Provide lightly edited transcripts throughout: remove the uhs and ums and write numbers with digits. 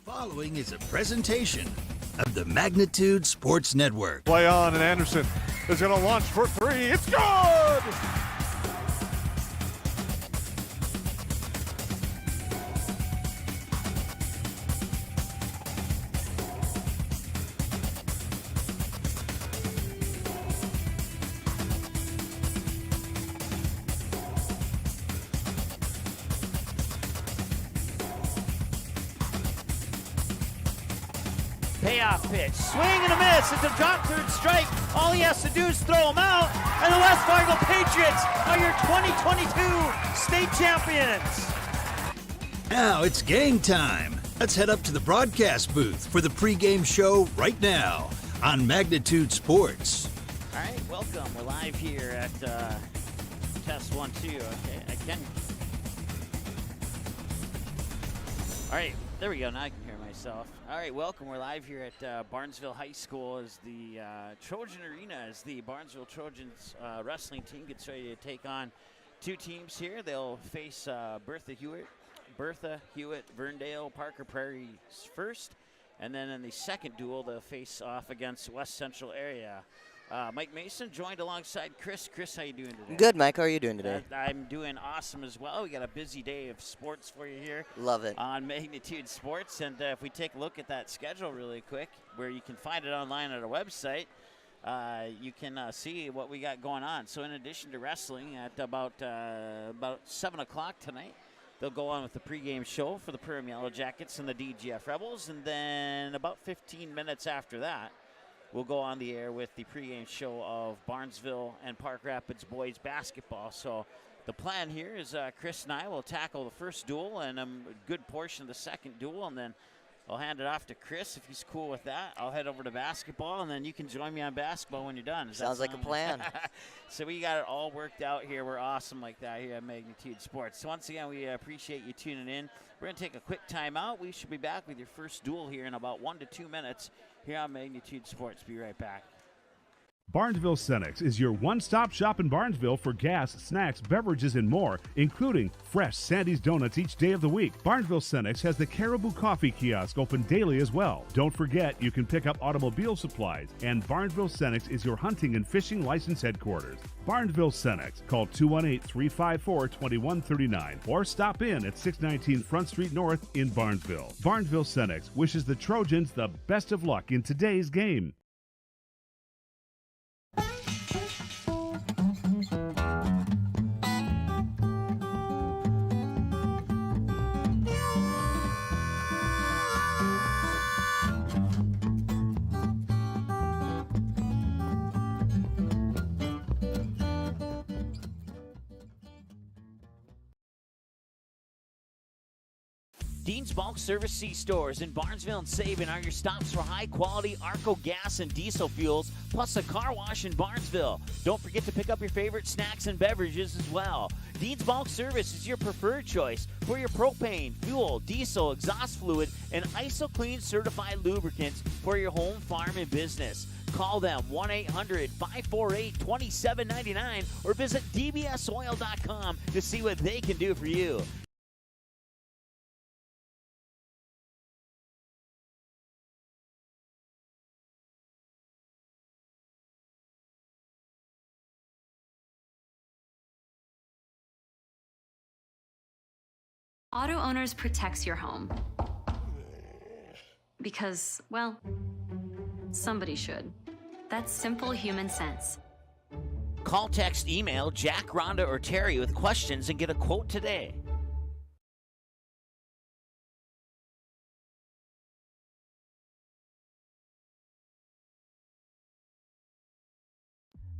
Following is a presentation of the Magnitude Sports Network. Play on, and Anderson is going to launch for three. It's good! Payoff pitch, swing and a miss. It's a drop third strike. All he has to do is throw him out, and the West Fargo Patriots are your 2022 state champions. Now it's game time. Let's head up to the broadcast booth for the pregame show right now on Magnitude Sports. All right, welcome. We're live here at test 1, 2. Okay, I can. All right, there we go. Now I can hear myself. All right, welcome. We're live here at Barnesville High School as the Trojan Arena, as the Barnesville Trojans wrestling team gets ready to take on two teams here. They'll face Bertha-Hewitt-Verndale, Parker Prairie first, and then in the second duel, they'll face off against West Central area. Mike Mason joined alongside Chris. Chris, how you doing today? Good, Mike. How are you doing today? I'm doing awesome as well. We got a busy day of sports for you here. Love it. On Magnitude Sports. And if we take a look at that schedule really quick, where you can find it online at our website, you can see what we got going on. So in addition to wrestling at about 7 o'clock tonight, they'll go on with the pregame show for the Perham Yellow Jackets and the DGF Rebels. And then about 15 minutes after that, we'll go on the air with the pregame show of Barnesville and Park Rapids boys basketball. So the plan here is Chris and I will tackle the first duel and a good portion of the second duel, and then I'll hand it off to Chris if he's cool with that. I'll head over to basketball, and then you can join me on basketball when you're done. Sounds like a plan. So we got it all worked out here. We're awesome like that here at Magnitude Sports. So once again, we appreciate you tuning in. We're going to take a quick timeout. We should be back with your first duel here in about 1 to 2 minutes here on Magnitude Sports. Be right back. Barnesville Cenex is your one-stop shop in Barnesville for gas, snacks, beverages, and more, including fresh Sandy's Donuts each day of the week. Barnesville Cenex has the Caribou Coffee Kiosk open daily as well. Don't forget, you can pick up automobile supplies, and Barnesville Cenex is your hunting and fishing license headquarters. Barnesville Cenex. Call 218-354-2139 or stop in at 619 Front Street North in Barnesville. Barnesville Cenex wishes the Trojans the best of luck in today's game. Dean's Bulk Service C-Stores in Barnesville and Sabin are your stops for high-quality Arco gas and diesel fuels, plus a car wash in Barnesville. Don't forget to pick up your favorite snacks and beverages as well. Dean's Bulk Service is your preferred choice for your propane, fuel, diesel, exhaust fluid, and ISO-Clean certified lubricants for your home, farm, and business. Call them 1-800-548-2799 or visit dbsoil.com to see what they can do for you. Auto Owners protects your home. Because, well, somebody should. That's simple human sense. Call, text, email Jack, Rhonda, or Terry with questions and get a quote today.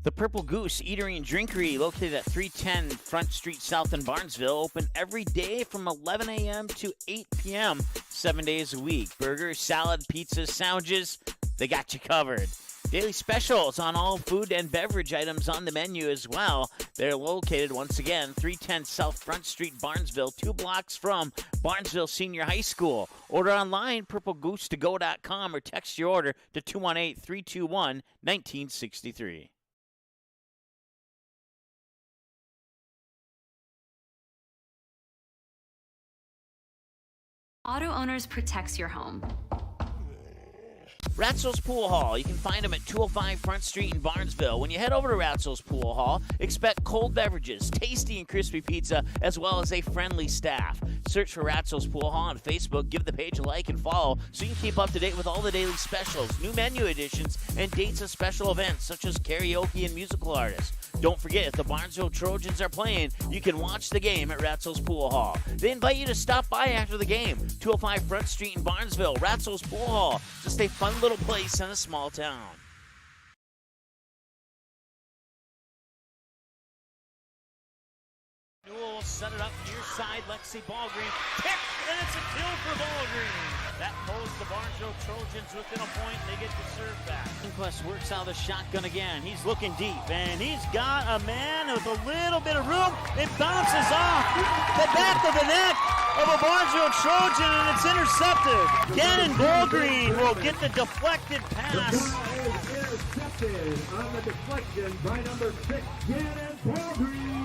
The Purple Goose Eatery and Drinkery, located at 310 Front Street South in Barnesville, open every day from 11 a.m. to 8 p.m., 7 days a week. Burgers, salad, pizzas, sandwiches, they got you covered. Daily specials on all food and beverage items on the menu as well. They're located, once again, 310 South Front Street, Barnesville, 2 blocks from Barnesville Senior High School. Order online, purplegoose2go.com, or text your order to 218-321-1963. Auto Owners protects your home. Ratzel's Pool Hall. You can find them at 205 Front Street in Barnesville. When you head over to Ratzel's Pool Hall, expect cold beverages, tasty and crispy pizza, as well as a friendly staff. Search for Ratzel's Pool Hall on Facebook, give the page a like and follow so you can keep up to date with all the daily specials, new menu additions, and dates of special events such as karaoke and musical artists. Don't forget, if the Barnesville Trojans are playing, you can watch the game at Ratzel's Pool Hall. They invite you to stop by after the game. 205 Front Street in Barnesville, Ratzel's Pool Hall. Just a fun little place in a small town. Newell will set it up near side. Lexi Ballgreen kick, and it's a kill for Ballgreen. That pulls the Barnesville Trojans within a point, and they get the serve back. Quest works out of the shotgun again. He's looking deep, and he's got a man with a little bit of room. It bounces off the back of the net of a Barnesville Trojan, and it's intercepted. Gannon Ballgreen will get the deflected pass. The ball is intercepted on the deflection by number 6, Gannon Ballgreen.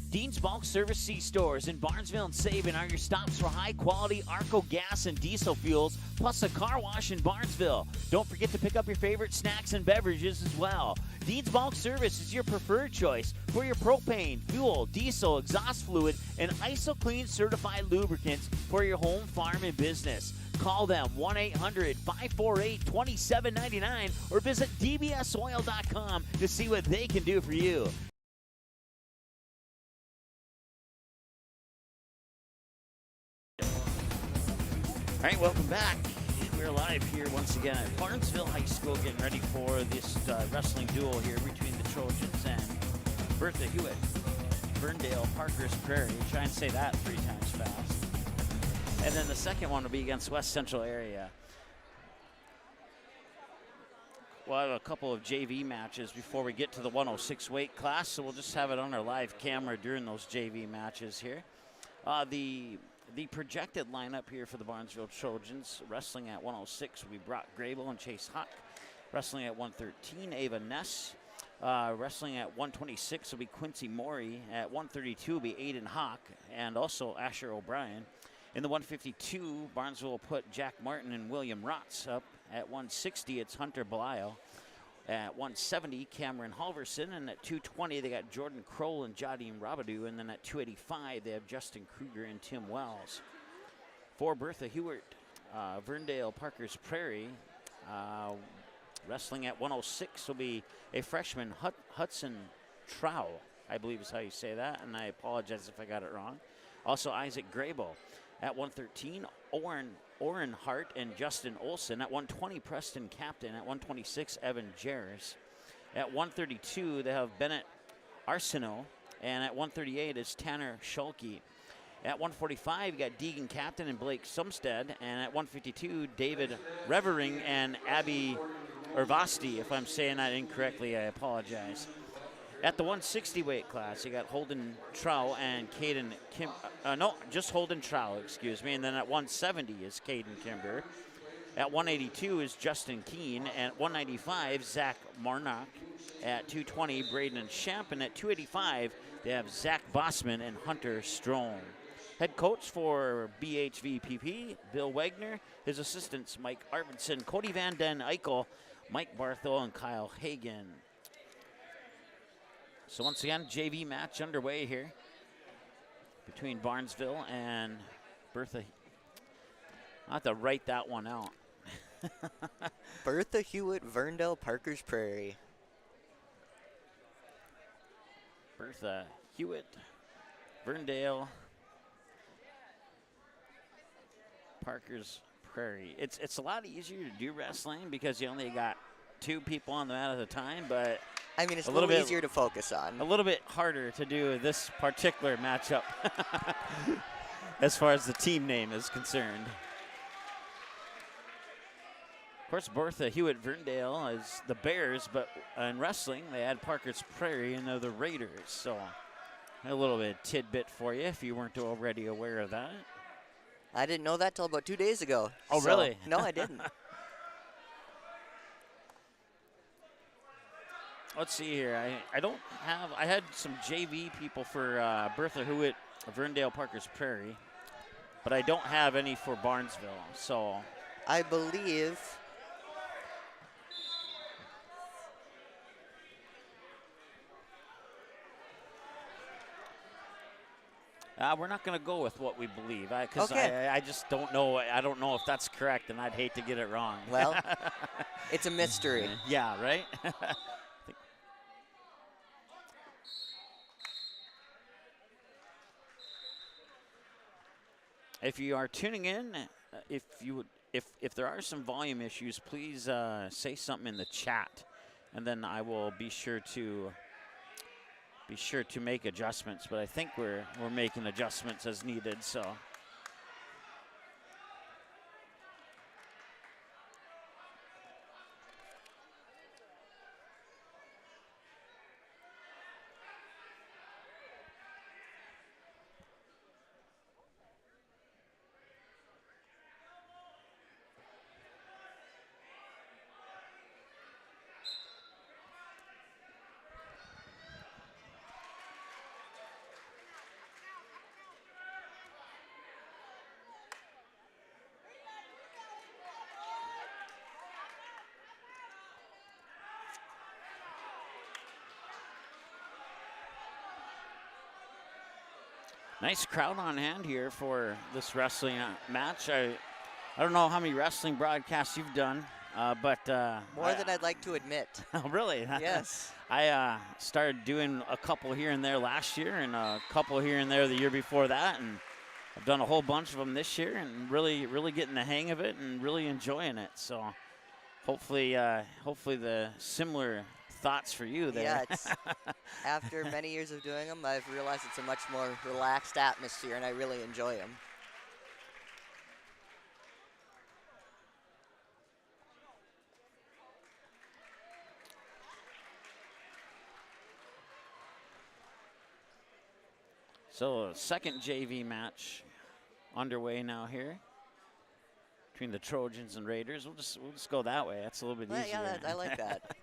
Dean's Bulk Service C-Stores in Barnesville and Sabin are your stops for high-quality Arco gas and diesel fuels, plus a car wash in Barnesville. Don't forget to pick up your favorite snacks and beverages as well. Dean's Bulk Service is your preferred choice for your propane, fuel, diesel, exhaust fluid, and ISO-Clean certified lubricants for your home, farm, and business. Call them 1-800-548-2799 or visit dbsoil.com to see what they can do for you. All right, welcome back. We're live here once again at Barnesville High School, getting ready for this wrestling duel here between the Trojans and Bertha-Hewitt-Verndale, Parker's Prairie. Try and say that 3 times fast. And then the second one will be against West Central Area. We'll have a couple of JV matches before we get to the 106 weight class, so we'll just have it on our live camera during those JV matches here. The projected lineup here for the Barnesville Trojans, wrestling at 106 will be Brock Grable and Chase Huck. Wrestling at 113, Ava Ness. Wrestling at 126 will be Quincy Morey. At 132 will be Aiden Hawk and also Asher O'Brien. In the 152, Barnesville will put Jack Martin and William Rotz up. At 160, it's Hunter Belial. At 170, Cameron Halverson. And at 220, they got Jordan Kroll and Jadim Rabadou. And then at 285, they have Justin Kruger and Tim Wells. For Bertha-Hewitt-Verndale, Parker's Prairie, wrestling at 106 will be a freshman, Hudson Trow, I believe is how you say that. And I apologize if I got it wrong. Also, Isaac Grable. At 113, Oren Hart and Justin Olson. At 120, Preston Captain. At 126, Evan Jarris. At 132, they have Bennett Arsenault. And at 138 is Tanner Schulke. At 145, you got Deegan Captain and Blake Sumstead. And at 152, David Revering and Abby Urvasti. If I'm saying that incorrectly, I apologize. At the 160 weight class, you got Holden Trow and Caden Kim. Just Holden Trow, excuse me. And then at 170 is Caden Kimber. At 182 is Justin Keene. At 195, Zach Marnock. At 220, Braden Shamp. And at 285, they have Zach Bossman and Hunter Strome. Head coach for BHVPP, Bill Wagner. His assistants, Mike Arvidsson, Cody Van Den Eichel, Mike Barthel, and Kyle Hagen. So once again, JV match underway here between Barnesville and Bertha. I'll have to write that one out. Bertha-Hewitt-Verndale, Parker's Prairie. Bertha-Hewitt-Verndale, Parker's Prairie. It's a lot easier to do wrestling because you only got 2 people on the mat at a time, but I mean, it's a little easier to focus on. A little bit harder to do this particular matchup as far as the team name is concerned. Of course, Bertha-Hewitt-Verndale is the Bears, but in wrestling, they had Parker's Prairie and they're the Raiders. So a little bit of tidbit for you if you weren't already aware of that. I didn't know that till about 2 days ago. Oh, so, really? No, I didn't. let's see here. I had some JV people for Bertha-Hewitt-Verndale, Parker's Prairie, but I don't have any for Barnesville. So I believe we're not going to go with what we believe because Okay. I just don't know. I don't know if that's correct, and I'd hate to get it wrong. Well, it's a mystery. Yeah, right? If you are tuning in, if there are some volume issues, please say something in the chat, and then I will be sure to make adjustments. But I think we're making adjustments as needed. So. Nice crowd on hand here for this wrestling match. I don't know how many wrestling broadcasts you've done, but More than I'd like to admit. Oh, really? Yes. I started doing a couple here and there last year, and a couple here and there the year before that, and I've done a whole bunch of them this year, and really getting the hang of it and really enjoying it. So hopefully the similar thoughts for you there. Yeah, it's, after many years of doing them, I've realized it's a much more relaxed atmosphere, and I really enjoy them. So second JV match underway now here between the Trojans and Raiders. We'll just go that way. That's a little bit easier. Yeah, I like that.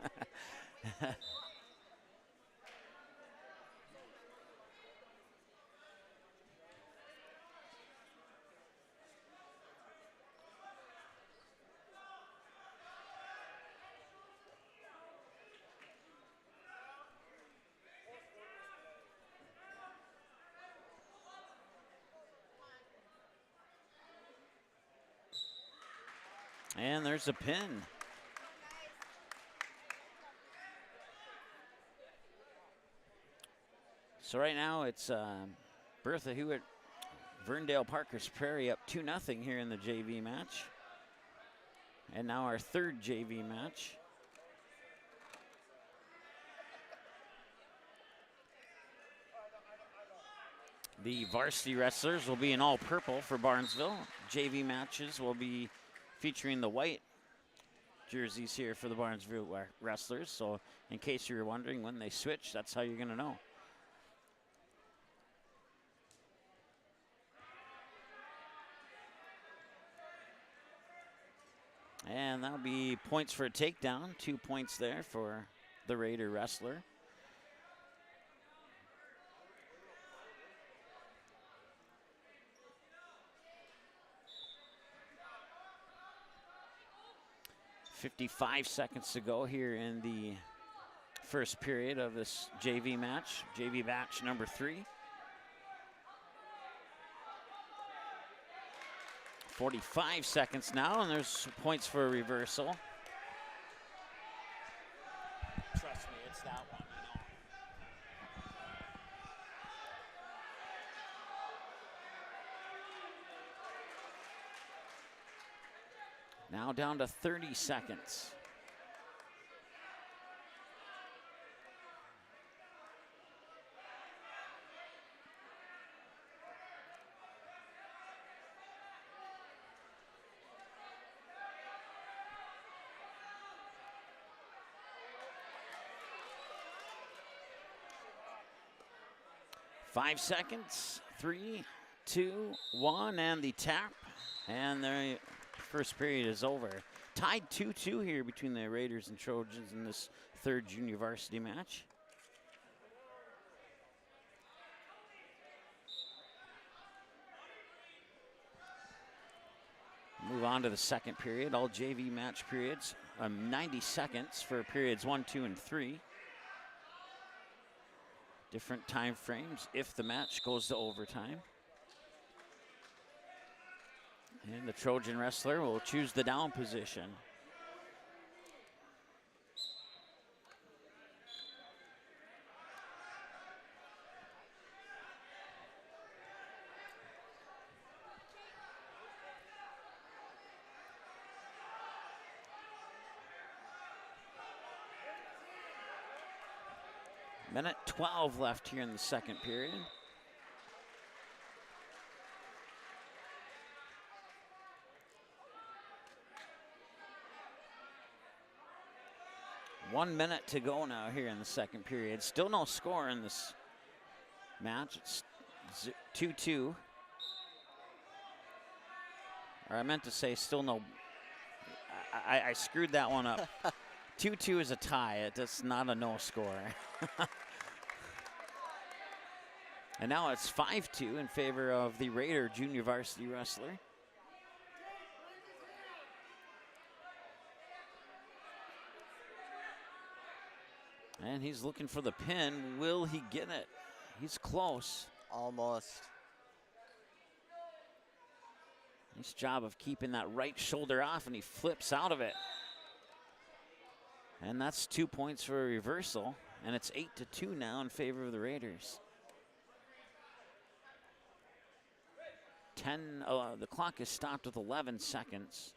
And there's a pin. So right now it's Bertha-Hewitt-Verndale, Parker's Prairie up 2-0 here in the JV match. And now our third JV match. The varsity wrestlers will be in all purple for Barnesville. JV matches will be featuring the white jerseys here for the Barnesville wrestlers. So in case you were wondering when they switch, that's how you're going to know. And that'll be points for a takedown. 2 points there for the Raider wrestler. .55 seconds to go here in the first period of this JV match number 3. 45 seconds now, and there's points for a reversal. Trust me, it's that one, Now down to 30 seconds. Five seconds, 3, 2, 1, and the tap, and the first period is over. Tied 2-2 here between the Raiders and Trojans in this third junior varsity match. Move on to the second period. All JV match periods, 90 seconds for periods 1, 2, and 3. Different time frames if the match goes to overtime. And the Trojan wrestler will choose the down position. Minute 12 left here in the second period. One minute to go now here in the second period. Still no score in this match. It's 2-2. Or I meant to say still no. I screwed that one up. 2-2 is a tie. It's not a no score. And now it's 5-2 in favor of the Raider junior varsity wrestler. And he's looking for the pin. Will he get it? He's close. Almost. Nice job of keeping that right shoulder off, and he flips out of it. And that's 2 points for a reversal, and it's 8-2 now in favor of the Raiders. The clock is stopped with 11 seconds.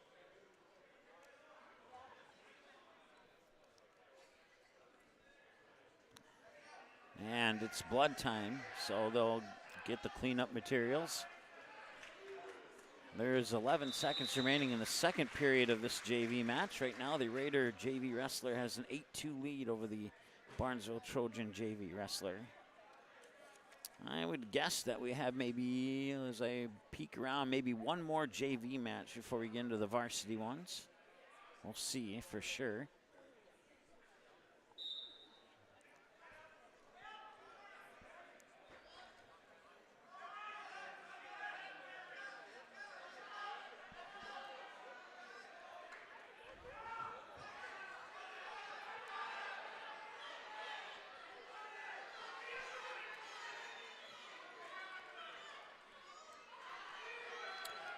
And it's blood time, so they'll get the cleanup materials. There's 11 seconds remaining in the second period of this JV match. Right now, the Raider JV wrestler has an 8-2 lead over the Barnesville Trojan JV wrestler. I would guess that we have maybe, as I peek around, maybe one more JV match before we get into the varsity ones. We'll see for sure.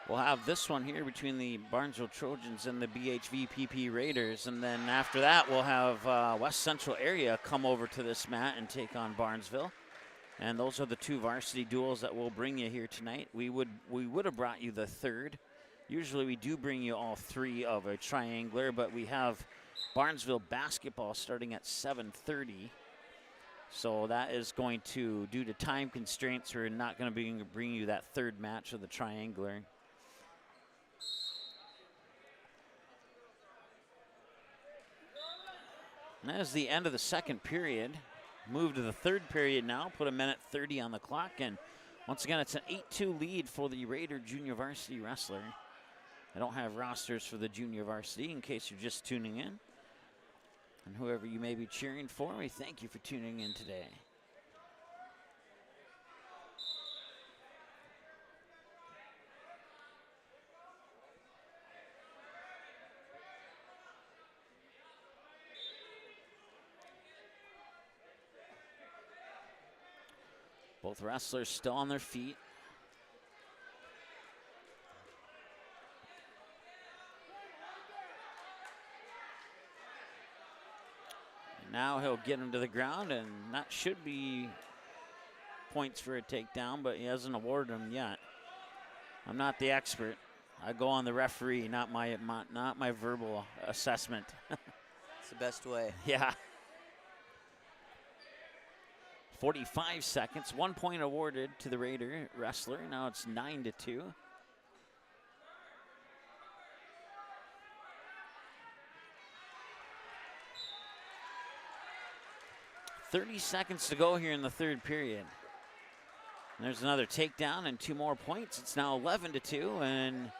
We'll have this one here between the Barnesville Trojans and the BHVPP Raiders. And then after that, we'll have West Central area come over to this mat and take on Barnesville. And those are the two varsity duels that we'll bring you here tonight. We would have brought you the third. Usually we do bring you all three of a triangular, but we have Barnesville basketball starting at 7:30. So that is going to, due to time constraints, we're not going to bring you that third match of the triangular. And that is the end of the second period. Move to the third period now. Put a minute 30 on the clock. And once again, it's an 8-2 lead for the Raider junior varsity wrestler. I don't have rosters for the junior varsity in case you're just tuning in. And whoever you may be cheering for, we thank you for tuning in today. Both wrestlers still on their feet. And now he'll get him to the ground, and that should be points for a takedown, but he hasn't awarded them yet. I'm not the expert. I go on the referee, not my verbal assessment. It's the best way. Yeah. 45 seconds, 1 point awarded to the Raider wrestler. Now it's 9-2. $30 seconds to go here in the third period. And there's another takedown and 2 more points. It's now 11-2 and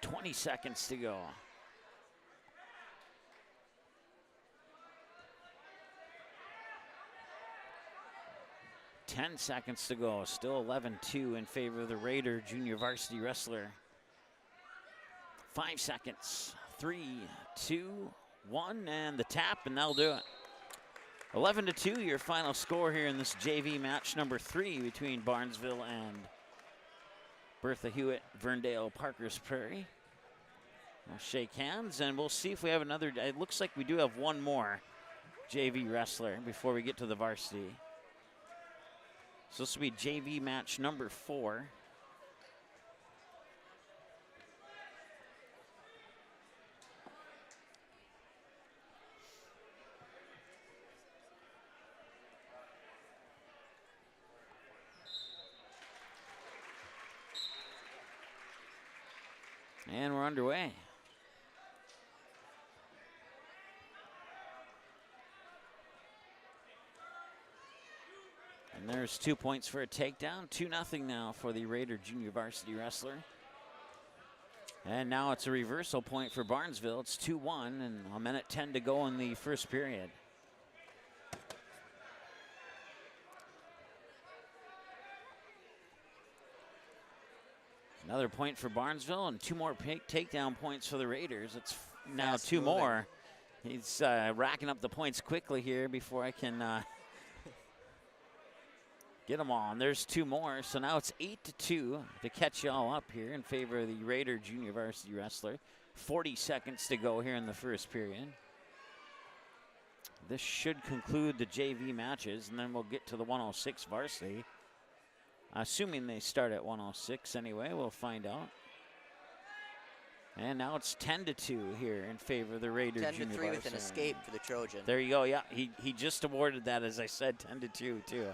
20 seconds to go. 10 seconds to go. Still 11-2 in favor of the Raider junior varsity wrestler. 5 seconds. 3, 2, 1, and the tap, and that'll do it. 11-2, your final score here in this JV match number 3 between Barnesville and Bertha-Hewitt-Verndale Parker's Prairie. We'll shake hands, and we'll see if we have another. It looks like we do have one more JV wrestler before we get to the varsity. So this will be JV match number 4. And we're underway. And there's 2 points for a takedown. 2-0 now for the Raider junior varsity wrestler. And now it's a reversal point for Barnesville. It's 2-1 and 1:10 to go in the first period. Another point for Barnesville and 2 more takedown points for the Raiders. It's now Fast 2 moving. more. He's racking up the points quickly here before I can get them all. And there's 2 more. So now it's 8-2 to catch you all up here in favor of the Raider junior varsity wrestler. 40 seconds to go here in the first period. This should conclude the JV matches, and then we'll get to the 106 varsity. Assuming they start at 106 anyway, we'll find out. And now it's 10-2 here in favor of the Raiders. 10-3 with an escape for the Trojan. There you go. Yeah, he just awarded that, as I said, 10-2 too.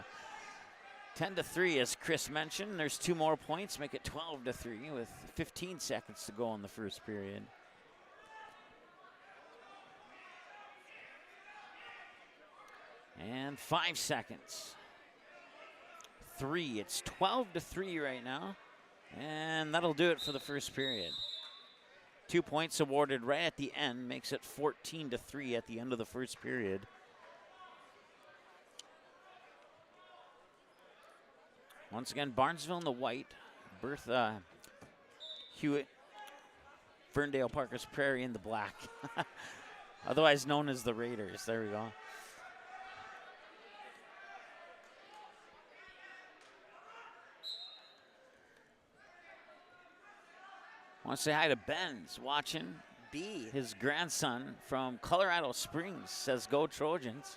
10-3, as Chris mentioned. There's 2 more points, make it 12-3 with 15 seconds to go in the first period. And 5 seconds. 3. It's 12-3 right now. And that'll do it for the first period. 2 points awarded right at the end makes it 14-3 at the end of the first period. Once again, Barnesville in the white. Bertha-Hewitt-Verndale Parker's Prairie in the black. Otherwise known as the Raiders. There we go. I want to say hi to Ben's watching. B. His grandson from Colorado Springs says, "Go Trojans."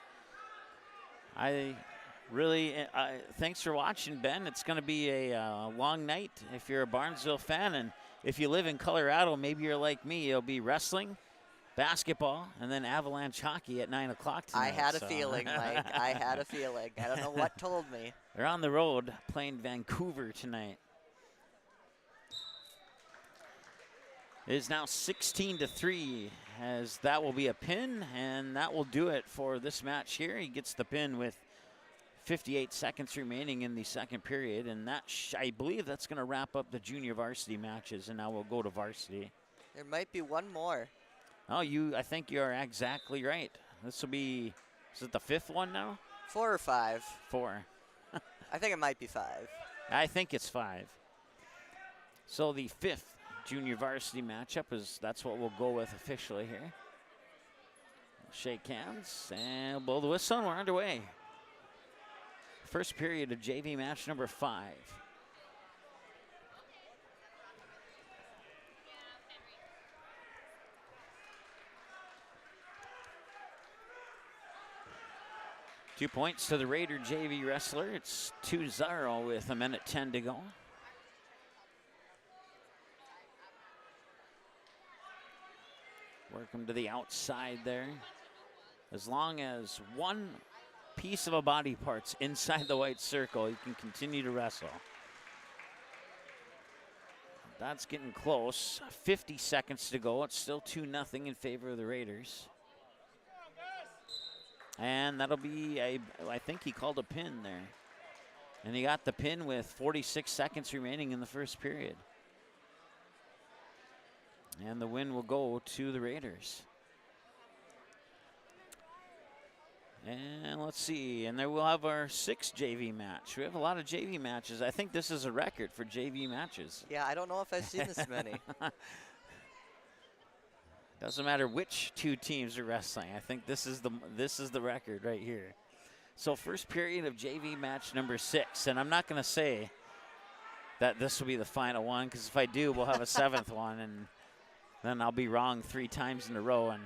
Thanks for watching, Ben. It's going to be a long night if you're a Barnesville fan. And if you live in Colorado, maybe you're like me. It'll be wrestling, basketball, and then Avalanche hockey at 9 o'clock tonight. I had a feeling, Mike. I had a feeling. I don't know what told me. They're on the road playing Vancouver tonight. It is now 16-3, as that will be a pin, and that will do it for this match here. He gets the pin with 58 seconds remaining in the second period, and that I believe that's going to wrap up the junior varsity matches, and now we'll go to varsity. There might be one more. Oh, I think you are exactly right. This will be, is it the 5th one now? 4 or 5. 4. I think it might be 5. I think it's 5. So the 5th junior varsity matchup that's what we'll go with officially here. We'll shake hands and blow the whistle, and we're underway. First period of JV match number 5. Two points to the Raider JV wrestler. It's 2-0 with 1:10 to go. Work them to the outside there. As long as one piece of a body part's inside the white circle, you can continue to wrestle. That's getting close. 50 seconds to go. It's still 2-0 in favor of the Raiders. And that'll be, I think he called a pin there. And he got the pin with 46 seconds remaining in the first period. And the win will go to the Raiders. And let's see, and there we'll have our 6th JV match. We have a lot of JV matches. I think this is a record for JV matches. Yeah, I don't know if I've seen this many. Doesn't matter which 2 teams are wrestling. I think this is the record right here. So first period of JV match number 6, and I'm not going to say that this will be the final one, because if I do, we'll have a 7th one, and then I'll be wrong 3 times in a row, and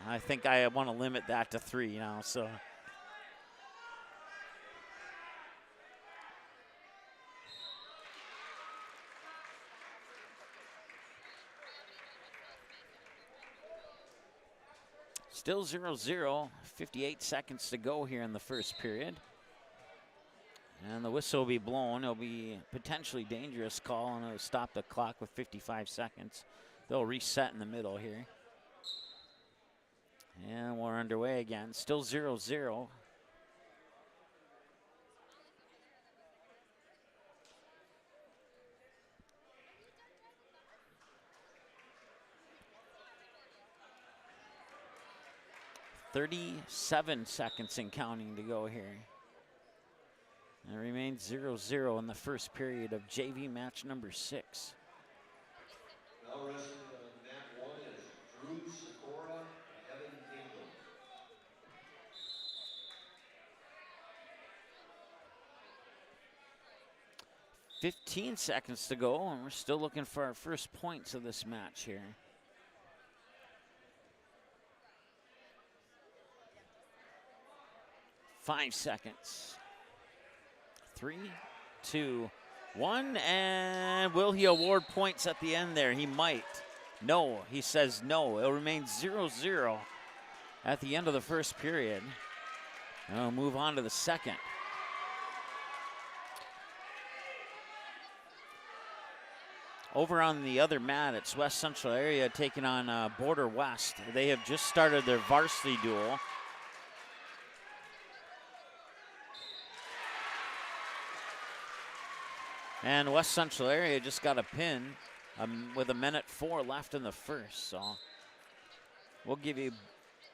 I think I want to limit that to 3 now. So. Still 0-0, 58 seconds to go here in the first period. And the whistle will be blown. It'll be a potentially dangerous call, and it'll stop the clock with 55 seconds. They'll reset in the middle here. And we're underway again. Still 0-0. "37 seconds and counting to go here. And it remains 0-0 in the first period of JV match number 6. Now wrestling on mat 1 is Drew Sikora, Evan England. 15 seconds to go, and we're still looking for our first points of this match here. Five seconds. 3, 2, 1, and will he award points at the end there? He might. No, he says no. It'll remain 0-0 at the end of the first period. And we'll move on to the second. Over on the other mat, it's West Central area taking on Border West. They have just started their varsity duel. And West Central area just got a pin with 1:04 left in the first. So we'll give you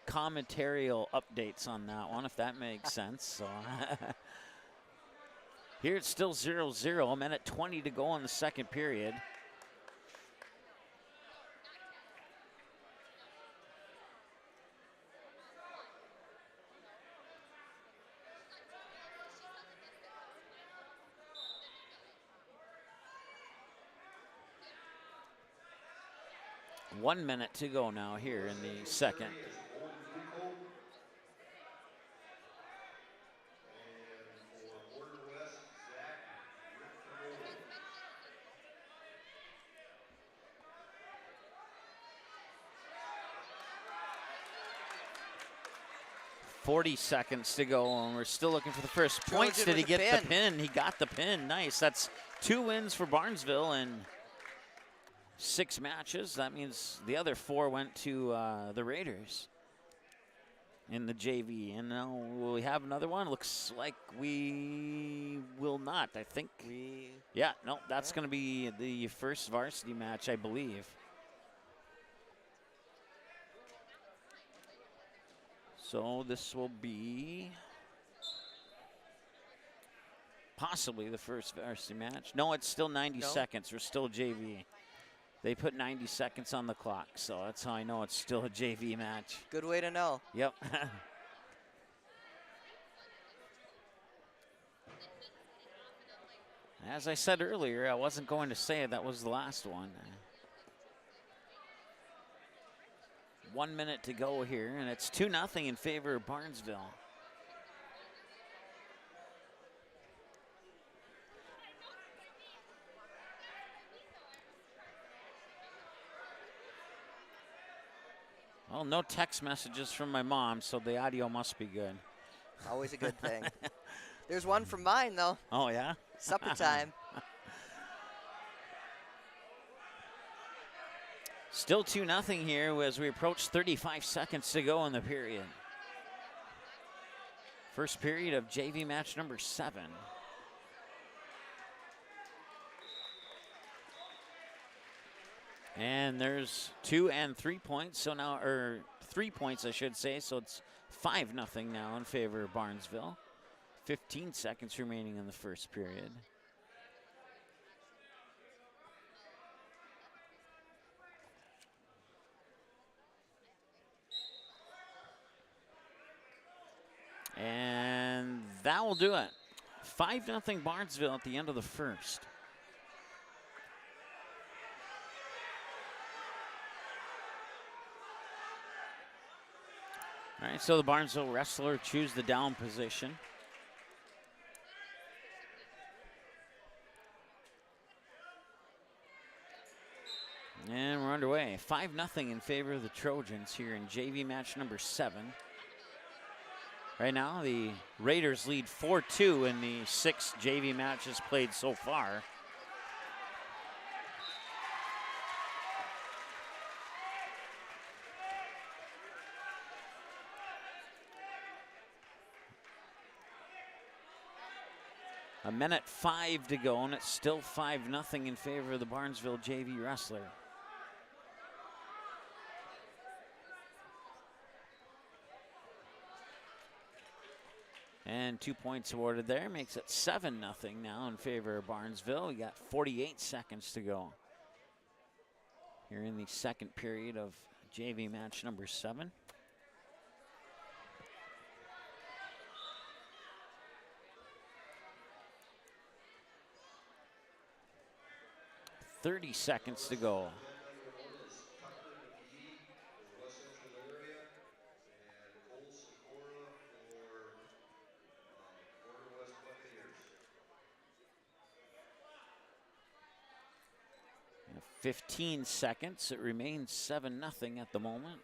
commentarial updates on that one, if that makes sense. So here it's still 0-0, 1:20 to go in the second period. One minute to go now here in the second. 40 seconds to go, and we're still looking for the first points. Did he get the pin? He got the pin. Nice. That's 2 wins for Barnesville in 6 matches. That means the other 4 went to the Raiders in the JV. And now will we have another one? Looks like we will not. I think yeah, no, that's going to be the first varsity match, I believe. So this will be possibly the first varsity match. No, it's still 90 seconds. We're still JV. They put 90 seconds on the clock, so that's how I know it's still a JV match. Good way to know. Yep. As I said earlier, I wasn't going to say that was the last one. 1 minute to go here, and it's 2-0 in favor of Barnesville. Well, no text messages from my mom, so the audio must be good. Always a good thing. There's one from mine, though. Oh, yeah? Supper time. Still 2-0 here as we approach 35 seconds to go in the period. First period of JV match number 7. And there's 2 and 3 points, so now, or 3 points, I should say. So it's 5-0 now in favor of Barnesville. 15 seconds remaining in the first period. And that will do it. 5-0 Barnesville at the end of the first. All right, so the Barnesville wrestler choose the down position. And we're underway. 5-0 in favor of the Trojans here in JV match number 7. Right now, the Raiders lead 4-2 in the 6 JV matches played so far. A minute 5 to go, and it's still 5-0 in favor of the Barnesville JV wrestler. And 2 points awarded there, makes it 7-0 now in favor of Barnesville. We got 48 seconds to go here in the second period of JV match number 7. .30 seconds to go. And 15 seconds. It remains 7-0 at the moment.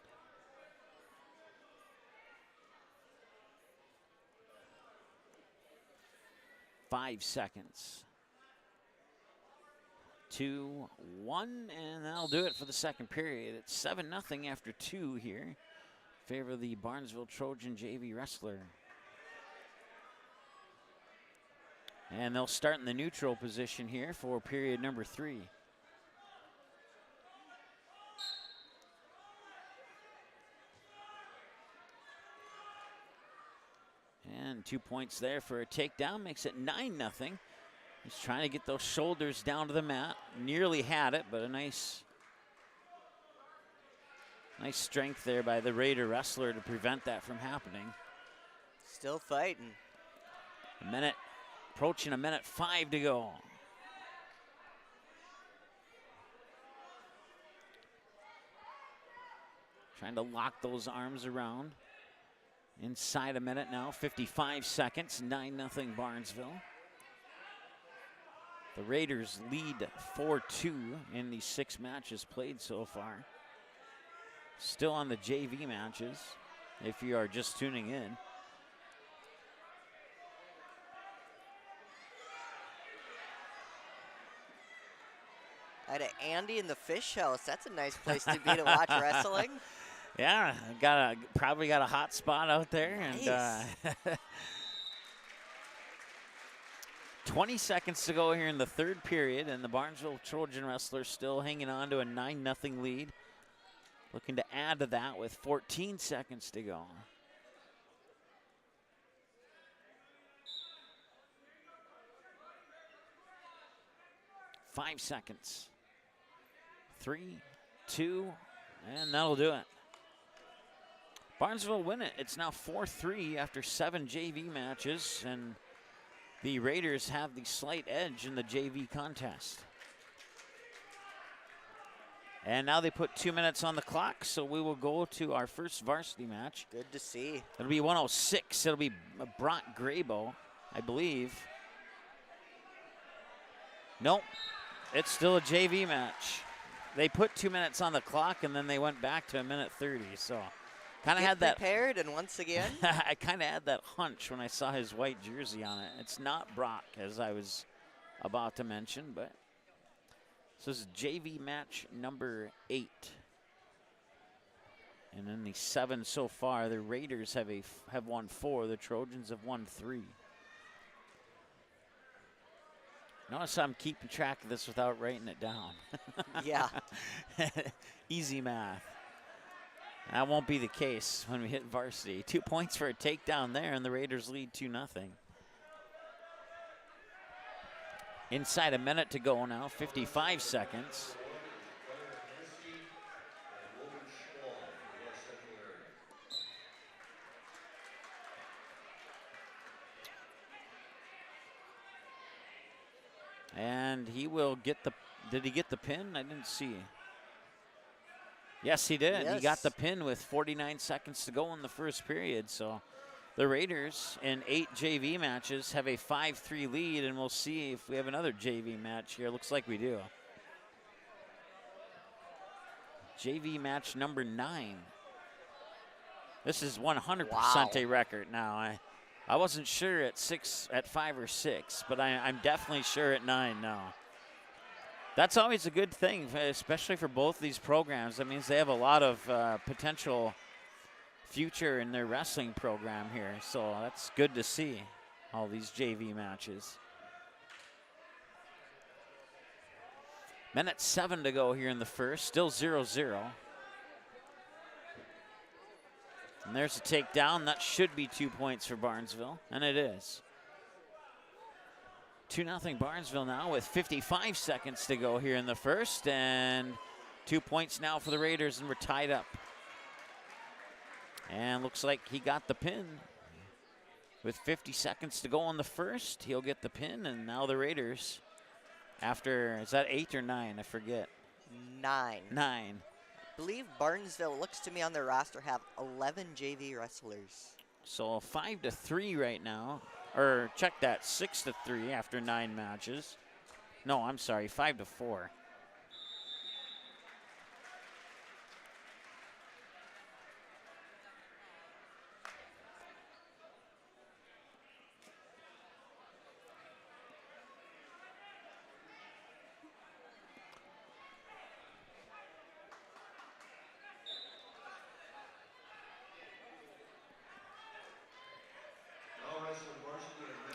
Five seconds. 2, 1, and that'll do it for the second period. It's 7-0 after 2 here in favor of the Barnesville Trojan JV wrestler. And they'll start in the neutral position here for period number 3. And 2 points there for a takedown, makes it 9-0. He's trying to get those shoulders down to the mat. Nearly had it, but a nice strength there by the Raider wrestler to prevent that from happening. Still fighting. Approaching a minute 5 to go. Trying to lock those arms around. Inside a minute now, 55 seconds, 9-0 Barnesville. The Raiders lead 4-2 in the 6 matches played so far. Still on the JV matches, if you are just tuning in. Out of Andy in the Fish House. That's a nice place to be to watch wrestling. Yeah, probably got a hot spot out there. Nice. And 20 seconds to go here in the third period, and the Barnesville Trojan wrestler still hanging on to a 9-0 lead. Looking to add to that with 14 seconds to go. Five seconds. 3, 2, and that'll do it. Barnesville win it. It's now 4-3 after 7 JV matches, and the Raiders have the slight edge in the JV contest. And now they put 2 minutes on the clock, so we will go to our first varsity match. Good to see. It'll be 106. It'll be Brock Grabo, I believe. Nope, it's still a JV match. They put 2 minutes on the clock, and then they went back to a minute 30, so kind of had that prepared, and once again I kind of had that hunch when I saw his white jersey on it. It's not Brock, as I was about to mention, but so this is JV match number 8. And in the 7 so far, the Raiders have won 4. The Trojans have won 3. Notice I'm keeping track of this without writing it down. Yeah. Easy math. That won't be the case when we hit varsity. 2 points for a takedown there, and the Raiders lead 2-0. Inside a minute to go now, 55 seconds. And he will get the, did he get the pin? I didn't see. Yes, he did. Yes. He got the pin with 49 seconds to go in the first period. So the Raiders in 8 JV matches have a 5-3 lead, and we'll see if we have another JV match here. Looks like we do. JV match number 9. This is 100% a record now. I wasn't sure at 5 or 6, but I'm definitely sure at 9 now. That's always a good thing, especially for both these programs. That means they have a lot of potential future in their wrestling program here. So that's good to see, all these JV matches. Minute 7 to go here in the first, still 0-0. And there's a takedown. That should be 2 points for Barnesville, and it is. 2-0 Barnesville now with 55 seconds to go here in the first, and 2 points now for the Raiders, and we're tied up. And looks like he got the pin. With 50 seconds to go in the first, he'll get the pin, and now the Raiders, after, is that 8 or 9? I forget. 9. 9. I believe Barnesville, looks to me on their roster, have 11 JV wrestlers. So 5-3 right now. Or check that, 6-3 after 9 matches. No, I'm sorry, 5-4.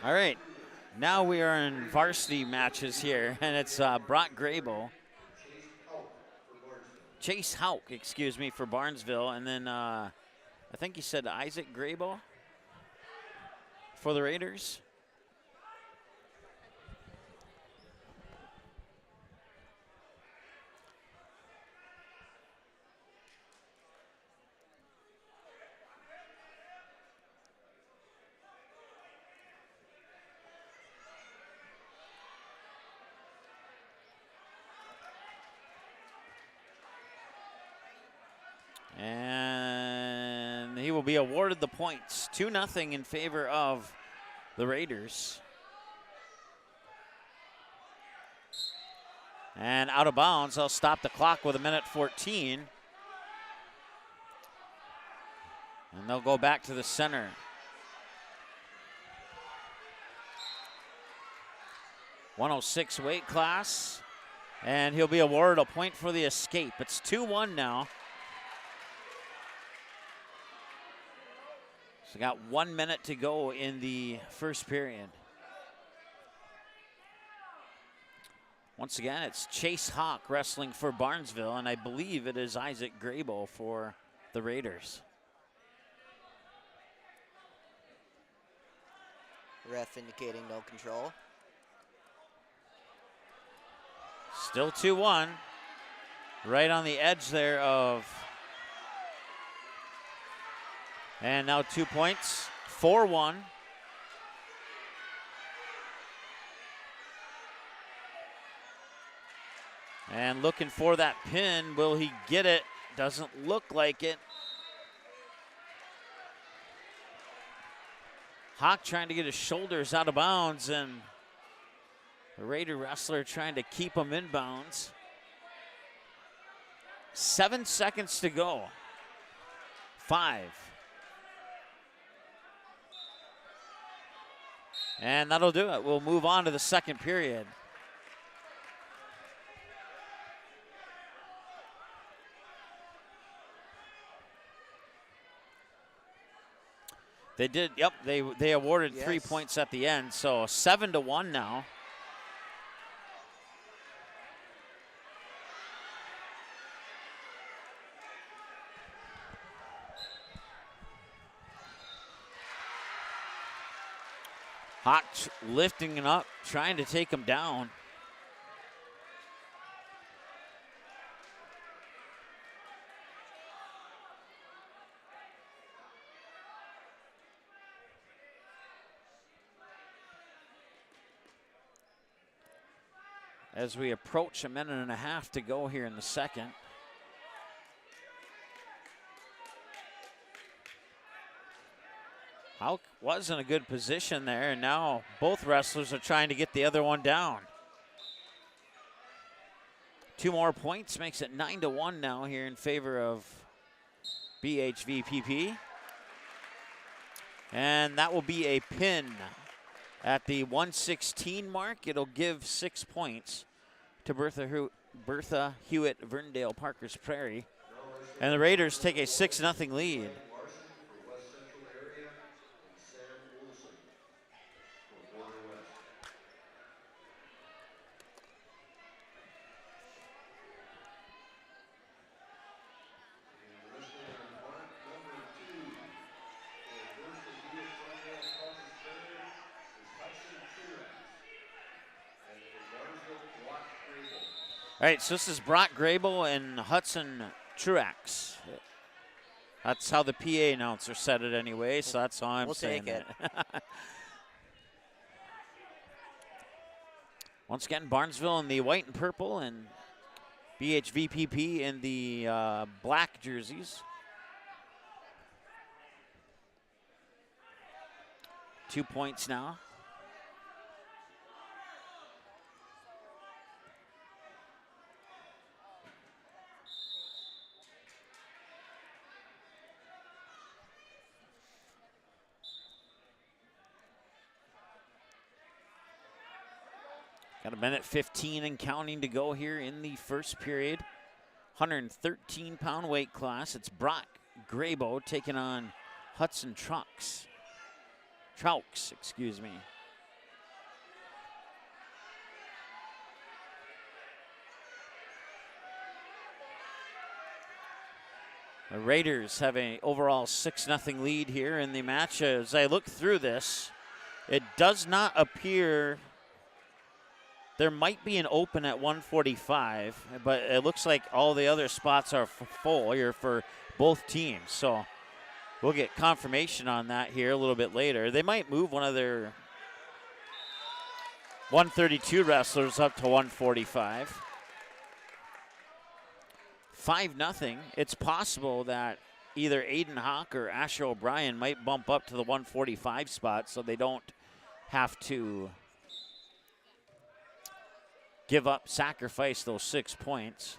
All right, now we are in varsity matches here, and it's Brock Grable. Chase Hauk, excuse me, for Barnesville, and then I think he said Isaac Grable for the Raiders. And he will be awarded the points. 2-0 in favor of the Raiders. And out of bounds, I'll stop the clock with 1:14. And they'll go back to the center. .106 weight class. And he'll be awarded a point for the escape. It's 2-1 now. So got 1 minute to go in the first period. Once again, it's Chase Hauk wrestling for Barnesville, and I believe it is Isaac Grable for the Raiders. Ref indicating no control. Still 2-1. Right on the edge there of... And now 2 points, 4-1. And looking for that pin. Will he get it? Doesn't look like it. Hauk trying to get his shoulders out of bounds, and the Raider wrestler trying to keep him in bounds. 7 seconds to go. 5. And that'll do it. We'll move on to the second period. They did, yep, they awarded 3 points at the end, so 7-1 now. Hawk lifting him up, trying to take him down. As we approach a minute and a half to go here in the second. Houck was in a good position there, and now both wrestlers are trying to get the other one down. 2 more points makes it 9-1 now here in favor of BHVPP. And that will be a pin. At the 1:16 mark, it'll give 6 points to Bertha-Hewitt-Verndale, Parker's Prairie. And the Raiders take a 6-0 lead. All right, so this is Brock Grable and Hudson Truax. That's how the PA announcer said it anyway, so that's how I'm saying it. Once again, Barnesville in the white and purple and BHVPP in the black jerseys. 2 points now. Got a minute 15 and counting to go here in the first period. 113-pound weight class. It's Brock Grabo taking on Hudson Traux, excuse me. The Raiders have an overall 6-0 lead here in the match. As I look through this, it does not appear. There might be an open at 145, but it looks like all the other spots are full here for both teams. So we'll get confirmation on that here a little bit later. They might move one of their 132 wrestlers up to 145. 5-0. It's possible that either Aiden Hawk or Asher O'Brien might bump up to the 145 spot so they don't have to sacrifice those 6 points.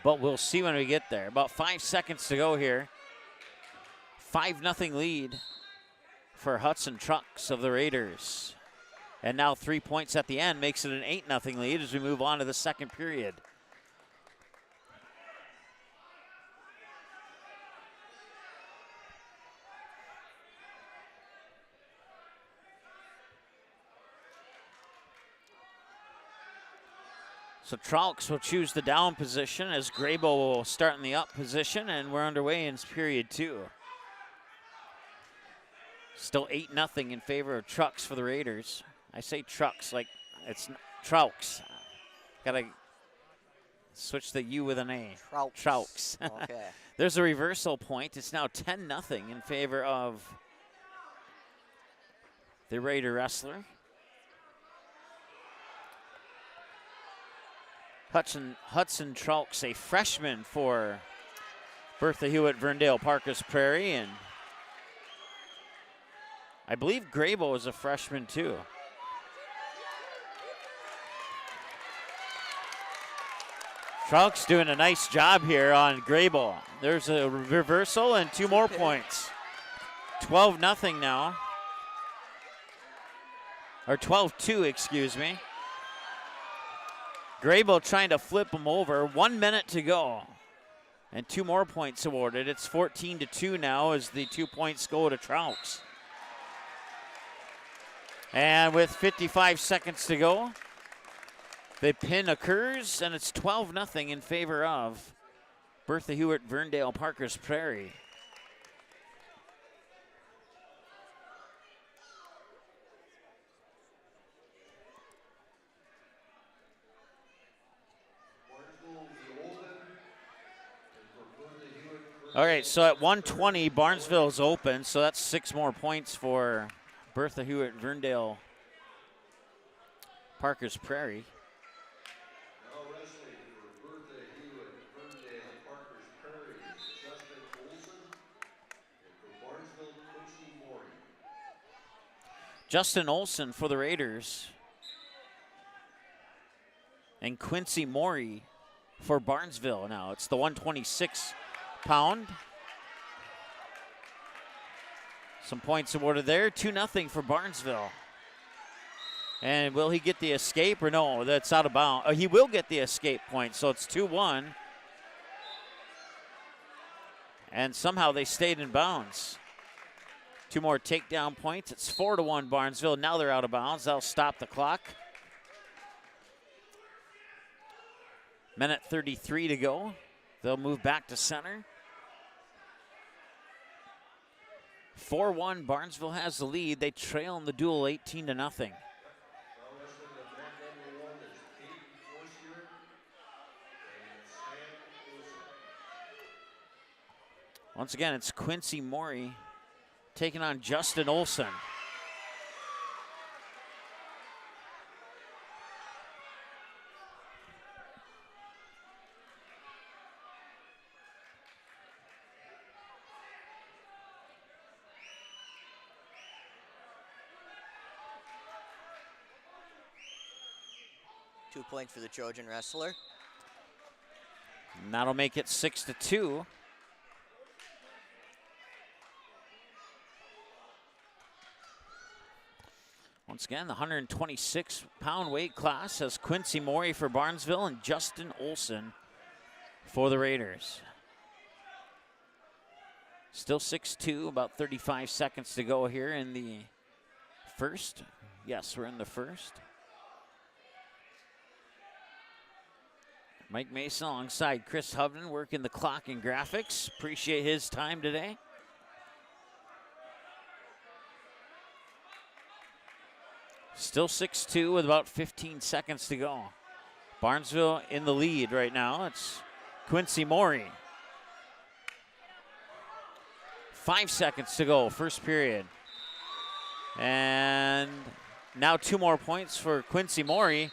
But we'll see when we get there. About 5 seconds to go here. 5-0 lead for Hudson Traux of the Raiders. And now 3 points at the end makes it an 8-0 lead as we move on to the second period. So Traux will choose the down position as Grabo will start in the up position, and we're underway in period 2. Still 8-0 in favor of Traux for the Raiders. I say Traux like it's Traux. Gotta switch the U with an A. Traux. Okay. There's a reversal point. It's now 10-0 in favor of the Raider wrestler. Hudson Traux, a freshman for Bertha-Hewitt-Verndale, Parker's Prairie, and I believe Grabo is a freshman too. Traux doing a nice job here on Grabo. There's a reversal and 2 more points. 12-0 now. Or 12-2, excuse me. Grabo trying to flip him over. 1 minute to go. And 2 more points awarded. It's 14-2 now as the 2 points go to Traux. And with 55 seconds to go, the pin occurs, and it's 12-0 in favor of Bertha-Hewitt-Verndale, Parker's Prairie. All right, so at 120, Barnesville's open, so that's 6 more points for Bertha-Hewitt-Verndale, Parker's Prairie. Now wrestling for Bertha-Hewitt-Verndale, Parker's Prairie, Justin Olson, and for Barnesville, Quincy Morey. Justin Olson for the Raiders. And Quincy Morey for Barnesville now. It's the 126-pound. Some points awarded there. 2-0 for Barnesville. And will he get the escape or no? That's out of bounds. He will get the escape point, so it's 2-1. And somehow they stayed in bounds. 2 more takedown points. It's 4-1 Barnesville. Now they're out of bounds. That'll stop the clock. Minute 33 to go. They'll move back to center. 4-1, Barnesville has the lead. They trail in the duel 18-0. Once again, it's Quincy Morey taking on Justin Olson. Two points for the Trojan wrestler. And that'll make it 6-2. Once again, the 126-pound weight class has Quincy Morey for Barnesville and Justin Olson for the Raiders. Still 6-2, about 35 seconds to go here in the first. Yes, we're in the first. Mike Mason alongside Chris Hovden working the clock and graphics. Appreciate his time today. Still 6-2 with about 15 seconds to go. Barnesville in the lead right now. It's Quincy Morey. 5 seconds to go, first period. And now 2 more points for Quincy Morey,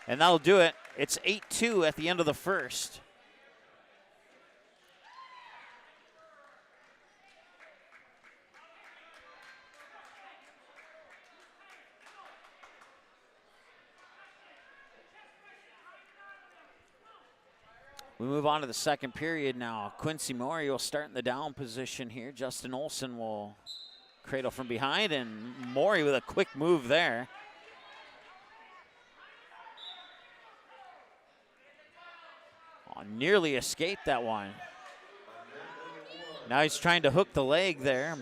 and that'll do it. It's 8-2 at the end of the first. We move on to the second period now. Quincy Morey will start in the down position here. Justin Olson will cradle from behind, and Morey with a quick move there. Oh, nearly escaped that one. Now he's trying to hook the leg there.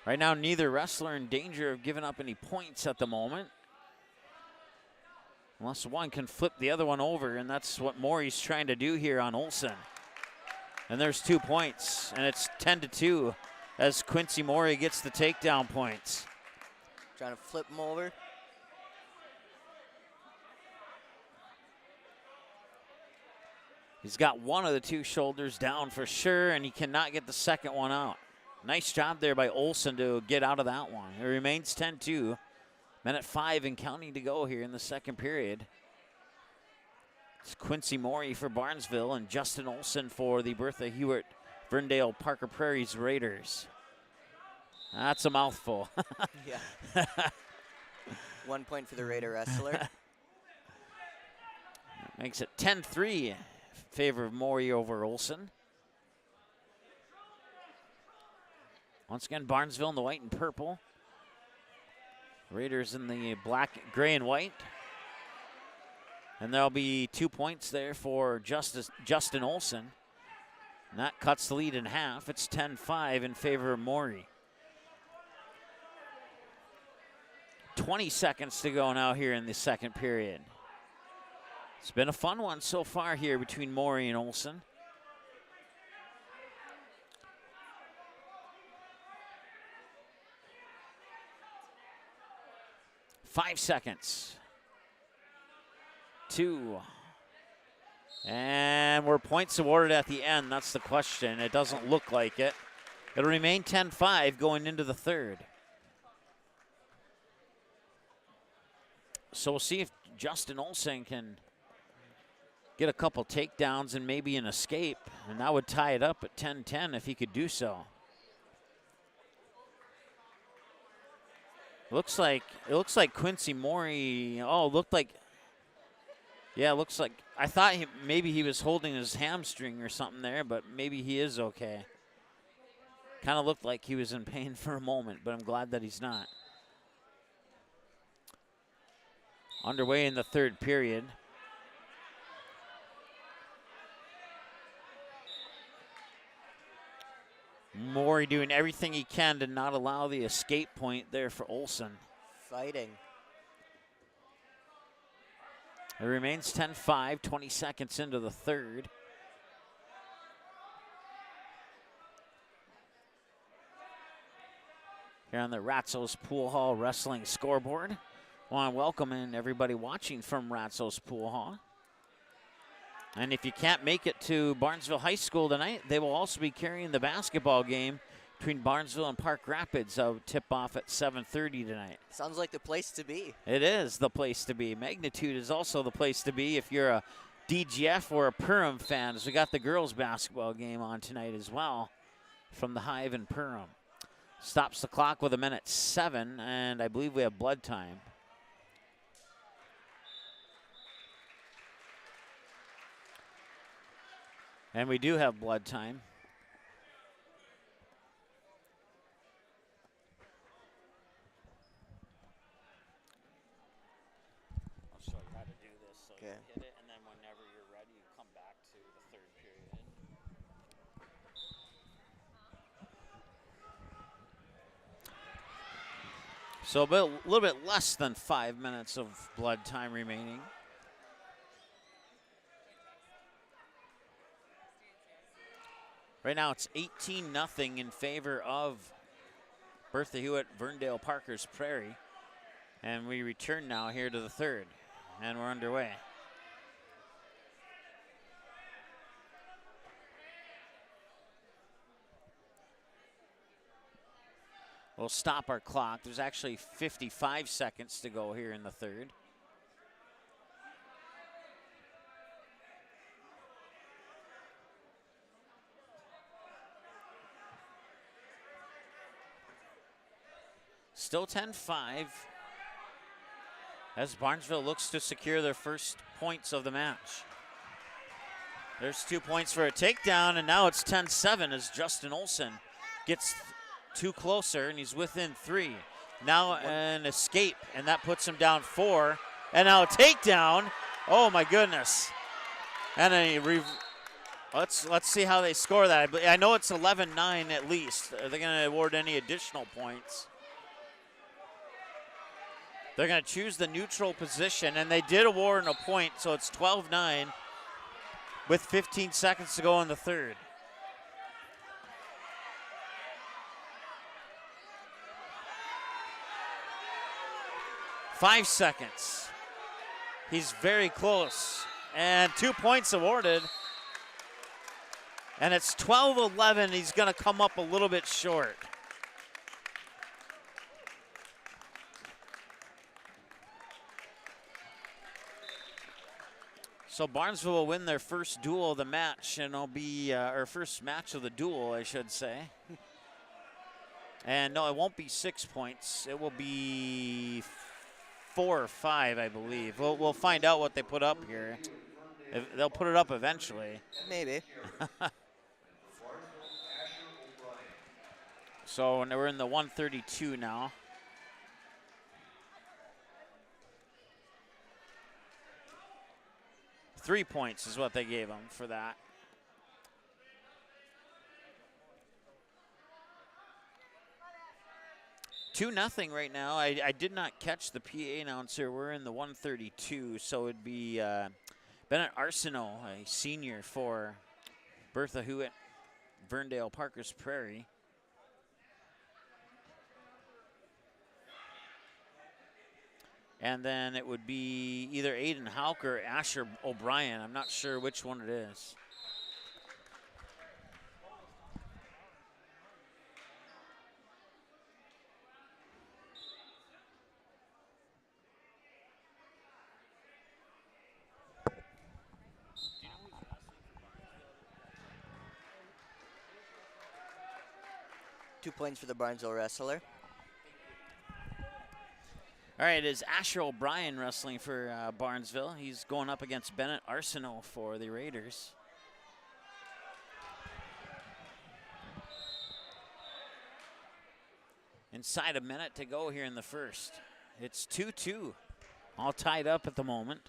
Right now, neither wrestler in danger of giving up any points at the moment. Unless one can flip the other one over, and that's what Morey's trying to do here on Olson. And there's 2 points, and it's 10-2 as Quincy Morey gets the takedown points. Trying to flip him over. He's got one of the 2 shoulders down for sure, and he cannot get the second one out. Nice job there by Olson to get out of that one. It remains 10-2. Minute 5 and counting to go here in the second period. It's Quincy Morey for Barnesville and Justin Olson for the Bertha-Hewitt-Verndale Parker Prairie's Raiders. That's a mouthful. Yeah. 1 point for the Raider wrestler. Makes it 10-3 in favor of Morey over Olson. Once again, Barnesville in the white and purple. Raiders in the black, gray, and white. And there'll be 2 points there for Justin Olson. And that cuts the lead in half. It's 10-5 in favor of Morey. 20 seconds to go now here in the second period. It's been a fun one so far here between Morey and Olson. Five seconds. 2. And were points awarded at the end? That's the question. It doesn't look like it. It'll remain 10-5 going into the third. So we'll see if Justin Olsen can get a couple takedowns and maybe an escape, and that would tie it up at 10-10 if he could do so. It looks like Quincy Morey. Oh, looked like. Yeah, looks like. I thought maybe he was holding his hamstring or something there, but maybe he is okay. Kind of looked like he was in pain for a moment, but I'm glad that he's not. Underway in the third period. Morey doing everything he can to not allow the escape point there for Olsen. Fighting. It remains 10-5, 20 seconds into the third. Here on the Ratzo's Pool Hall Wrestling scoreboard. I want to welcome in everybody watching from Ratzo's Pool Hall. And if you can't make it to Barnesville High School tonight, they will also be carrying the basketball game between Barnesville and Park Rapids. I'll tip off at 7:30 tonight. Sounds like the place to be. It is the place to be. Magnitude is also the place to be if you're a DGF or a Perham fan, as we got the girls basketball game on tonight as well from the Hive in Perham. Stops the clock with 1:07, and I believe we have blood time. And we do have blood time. I'll show you how to do this. So you hit it, and then whenever you're ready, you come back to the third period. So a little bit less than 5 minutes of blood time remaining. Right now it's 18-0 in favor of Bertha-Hewitt-Verndale Parker's Prairie. And we return now here to the third, and we're underway. We'll stop our clock. There's actually 55 seconds to go here in the third. Still 10-5 as Barnesville looks to secure their first points of the match. There's 2 points for a takedown, and now it's 10-7 as Justin Olsen gets 2 closer, and he's within 3. Now an escape, and that puts him down 4. And now a takedown. Oh my goodness. And let's see how they score that. I know it's 11-9 at least. Are they going to award any additional points? They're going to choose the neutral position, and they did award a point, so it's 12-9 with 15 seconds to go in the third. Five seconds. He's very close, and 2 points awarded. And it's 12-11. He's going to come up a little bit short. So Barnesville will win their first duel of the match, and it'll be our first match of the duel, I should say. And no, it won't be 6 points. It will be 4 or 5, I believe. We'll find out what they put up here. They'll put it up eventually. Maybe. So we're in the 132 now. Three points is what they gave him for that. Two nothing right now. I did not catch the PA announcer. We're in the 132, so it'd be Bennett Arsenault, a senior for Bertha-Hewitt-Verndale Parker's Prairie. And then it would be either Aiden Hauk or Asher O'Brien. I'm not sure which one it is. Two points for the Barnesville wrestler. All right, it is Asher O'Brien wrestling for Barnesville. He's going up against Bennett Arsenault for the Raiders. Inside a minute to go here in the first. It's 2-2, all tied up at the moment.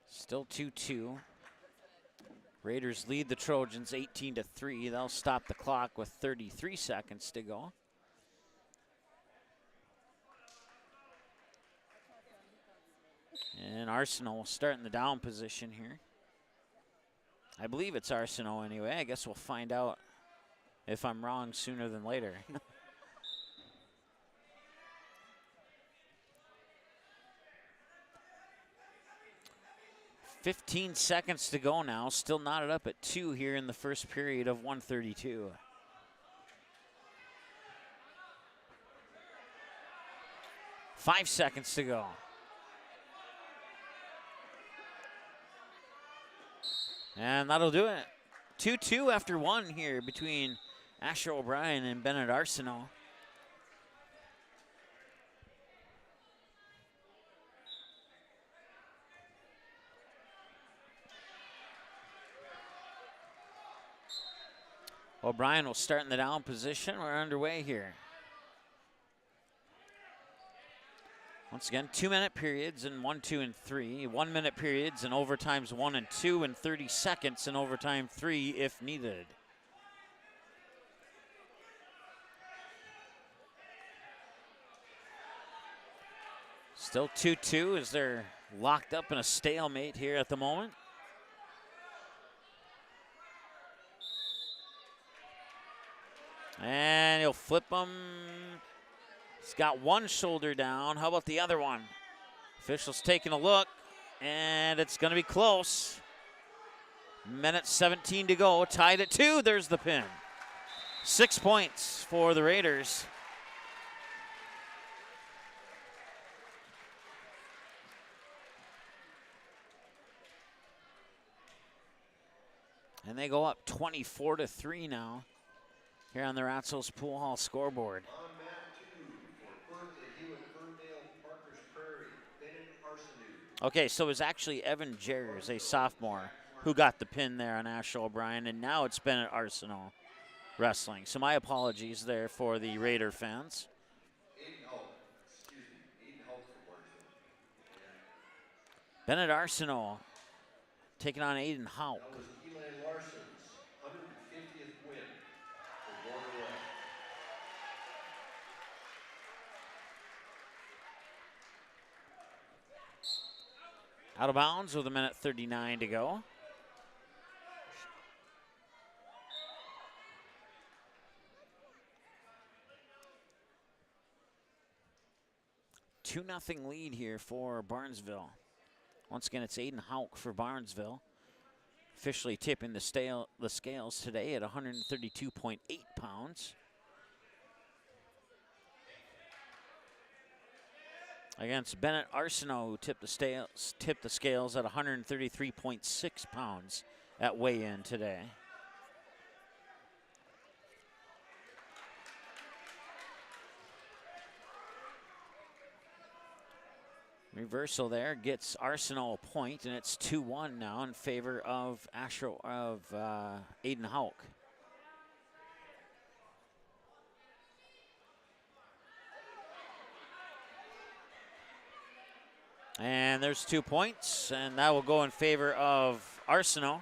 Still 2-2. Raiders lead the Trojans 18-3. They'll stop the clock with 33 seconds to go. And Arsenault will start in the down position here. I believe it's Arsenault anyway. I guess we'll find out if I'm wrong sooner than later. 15 seconds to go now. Still knotted up at 2 here in the first period of 132. Five seconds to go. And that'll do it. 2-2 after 1 here between Asher O'Brien and Bennett Arsenault. O'Brien will start in the down position. We're underway here. Once again, 2-minute periods in 1, 2, and 3. 1 minute periods in overtimes 1 and 2, and 30 seconds in overtime 3 if needed. Still 2-2 as they're locked up in a stalemate here at the moment. And he'll flip them. He's got one shoulder down. How about the other one? Officials taking a look, and it's going to be close. Minute 17 to go, tied at 2. There's the pin. 6 points for the Raiders. And they go up 24-3 now here on the Ratzel's Pool Hall scoreboard. On mat 2 for Bertha-Hewitt-Verndale, Parkers Prairie, Bennett Arsenault. Okay, so it was actually Evan Jers, a sophomore, who got the pin there on Asher O'Brien, and now it's Bennett Arsenault wrestling. So my apologies there for the Raider fans. Aiden Hauk for Barnesville. Bennett Arsenault taking on Aiden Hauk. That was Eli Larson's 150th win for Border West. Out of bounds with 1:39 to go. Two-0 lead here for Barnesville. Once again, it's Aiden Hauk for Barnesville. Officially tipping the scales today at 132.8 pounds. Against Bennett Arsenault, who tipped the scales at 133.6 pounds at weigh-in today. Reversal there gets Arsenault a point, and it's 2-1 now in favor of Aiden Hauk. And there's 2 points, and that will go in favor of Arsenault.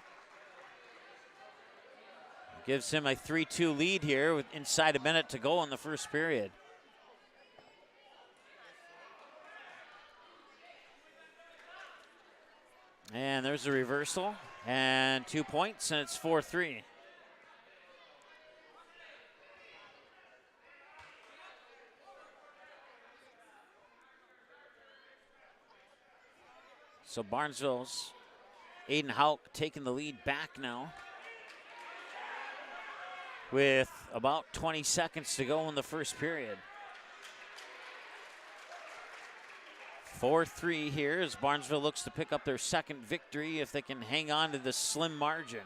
Gives him a 3-2 lead here with inside a minute to go in the first period. And there's a reversal and 2 points, and it's 4-3. So Barnesville's Aiden Hauk taking the lead back now with about 20 seconds to go in the first period. 4-3 here as Barnesville looks to pick up their second victory if they can hang on to this slim margin.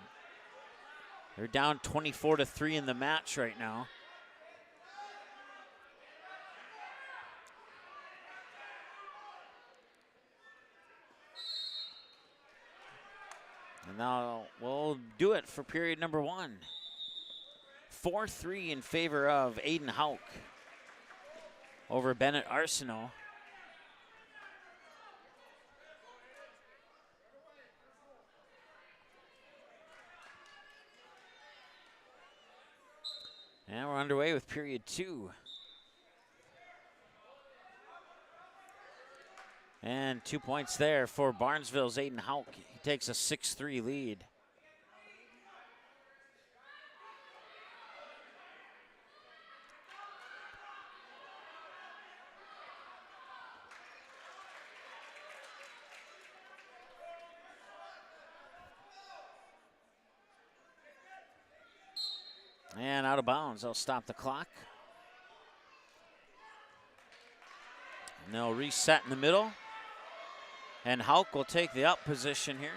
They're down 24-3 in the match right now. And now we'll do it for period number 1. 4-3 in favor of Aiden Hauk over Bennett Arsenault. And we're underway with period 2. And 2 points there for Barnesville's Aiden Hauk. He takes a 6-3 lead. And out of bounds, they'll stop the clock. And they'll reset in the middle. And Hauk will take the up position here.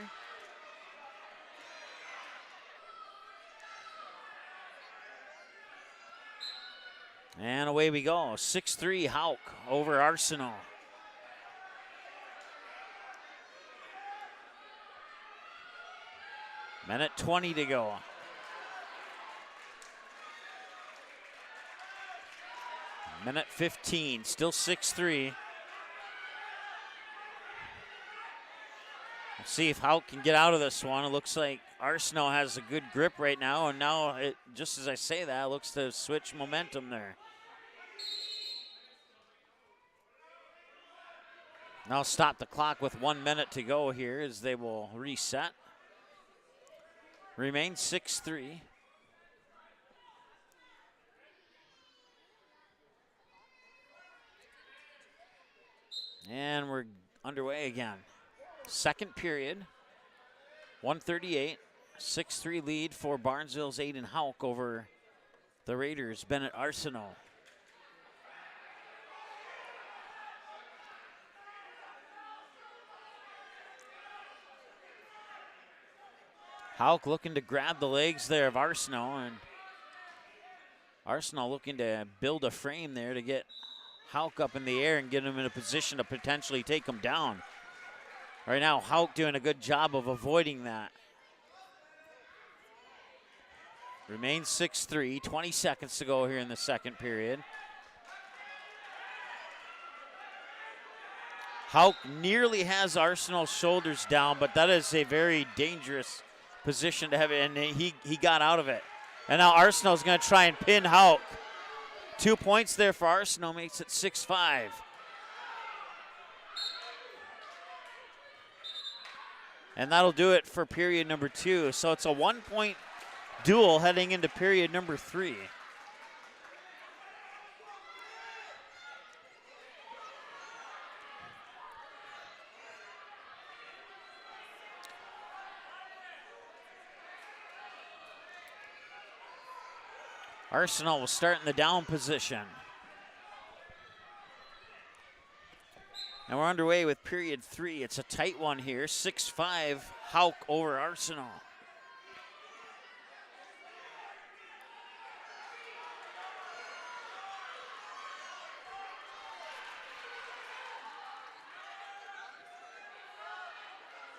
And away we go. 6-3 Hauk over Arsenault. Minute 20 to go. Minute 15, still 6-3. Let's see if Hauk can get out of this one. It looks like Arsenault has a good grip right now, and now, just as I say that, it looks to switch momentum there. Now stop the clock with 1 minute to go here as they will reset. Remain 6-3. And we're underway again. Second period, 1:38, 6-3 lead for Barnesville's Aiden Hauk over the Raiders' Bennett Arsenault. Hauk looking to grab the legs there of Arsenault, and Arsenault looking to build a frame there to get Hauk up in the air and get him in a position to potentially take him down. Right now, Hauk doing a good job of avoiding that. Remains 6-3, 20 seconds to go here in the second period. Hauk nearly has Arsenault's shoulders down, but that is a very dangerous position to have it, and he got out of it. And now Arsenault's going to try and pin Hauk. 2 points there for Arsenault, makes it 6-5. And that'll do it for period number 2. So it's a 1-point duel heading into period number 3. Arsenault will start in the down position. And we're underway with period 3. It's a tight one here. 6-5 Hauk over Arsenault.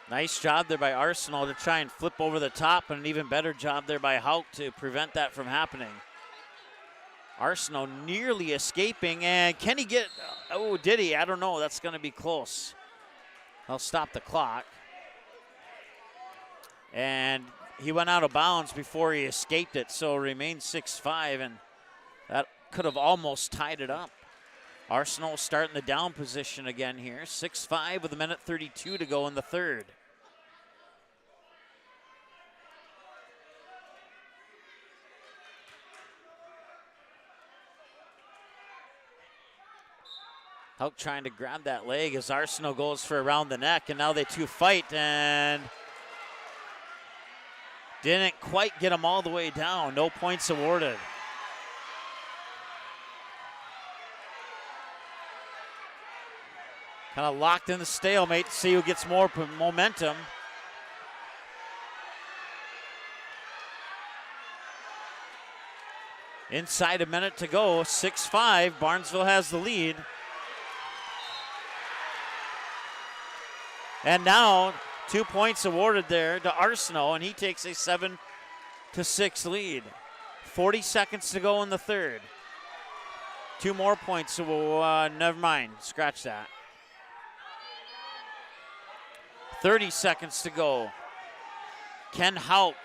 Nice job there by Arsenault to try and flip over the top, and an even better job there by Hauk to prevent that from happening. Arsenault nearly escaping, and can he get, oh, did he? I don't know, that's gonna be close. I'll stop the clock. And he went out of bounds before he escaped it, so remains 6-5, and that could have almost tied it up. Arsenault starting the down position again here, 6-5 with a minute 32 to go in the third. Houck trying to grab that leg as Arsenault goes for around the neck, and now they two fight and didn't quite get him all the way down. No points awarded. Kind of locked in the stalemate to see who gets more momentum. Inside a minute to go, 6-5, Barnesville has the lead. And now 2 points awarded there to Arsenault, and he takes a 7-6 lead. 40 seconds to go in the third. 2 more points, so never mind, scratch that. 30 seconds to go. Can Houck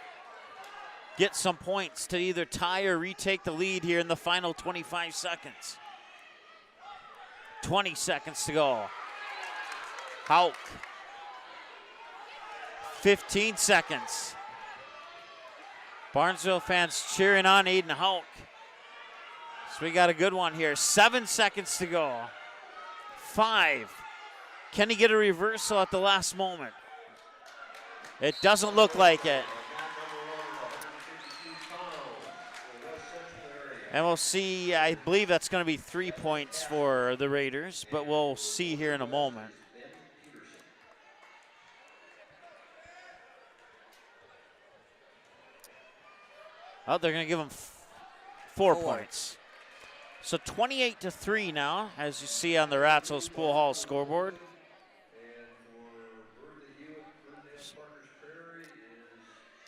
get some points to either tie or retake the lead here in the final 25 seconds? 20 seconds to go. Houck. 15 seconds. Barnesville fans cheering on Aiden Houck. So we got a good one here. 7 seconds to go. 5. Can he get a reversal at the last moment? It doesn't look like it. And we'll see, I believe that's going to be 3 points for the Raiders, but we'll see here in a moment. Oh, they're going to give him 4 points. So 28-3 now, as you see on the Ratzel's Pool Hall scoreboard.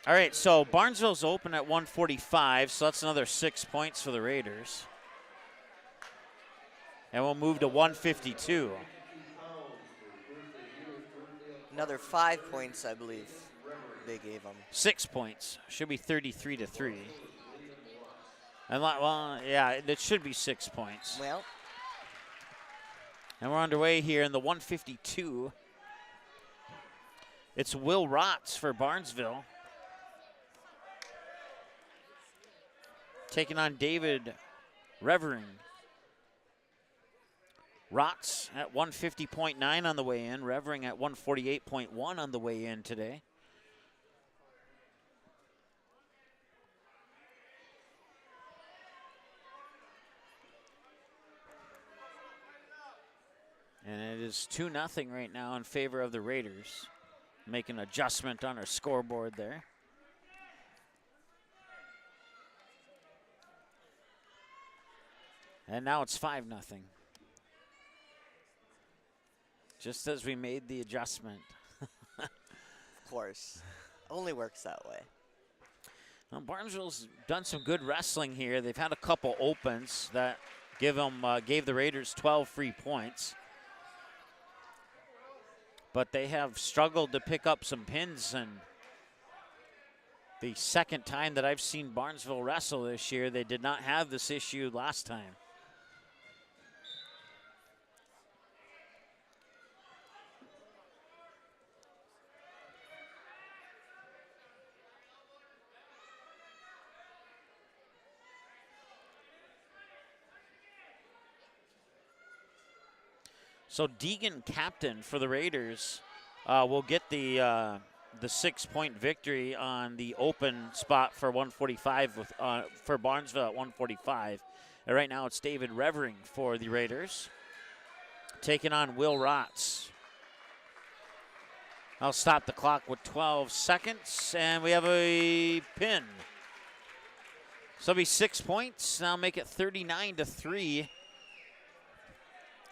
All right, so Barnesville's open at 145, so that's another 6 points for the Raiders. And we'll move to 152. Another 5 points, I believe, they gave them. 6 points. Should be 33-3. And well, yeah, it should be 6 points. Well. And we're underway here in the 152. It's Will Rotz for Barnesville, taking on David Revering. Rotz at 150.9 on the way in. Revering at 148.1 on the way in today. And it is 2-0 right now in favor of the Raiders. Make an adjustment on our scoreboard there. And now it's 5-0. Just as we made the adjustment. Of course. Only works that way. Well, Barnesville's done some good wrestling here. They've had a couple opens that gave the Raiders 12 free points. But they have struggled to pick up some pins, and the second time that I've seen Barnesville wrestle this year, they did not have this issue last time. So Deegan Captain for the Raiders will get the 6-point victory on the open spot for 145 with, for Barnesville at 145. And right now it's David Revering for the Raiders, taking on Will Rotz. I'll stop the clock with 12 seconds, and we have a pin. So it'll be 6 points. Now make it 39-3.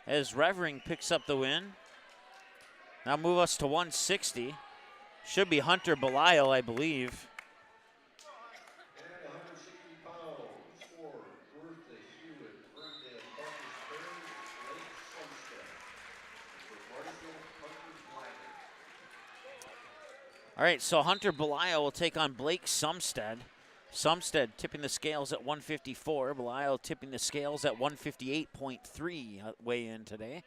As Revering picks up the win. Now move us to 160. Should be Hunter Belial, I believe. And 160 pounds for Bertha-Hewitt-Verndale, Blake Sumstead. For Barnesville, Hunter Belial. All right, so Hunter Belial will take on Blake Sumstead. Sumstead tipping the scales at 154. Belial tipping the scales at 158.3 weigh in today.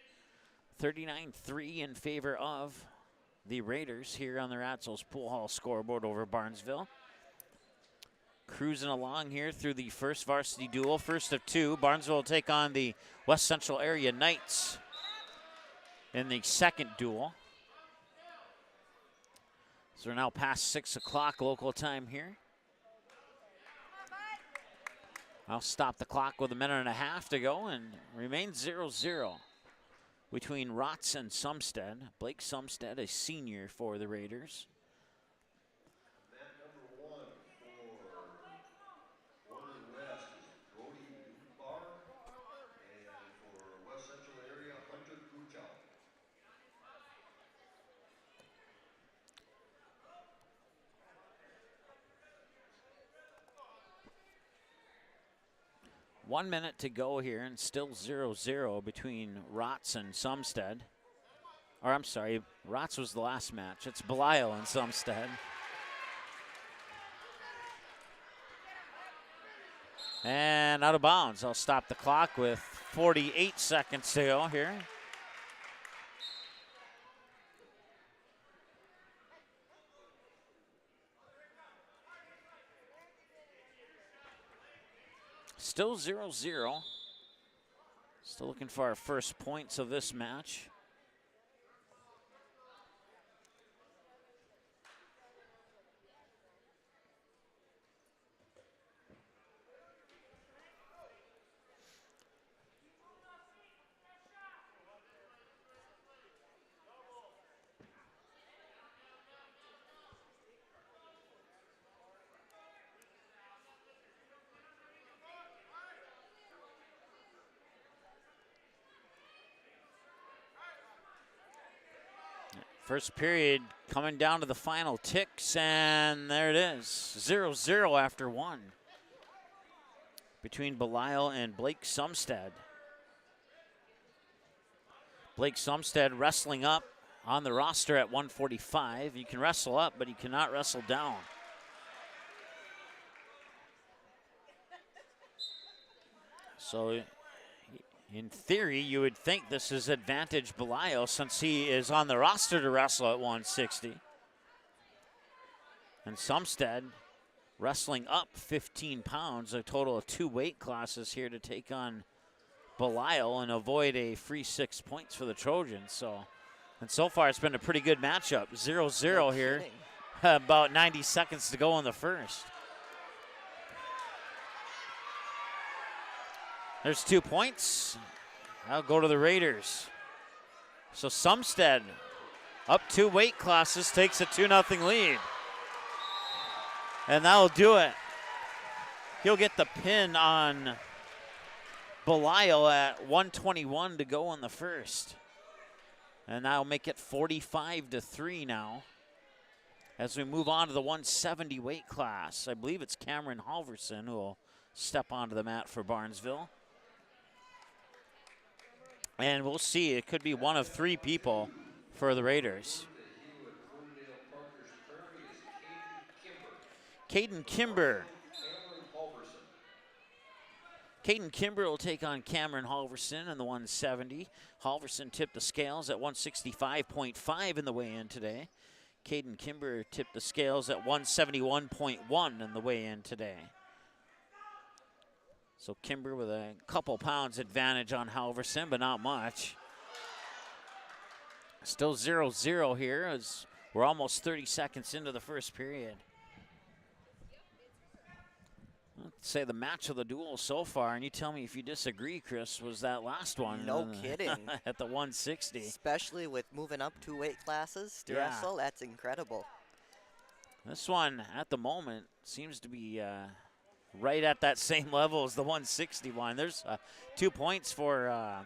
39-3 in favor of the Raiders here on the Ratzel's Pool Hall scoreboard over Barnesville. Cruising along here through the first varsity duel, first of two. Barnesville will take on the West Central Area Knights. in the second duel. So we're now past 6 o'clock local time here. I'll stop the clock with 1.5 minutes to go, and remains 0-0 between Rotz and Sumstead. Blake Sumstead, a senior for the Raiders. Mat number 1 for Northern West is Brody Dubar, and for West Central area, Hunter Kuchau. One minute to go here, and still 0-0 between Rotz and Sumstead. Or I'm sorry, Rotz was the last match. It's Belial and Sumstead. And out of bounds. I'll stop the clock with 48 seconds to go here. Still 0-0. Still looking for our first points of this match. First period coming down to the final ticks, and there it is. 0-0 after one between Belial and Blake Sumstead. Blake Sumstead wrestling up on the roster at 145. You can wrestle up, but you cannot wrestle down. So in theory, you would think this is advantage Belial since he is on the roster to wrestle at 160. And Sumstead wrestling up 15 pounds, a total of 2 weight classes here to take on Belial and avoid a free 6 points for the Trojans. And so far it's been a pretty good matchup. 0-0 here, about 90 seconds to go in the first. There's 2 points. I'll go to the Raiders. So Sumstead, up 2 weight classes, takes a 2-0 lead. And that'll do it. He'll get the pin on Belial at 1:21 to go in the first. And that'll make it 45-3 now. As we move on to the 170 weight class. I believe it's Cameron Halverson who will step onto the mat for Barnesville. And we'll see. It could be one of 3 people for the Raiders. Caden Kimber. Caden Kimber will take on Cameron Halverson in the 170. Halverson tipped the scales at 165.5 in the weigh-in today. Caden Kimber tipped the scales at 171.1 in the weigh-in today. So Kimber with a couple pounds advantage on Halverson, but not much. Still 0-0 here as we're almost 30 seconds into the first period. Let's say the match of the duel so far, and you tell me if you disagree, Chris, was that last one. No kidding. At the 160. Especially with moving up 2 weight classes to wrestle, that's incredible. This one, at the moment, seems to be right at that same level as the 161. There's 2 points for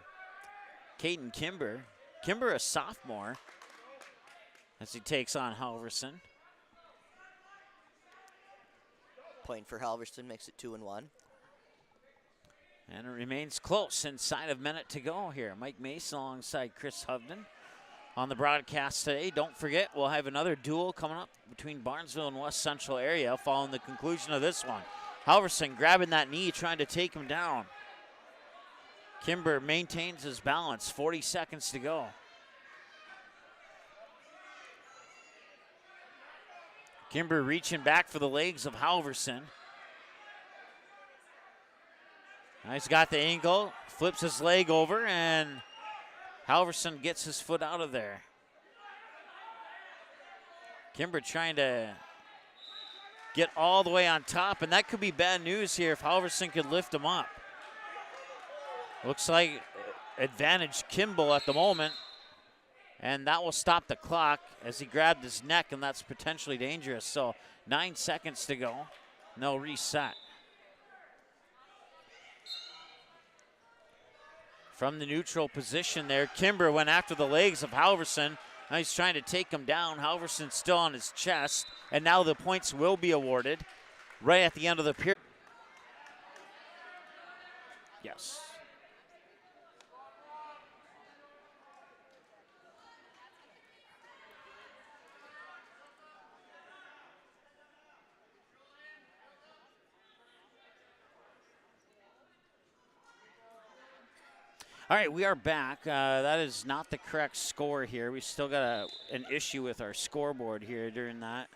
Caden Kimber. Kimber, a sophomore, as he takes on Halverson. Point for Halverson makes it 2-1. And it remains close inside of a minute to go here. Mike Mason alongside Chris Hovden on the broadcast today. Don't forget, we'll have another duel coming up between Barnesville and West Central area following the conclusion of this one. Halverson grabbing that knee, trying to take him down. Kimber maintains his balance, 40 seconds to go. Kimber reaching back for the legs of Halverson. Now he's got the angle, flips his leg over, and Halverson gets his foot out of there. Kimber trying to get all the way on top, and that could be bad news here if Halverson could lift him up. Looks like advantage Kimball at the moment, and that will stop the clock as he grabbed his neck, and that's potentially dangerous. So 9 seconds to go, and they'll reset. From the neutral position there, Kimber went after the legs of Halverson. Now he's trying to take him down. Halverson's still on his chest, and now the points will be awarded right at the end of the period. Yes. All right, we are back. That is not the correct score here. We still got an issue with our scoreboard here during that.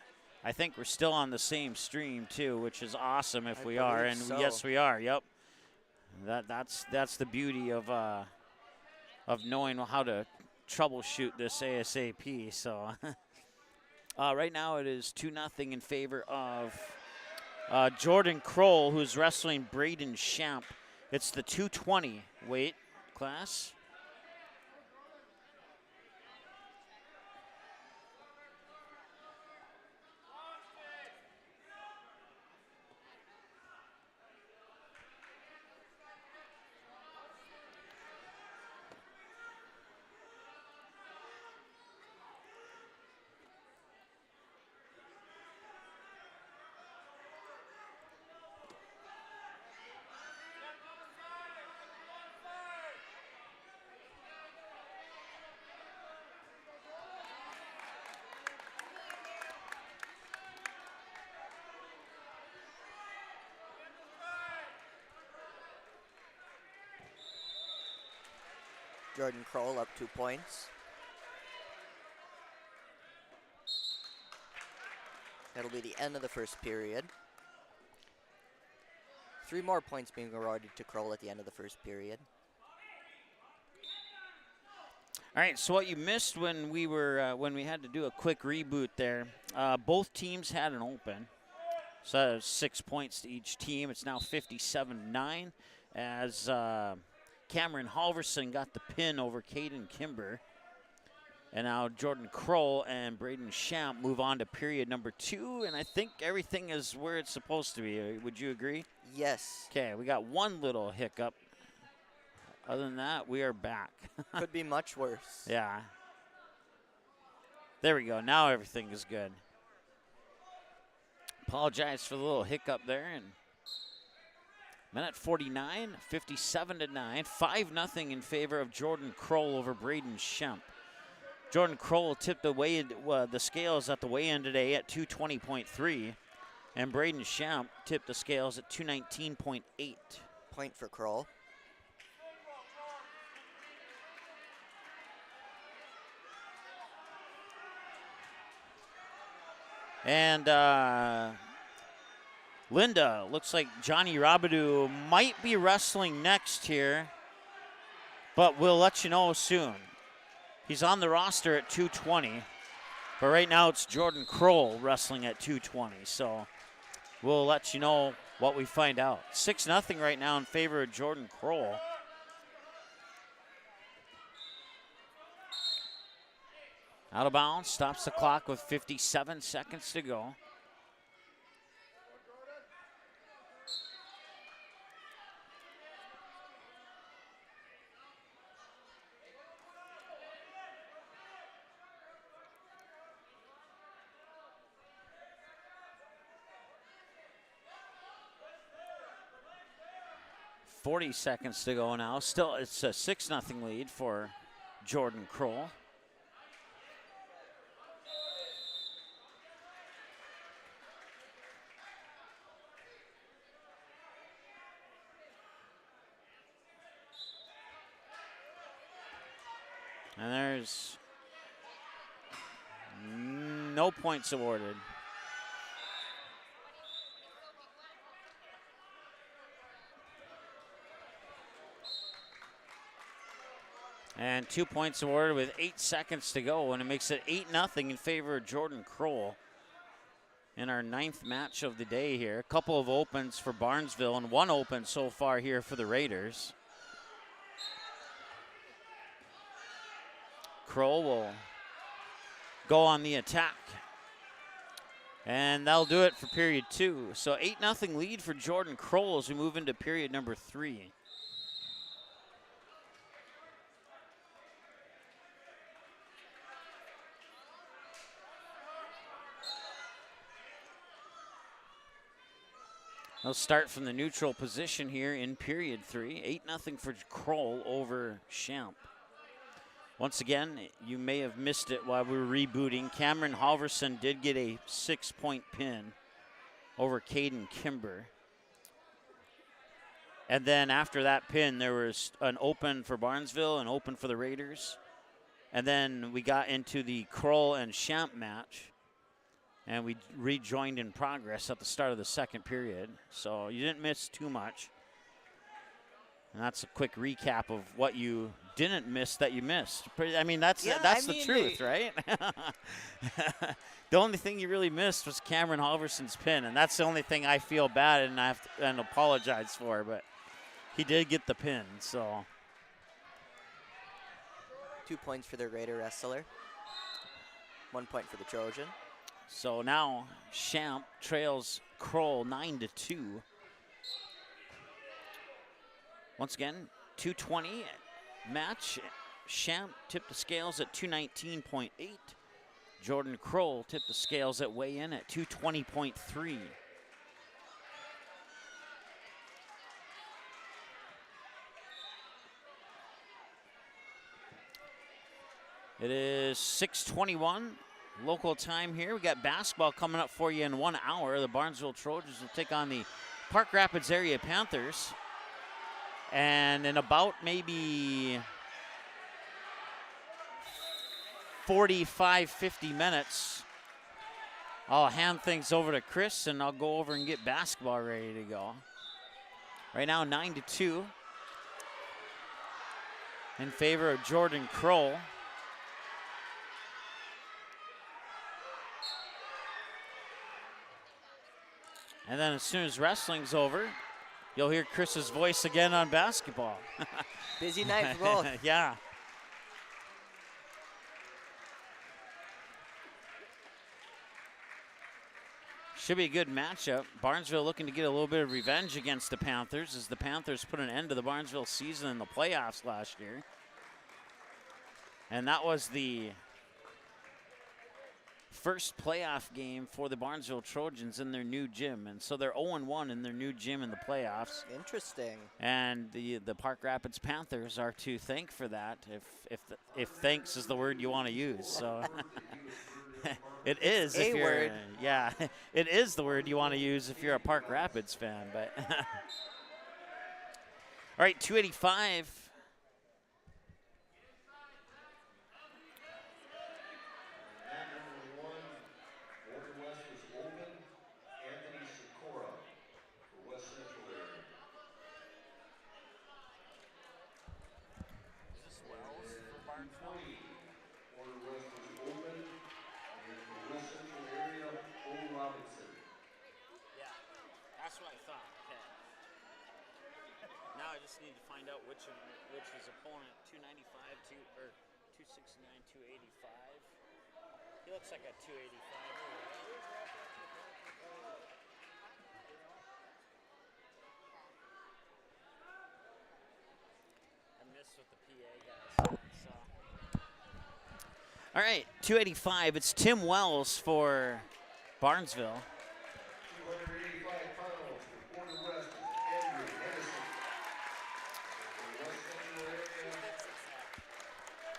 I think we're still on the same stream too, which is awesome if we are. And so. Yes, we are. Yep. That's the beauty of knowing how to troubleshoot this ASAP. So right now it is 2-0 in favor of Jordan Kroll, who's wrestling Braden Shamp. It's the 220 weight class. Jordan Kroll up 2 points. That'll be the end of the first period. 3 more points being awarded to Kroll at the end of the first period. All right, so what you missed when we had to do a quick reboot there, both teams had an open. So that was 6 points to each team. It's now 57-9 as Cameron Halverson got the pin over Caden Kimber. And now Jordan Kroll and Braden Shamp move on to period number 2, and I think everything is where it's supposed to be. Would you agree? Yes. Okay, we got one little hiccup. Other than that, we are back. Could be much worse. Yeah. There we go. Now everything is good. Apologize for the little hiccup there. And minute 49, 57-9, 5-0 in favor of Jordan Kroll over Braden Shamp. Jordan Kroll tipped the scales at the weigh-in today at 220.3, and Braden Shamp tipped the scales at 219.8. Point for Kroll. And Linda, looks like Johnny Robidoux might be wrestling next here, but we'll let you know soon. He's on the roster at 220, but right now it's Jordan Kroll wrestling at 220, so we'll let you know what we find out. 6-0 right now in favor of Jordan Kroll. Out of bounds, stops the clock with 57 seconds to go. .40 seconds to go now. Still, it's a 6-0 lead for Jordan Kroll. And there's no points awarded. And 2 points awarded with 8 seconds to go, and it makes it 8-0 in favor of Jordan Kroll in our 9th match of the day here. A couple of opens for Barnesville and 1 open so far here for the Raiders. Kroll will go on the attack. And that'll do it for period 2. So 8-0 lead for Jordan Kroll as we move into period number 3. They'll start from the neutral position here in period 3. 8-0 for Kroll over Champ. Once again, you may have missed it while we were rebooting. Cameron Halverson did get a 6-point pin over Caden Kimber. And then after that pin, there was an open for Barnesville, an open for the Raiders. And then we got into the Kroll and Champ match. And we rejoined in progress at the start of the 2nd period. So you didn't miss too much. And that's a quick recap of what you didn't miss that you missed. I mean, that's the truth, right? The only thing you really missed was Cameron Halverson's pin, and that's the only thing I feel bad and I have to apologize for. But he did get the pin, so. 2 points for the Raider wrestler. 1 point for the Trojan. So now Champ trails Kroll 9-2. Once again, 220 match. Champ tipped the scales at 219.8. Jordan Kroll tipped the scales at weigh-in at 220.3. It is 6:21 local time here. We got basketball coming up for you in 1 hour. The Barnesville Trojans will take on the Park Rapids area Panthers. And in about maybe 45, 50 minutes, I'll hand things over to Chris and I'll go over and get basketball ready to go. Right now, 9-2 in favor of Jordan Kroll. And then as soon as wrestling's over, you'll hear Chris's voice again on basketball. Busy night for both. Yeah. Should be a good matchup. Barnesville looking to get a little bit of revenge against the Panthers as the Panthers put an end to the Barnesville season in the playoffs last year. And that was the first playoff game for the Barnesville Trojans in their new gym. And so they're 0-1 in their new gym in the playoffs. Interesting. And the Park Rapids Panthers are to thank for that, if thanks is the word you want to use. So it is if you're word. Yeah, it is the word you want to use if you're a Park Rapids fan. But all right, 285. Need to find out which his opponent, 295 or 269, 285. He looks like a 285. I missed what the PA guy said. So. All right, 285. It's Tim Wells for Barnesville.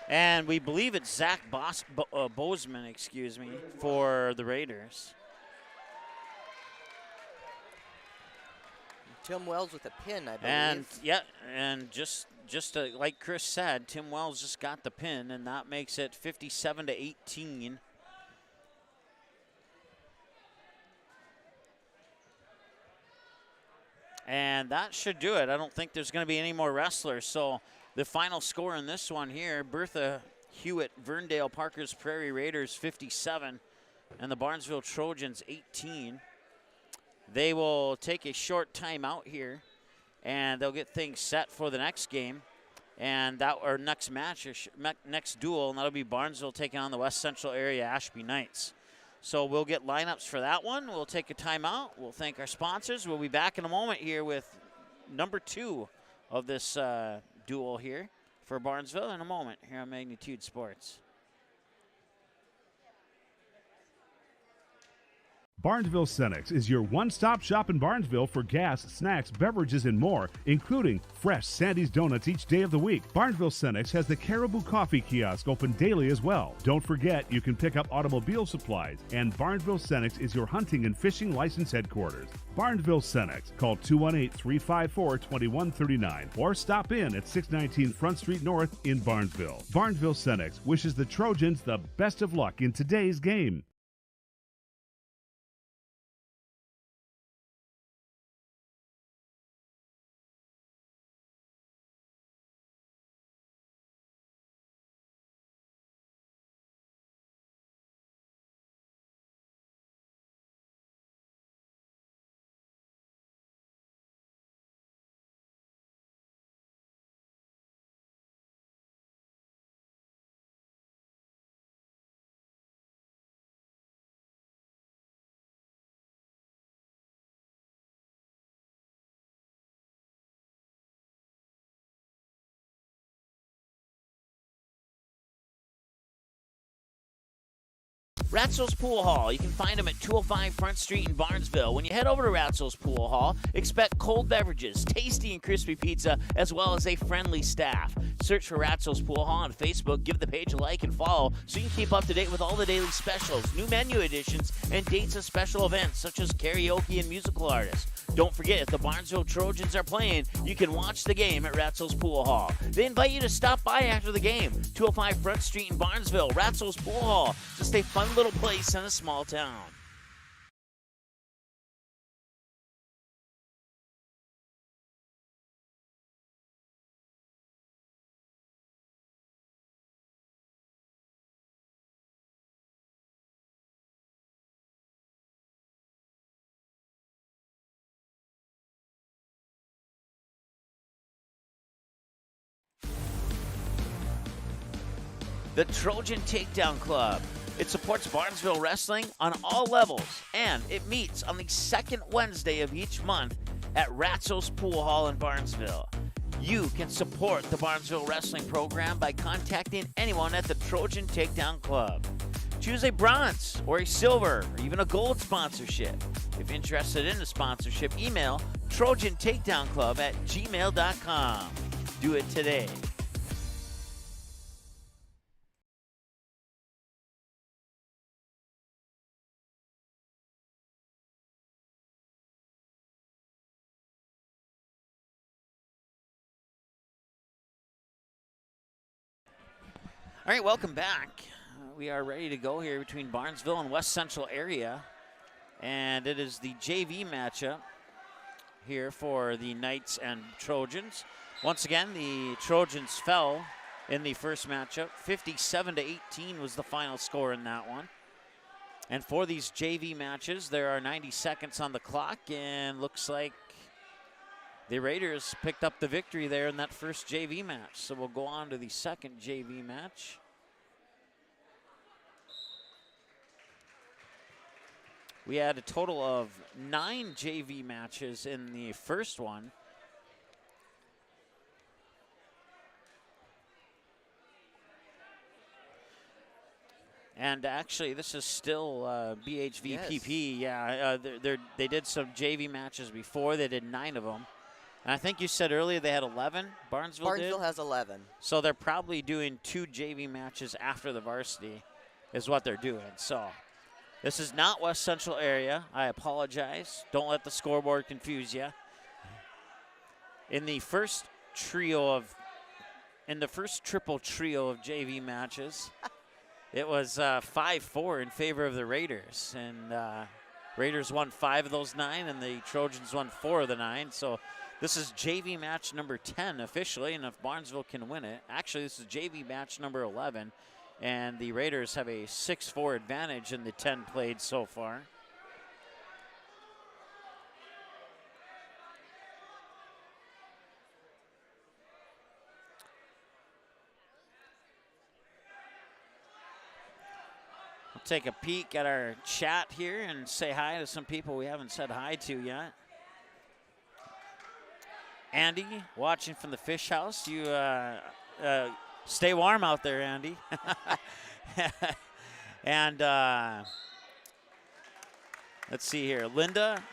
And we believe it's Zach Bozeman, for the Raiders. Tim Wells with a pin, I believe. And yeah, and just like Chris said, Tim Wells just got the pin, and that makes it 57-18. And that should do it. I don't think there's going to be any more wrestlers. So The final score in this one here, Bertha-Hewitt-Verndale, Parker's Prairie Raiders 57, and the Barnesville Trojans 18. They will take a short timeout here, and they'll get things set for the next game. And that, or next match, or next duel, and that'll be Barnesville taking on the West Central Area Ashby Knights. So we'll get lineups for that one. We'll take a timeout. We'll thank our sponsors. We'll be back in a moment here with number 2 of this duel here for Barnesville in a moment here on Magnitude Sports. Barnesville Cenex is your one-stop shop in Barnesville for gas, snacks, beverages, and more, including fresh Sandy's Donuts each day of the week. Barnesville Cenex has the Caribou Coffee Kiosk open daily as well. Don't forget, you can pick up automobile supplies, and Barnesville Cenex is your hunting and fishing license headquarters. Barnesville Cenex. Call 218-354-2139 or stop in at 619 Front Street North in Barnesville. Barnesville Cenex wishes the Trojans the best of luck in today's game. Ratzel's Pool Hall. You can find them at 205 Front Street in Barnesville. When you head over to Ratzel's Pool Hall, expect cold beverages, tasty and crispy pizza, as well as a friendly staff. Search for Ratzel's Pool Hall on Facebook. Give the page a like and follow so you can keep up to date with all the daily specials, new menu additions, and dates of special events such as karaoke and musical artists. Don't forget, if the Barnesville Trojans are playing, you can watch the game at Ratzel's Pool Hall. They invite you to stop by after the game. 205 Front Street in Barnesville, Ratzel's Pool Hall. Just a fun little place in a small town. The Trojan Takedown Club. It supports Barnesville wrestling on all levels, and it meets on the second Wednesday of each month at Ratzel's Pool Hall in Barnesville. You can support the Barnesville wrestling program by contacting anyone at the Trojan Takedown Club. Choose a bronze or a silver or even a gold sponsorship. If interested in a sponsorship, email trojantakedownclub@gmail.com. Do it today. All right, welcome back. We are ready to go here between Barnesville and West Central Area. And it is the JV matchup here for the Knights and Trojans. Once again, the Trojans fell in the first matchup. 57-18 was the final score in that one. And for these JV matches, there are 90 seconds on the clock, and looks like the Raiders picked up the victory there in that first JV match. So we'll go on to the second JV match. We had a total of 9 JV matches in the first one. And actually, this is still BHVPP. Yes. Yeah, they did some JV matches before. They did 9 of them. And I think you said earlier they had 11. Barnesville has 11. So they're probably doing 2 JV matches after the varsity is what they're doing. So this is not West Central Area. I apologize. Don't let the scoreboard confuse you. In the first triple trio of JV matches, it was 5-4 in favor of the Raiders. And Raiders won 5 of those 9, and the Trojans won 4 of the 9. So This is JV match number 10 officially, and if Barnesville can win it, actually this is JV match number 11, and the Raiders have a 6-4 advantage in the 10 played so far. We'll take a peek at our chat here and say hi to some people we haven't said hi to yet. Andy, watching from the fish house. You stay warm out there, Andy. And let's see here, Linda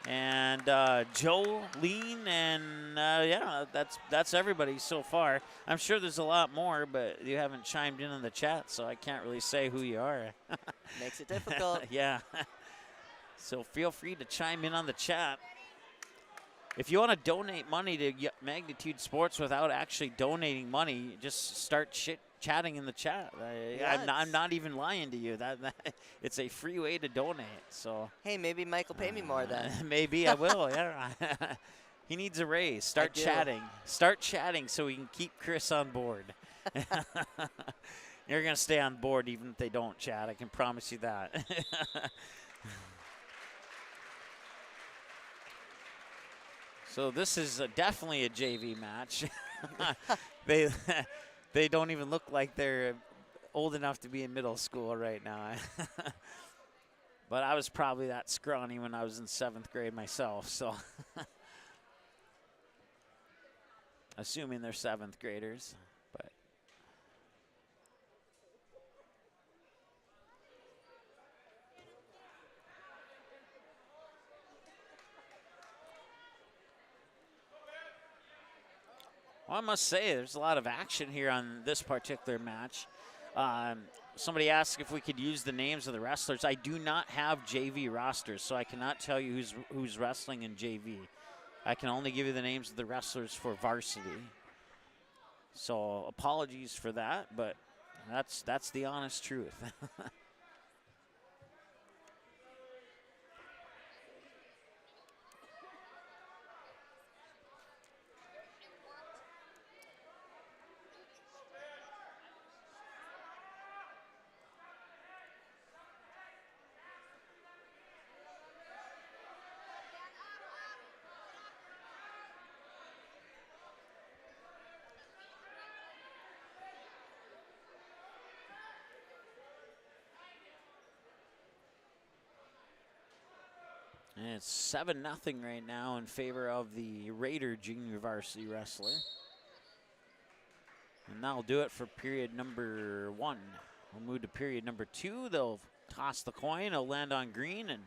and Jolene, and yeah, that's everybody so far. I'm sure there's a lot more, but you haven't chimed in the chat, so I can't really say who you are. Makes it difficult. Yeah. So feel free to chime in on the chat. If you want to donate money to Magnitude Sports without actually donating money, just start chatting in the chat. I'm not even lying to you. That it's a free way to donate. So hey, maybe Mike will pay me more then. Maybe I will. Yeah. He needs a raise. Start chatting. Start chatting so we can keep Chris on board. You're gonna stay on board even if they don't chat. I can promise you that. So this is definitely a JV match. They don't even look like they're old enough to be in middle school right now. But I was probably that scrawny when I was in 7th grade myself, so. Assuming they're 7th graders, but. Well, I must say, there's a lot of action here on this particular match. Somebody asked if we could use the names of the wrestlers. I do not have JV rosters, so I cannot tell you who's wrestling in JV. I can only give you the names of the wrestlers for varsity. So apologies for that, but that's the honest truth. And it's 7-0 right now in favor of the Raider junior varsity wrestler. And that'll do it for period number 1. We'll move to period number 2. They'll toss the coin. It'll land on green, and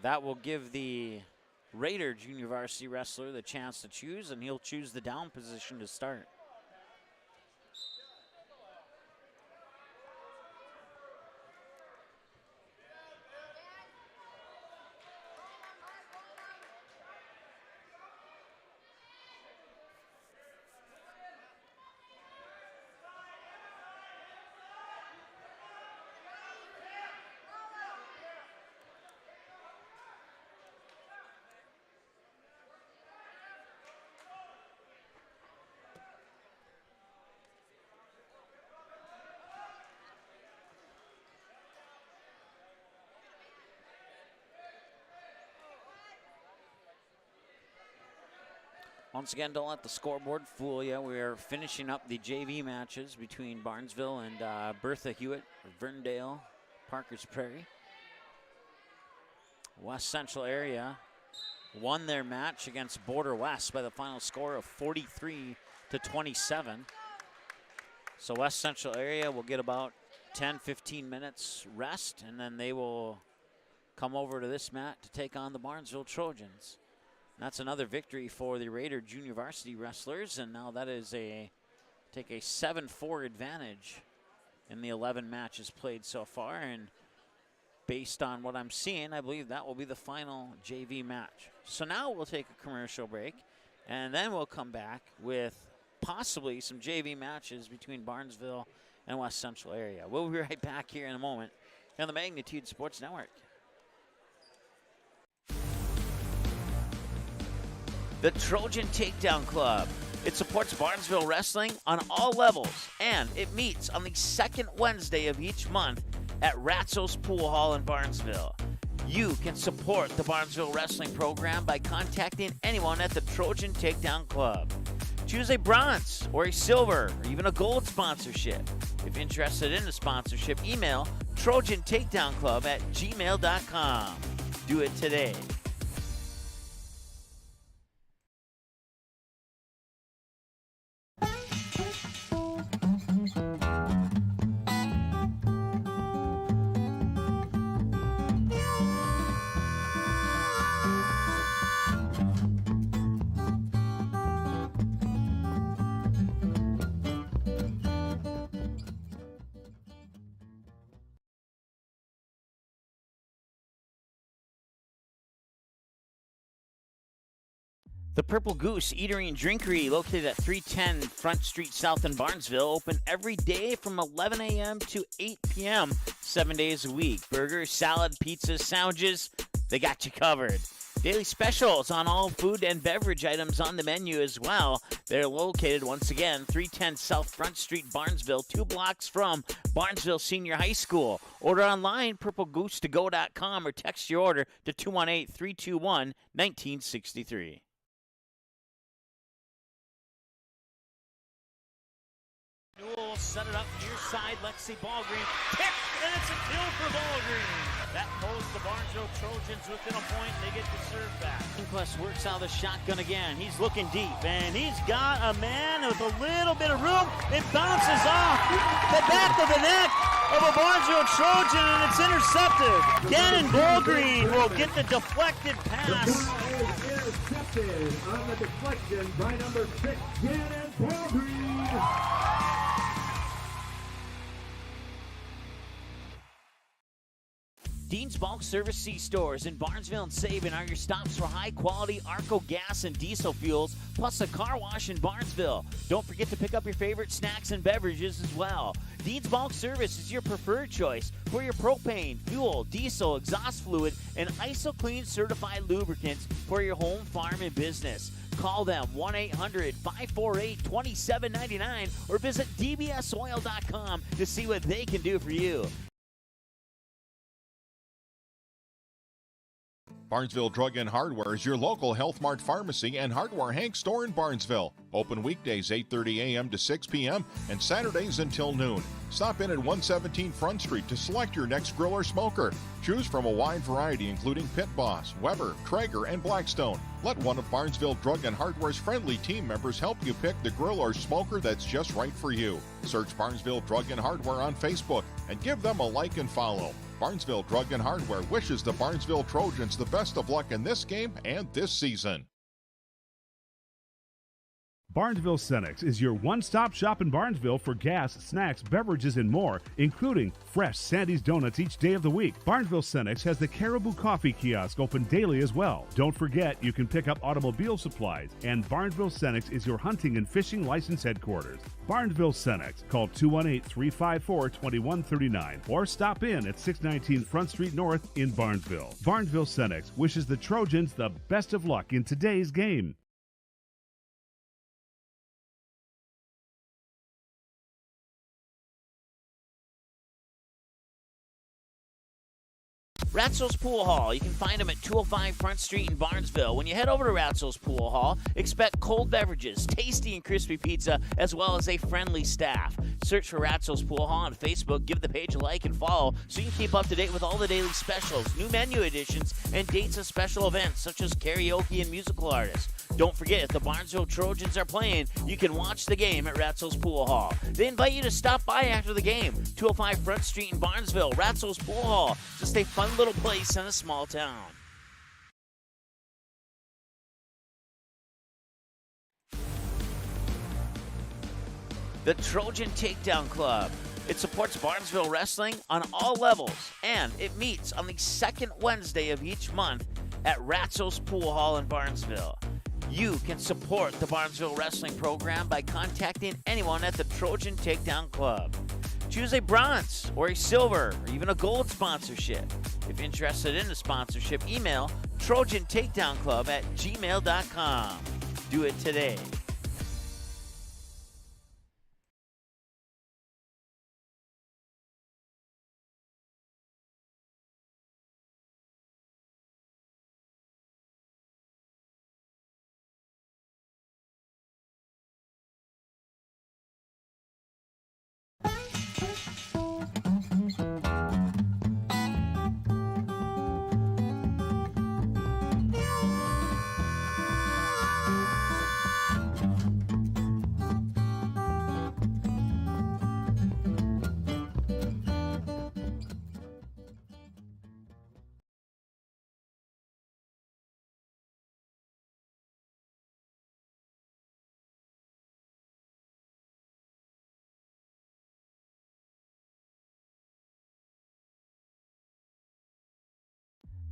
that will give the Raider junior varsity wrestler the chance to choose, and he'll choose the down position to start. Once again, don't let the scoreboard fool you. We are finishing up the JV matches between Barnesville and Bertha-Hewitt-Verndale, Parker's Prairie. West Central area won their match against Border West by the final score of 43-27. So West Central area will get about 10-15 minutes rest, and then they will come over to this mat to take on the Barnesville Trojans. That's another victory for the Raider junior varsity wrestlers, and now that is take a 7-4 advantage in the 11 matches played so far, and based on what I'm seeing, I believe that will be the final JV match. So now we'll take a commercial break, and then we'll come back with possibly some JV matches between Barnesville and West Central area. We'll be right back here in a moment on the Magnitude Sports Network. The Trojan Takedown Club. It supports Barnesville wrestling on all levels, and it meets on the second Wednesday of each month at Ratzo's Pool Hall in Barnesville. You can support the Barnesville wrestling program by contacting anyone at the Trojan Takedown Club. Choose a bronze or a silver or even a gold sponsorship. If interested in a sponsorship, email trojantakedownclub@gmail.com. Do it today. The Purple Goose Eatery and Drinkery, located at 310 Front Street South in Barnesville, open every day from 11 a.m. to 8 p.m., 7 days a week. Burgers, salad, pizzas, sandwiches, they got you covered. Daily specials on all food and beverage items on the menu as well. They're located, once again, 310 South Front Street, Barnesville, 2 blocks from Barnesville Senior High School. Order online, purplegoose2go.com, or text your order to 218-321-1963. Newell will set it up near side. Lexi Ballgreen kick, and it's a kill for Ballgreen. That pulls the Barnesville Trojans within a point. They get the serve back. Inquest works out of the shotgun again. He's looking deep, and he's got a man with a little bit of room. It bounces off the back of the neck of a Barnesville Trojan, and it's intercepted. Gannon Ballgreen will get the deflected pass. The ball is intercepted on the deflection by number 6, Gannon Ballgreen. Dean's Bulk Service C-Stores in Barnesville and Sabin are your stops for high-quality Arco gas and diesel fuels, plus a car wash in Barnesville. Don't forget to pick up your favorite snacks and beverages as well. Dean's Bulk Service is your preferred choice for your propane, fuel, diesel, exhaust fluid, and IsoClean certified lubricants for your home, farm, and business. Call them 1-800-548-2799 or visit dbsoil.com to see what they can do for you. Barnesville Drug and Hardware is your local Health Mart pharmacy and hardware Hank store in Barnesville. Open weekdays 8:30 a.m. to 6 p.m. and Saturdays until noon. Stop in at 117 Front Street to select your next grill or smoker. Choose from a wide variety including Pit Boss, Weber, Traeger, and Blackstone. Let one of Barnesville Drug and Hardware's friendly team members help you pick the grill or smoker that's just right for you. Search Barnesville Drug and Hardware on Facebook and give them a like and follow. Barnesville Drug and Hardware wishes the Barnesville Trojans the best of luck in this game and this season. Barnesville Cenex is your one-stop shop in Barnesville for gas, snacks, beverages, and more, including fresh Sandy's Donuts each day of the week. Barnesville Cenex has the Caribou Coffee Kiosk open daily as well. Don't forget, you can pick up automobile supplies, and Barnesville Cenex is your hunting and fishing license headquarters. Barnesville Cenex. Call 218-354-2139 or stop in at 619 Front Street North in Barnesville. Barnesville Cenex wishes the Trojans the best of luck in today's game. Ratzo's Pool Hall. You can find them at 205 Front Street in Barnesville. When you head over to Ratzo's Pool Hall, expect cold beverages, tasty and crispy pizza, as well as a friendly staff. Search for Ratzo's Pool Hall on Facebook, give the page a like and follow so you can keep up to date with all the daily specials, new menu additions, and dates of special events such as karaoke and musical artists. Don't forget, if the Barnesville Trojans are playing, you can watch the game at Ratzo's Pool Hall. They invite you to stop by after the game. 205 Front Street in Barnesville, Ratzo's Pool Hall. Just a fun little place in a small town. The Trojan Takedown Club. It supports Barnesville wrestling on all levels, and it meets on the second Wednesday of each month at Ratzo's Pool Hall in Barnesville. You can support the Barnesville wrestling program by contacting anyone at the Trojan Takedown Club. Choose a bronze or a silver or even a gold sponsorship. If interested in a sponsorship, email TrojanTakedownClub@gmail.com. Do it today.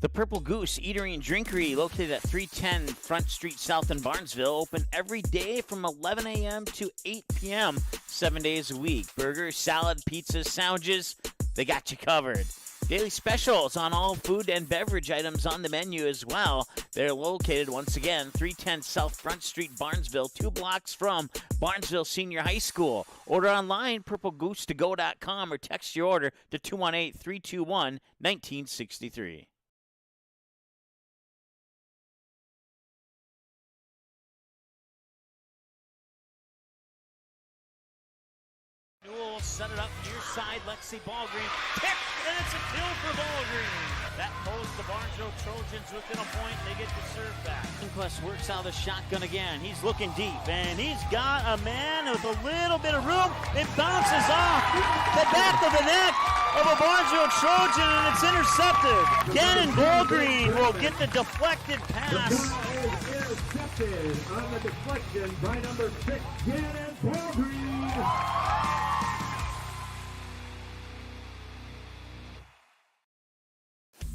The Purple Goose Eatery and Drinkery, located at 310 Front Street South in Barnesville, open every day from 11 a.m. to 8 p.m., 7 days a week. Burgers, salad, pizzas, sandwiches, they got you covered. Daily specials on all food and beverage items on the menu as well. They're located, once again, 310 South Front Street, Barnesville, 2 blocks from Barnesville Senior High School. Order online, purplegoose2go.com, or text your order to 218-321-1963. Newell will set it up near side. Lexi Ballgreen tipped, and it's a kill for Ballgreen. That pulls the Barnesville Trojans within a point. They get the serve back. Inquest works out of the shotgun again. He's looking deep, and he's got a man with a little bit of room. It bounces off the back of the neck of a Barnesville Trojan, and it's intercepted. Gannon Ballgreen will get the deflected pass. Intercepted on the deflection by number 6, Gannon Ballgreen.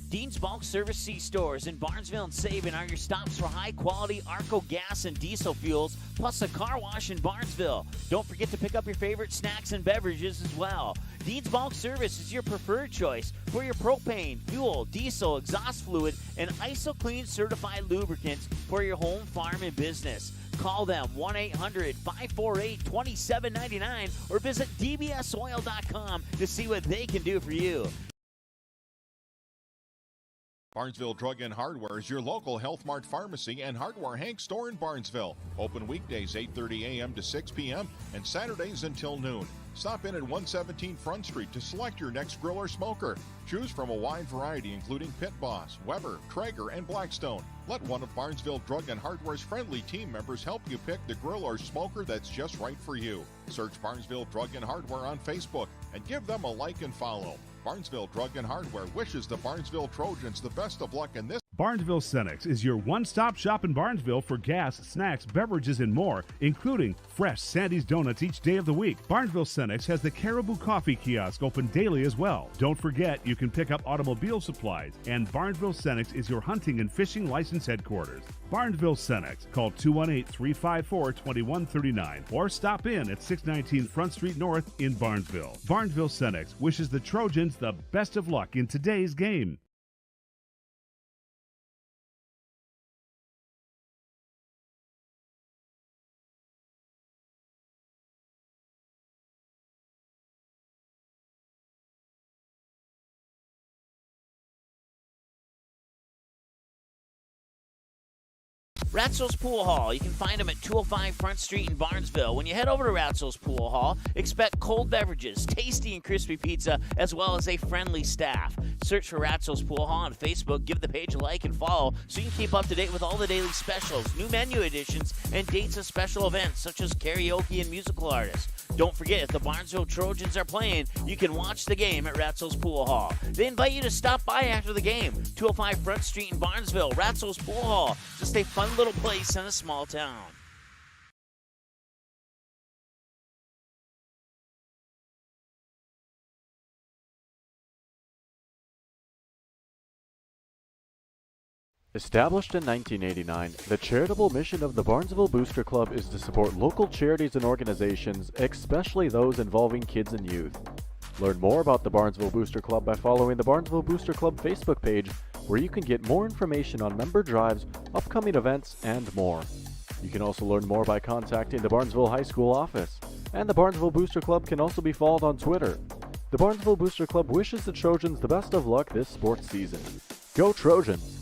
Dean's Bulk Service C-Stores in Barnesville and Sabin are your stops for high-quality Arco gas and diesel fuels, plus a car wash in Barnesville. Don't forget to pick up your favorite snacks and beverages as well. Dean's Bulk Service is your preferred choice for your propane, fuel, diesel, exhaust fluid, and IsoClean certified lubricants for your home, farm, and business. Call them 1-800-548-2799 or visit dbsoil.com to see what they can do for you. Barnesville Drug and Hardware is your local Health Mart pharmacy and hardware Hank store in Barnesville. Open weekdays 8:30 a.m. to 6 p.m. and Saturdays until noon. Stop in at 117 Front Street to select your next grill or smoker. Choose from a wide variety including Pit Boss, Weber, Traeger, and Blackstone. Let one of Barnesville Drug and Hardware's friendly team members help you pick the grill or smoker that's just right for you. Search Barnesville Drug and Hardware on Facebook and give them a like and follow. Barnesville Drug and Hardware wishes the Barnesville Trojans the best of luck in this. Barnesville Cenex is your one-stop shop in Barnesville for gas, snacks, beverages, and more, including fresh Sandy's Donuts each day of the week. Barnesville Cenex has the Caribou Coffee Kiosk open daily as well. Don't forget, you can pick up automobile supplies, and Barnesville Cenex is your hunting and fishing license headquarters. Barnesville Cenex. Call 218-354-2139 or stop in at 619 Front Street North in Barnesville. Barnesville Cenex wishes the Trojans the best of luck in today's game. Ratzel's Pool Hall. You can find them at 205 Front Street in Barnesville. When you head over to Ratzel's Pool Hall, expect cold beverages, tasty and crispy pizza, as well as a friendly staff. Search for Ratzel's Pool Hall on Facebook. Give the page a like and follow so you can keep up to date with all the daily specials, new menu additions, and dates of special events such as karaoke and musical artists. Don't forget, if the Barnesville Trojans are playing, you can watch the game at Ratzel's Pool Hall. They invite you to stop by after the game. 205 Front Street in Barnesville, Ratzel's Pool Hall. Just a fun little place in a small town. Established in 1989, the charitable mission of the Barnesville Booster Club is to support local charities and organizations, especially those involving kids and youth. Learn more about the Barnesville Booster Club by following the Barnesville Booster Club Facebook page, where you can get more information on member drives, upcoming events, and more. You can also learn more by contacting the Barnesville High School office, and the Barnesville Booster Club can also be followed on Twitter. The Barnesville Booster Club wishes the Trojans the best of luck this sports season. Go Trojans!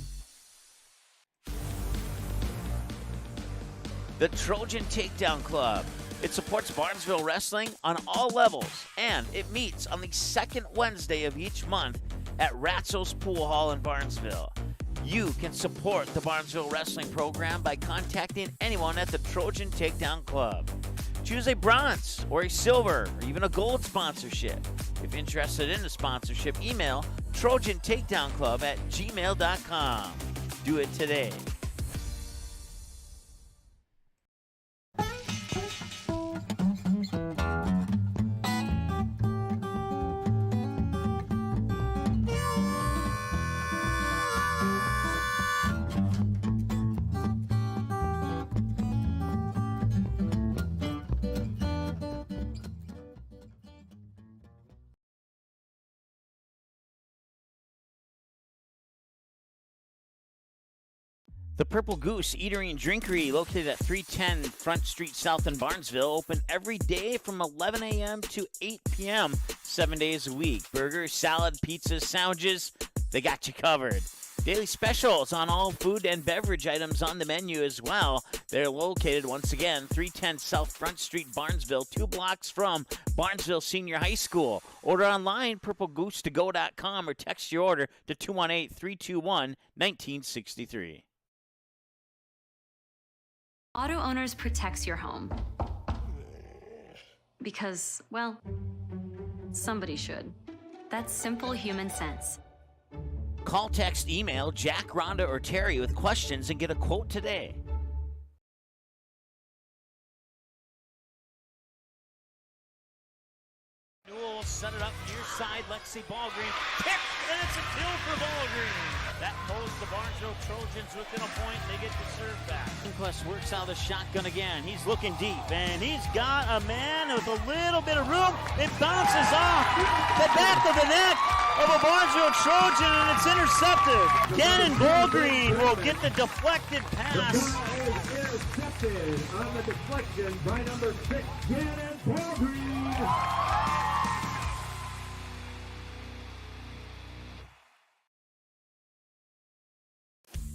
The Trojan Takedown Club. It supports Barnesville wrestling on all levels, and it meets on the second Wednesday of each month at Ratzo's Pool Hall in Barnesville. You can support the Barnesville wrestling program by contacting anyone at the Trojan Takedown Club. Choose a bronze or a silver or even a gold sponsorship. If interested in a sponsorship, email trojantakedownclub@gmail.com. Do it today. The Purple Goose Eatery and Drinkery, located at 310 Front Street South in Barnesville, open every day from 11 a.m. to 8 p.m., 7 days a week. Burgers, salad, pizzas, sandwiches, they got you covered. Daily specials on all food and beverage items on the menu as well. They're located, once again, 310 South Front Street, Barnesville, 2 blocks from Barnesville Senior High School. Order online, purplegoose2go.com, or text your order to 218-321-1963. Auto Owners protects your home. Because, well, somebody should. That's simple human sense. Call, text, email Jack, Rhonda, or Terry with questions and get a quote today. Newell will set it up near side. Lexi Ballgreen kick, and it's a kill for Ballgreen. That pulls the Barnesville Trojans within a point. They get the serve back. Quest works out of the shotgun again. He's looking deep, and he's got a man with a little bit of room. It bounces off the back of the neck of a Barnesville Trojan, and it's intercepted. Gannon Ballgreen will get the deflected pass. Intercepted on the deflection by number 6, Gannon Ballgreen.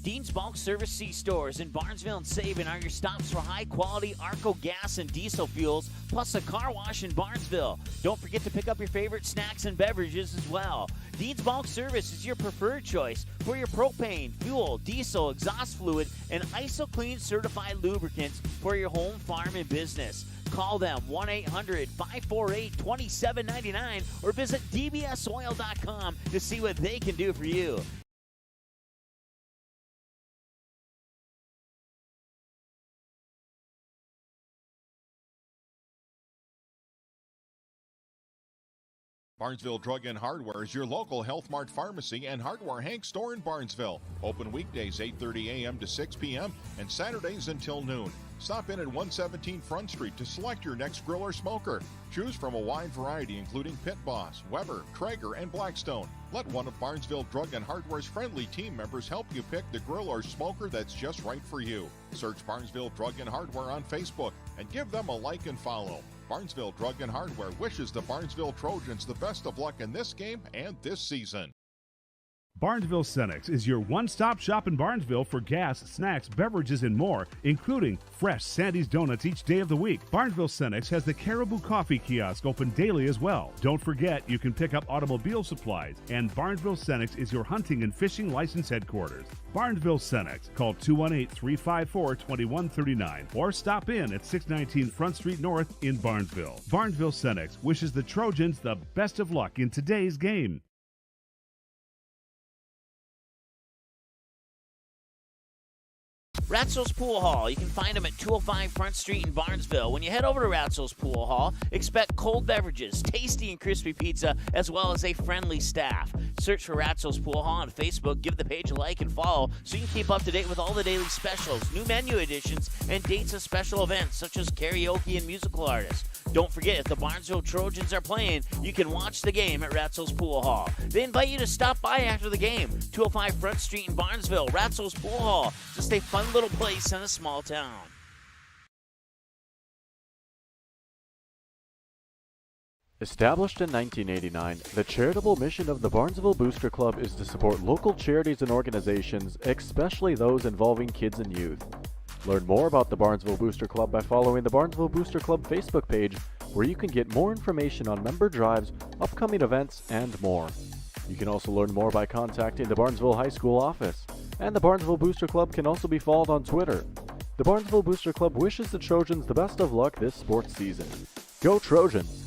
Dean's Bulk Service C-Stores in Barnesville and Sabin are your stops for high-quality Arco gas and diesel fuels, plus a car wash in Barnesville. Don't forget to pick up your favorite snacks and beverages as well. Dean's Bulk Service is your preferred choice for your propane, fuel, diesel, exhaust fluid, and IsoClean certified lubricants for your home, farm, and business. Call them 1-800-548-2799 or visit dbsoil.com to see what they can do for you. Barnesville Drug and Hardware is your local Health Mart pharmacy and hardware Hank store in Barnesville. Open weekdays 8:30 a.m. to 6 p.m. and Saturdays until noon. Stop in at 117 Front Street to select your next grill or smoker. Choose from a wide variety including Pit Boss, Weber, Traeger, and Blackstone. Let one of Barnesville Drug and Hardware's friendly team members help you pick the grill or smoker that's just right for you. Search Barnesville Drug and Hardware on Facebook and give them a like and follow. Barnesville Drug and Hardware wishes the Barnesville Trojans the best of luck in this game and this season. Barnesville Cenex is your one-stop shop in Barnesville for gas, snacks, beverages, and more, including fresh Sandy's Donuts each day of the week. Barnesville Cenex has the Caribou Coffee Kiosk open daily as well. Don't forget, you can pick up automobile supplies, and Barnesville Cenex is your hunting and fishing license headquarters. Barnesville Cenex. Call 218-354-2139 or stop in at 619 Front Street North in Barnesville. Barnesville Cenex wishes the Trojans the best of luck in today's game. Ratzo's Pool Hall. You can find them at 205 Front Street in Barnesville. When you head over to Ratzo's Pool Hall, expect cold beverages, tasty and crispy pizza, as well as a friendly staff. Search for Ratzo's Pool Hall on Facebook. Give the page a like and follow so you can keep up to date with all the daily specials, new menu additions, and dates of special events such as karaoke and musical artists. Don't forget, if the Barnesville Trojans are playing, you can watch the game at Ratzel's Pool Hall. They invite you to stop by after the game. 205 Front Street in Barnesville, Ratzel's Pool Hall. Just a fun little place in a small town. Established in 1989, the charitable mission of the Barnesville Booster Club is to support local charities and organizations, especially those involving kids and youth. Learn more about the Barnesville Booster Club by following the Barnesville Booster Club Facebook page, where you can get more information on member drives, upcoming events, and more. You can also learn more by contacting the Barnesville High School office, and the Barnesville Booster Club can also be followed on Twitter. The Barnesville Booster Club wishes the Trojans the best of luck this sports season. Go Trojans!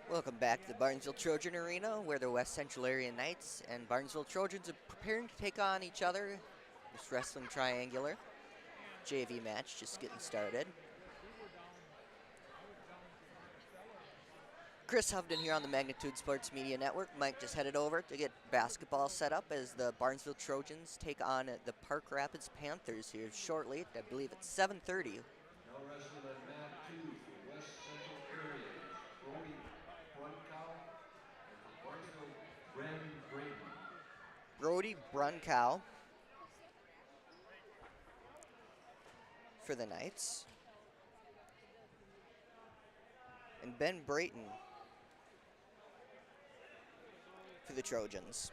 Welcome back to the Barnesville Trojan Arena, where the West Central Area Knights and Barnesville Trojans are preparing to take on each other. This wrestling triangular JV match just getting started. Chris Hovden here on the Magnitude Sports Media Network. Mike just headed over to get basketball set up as the Barnesville Trojans take on the Park Rapids Panthers here shortly. I believe it's 7:30. Now wrestling on mat 2 for West Central Area is Brody Brunkow and Barnesville Brandon Brayton. Brody Brunkow for the Knights. And Ben Brayton for the Trojans.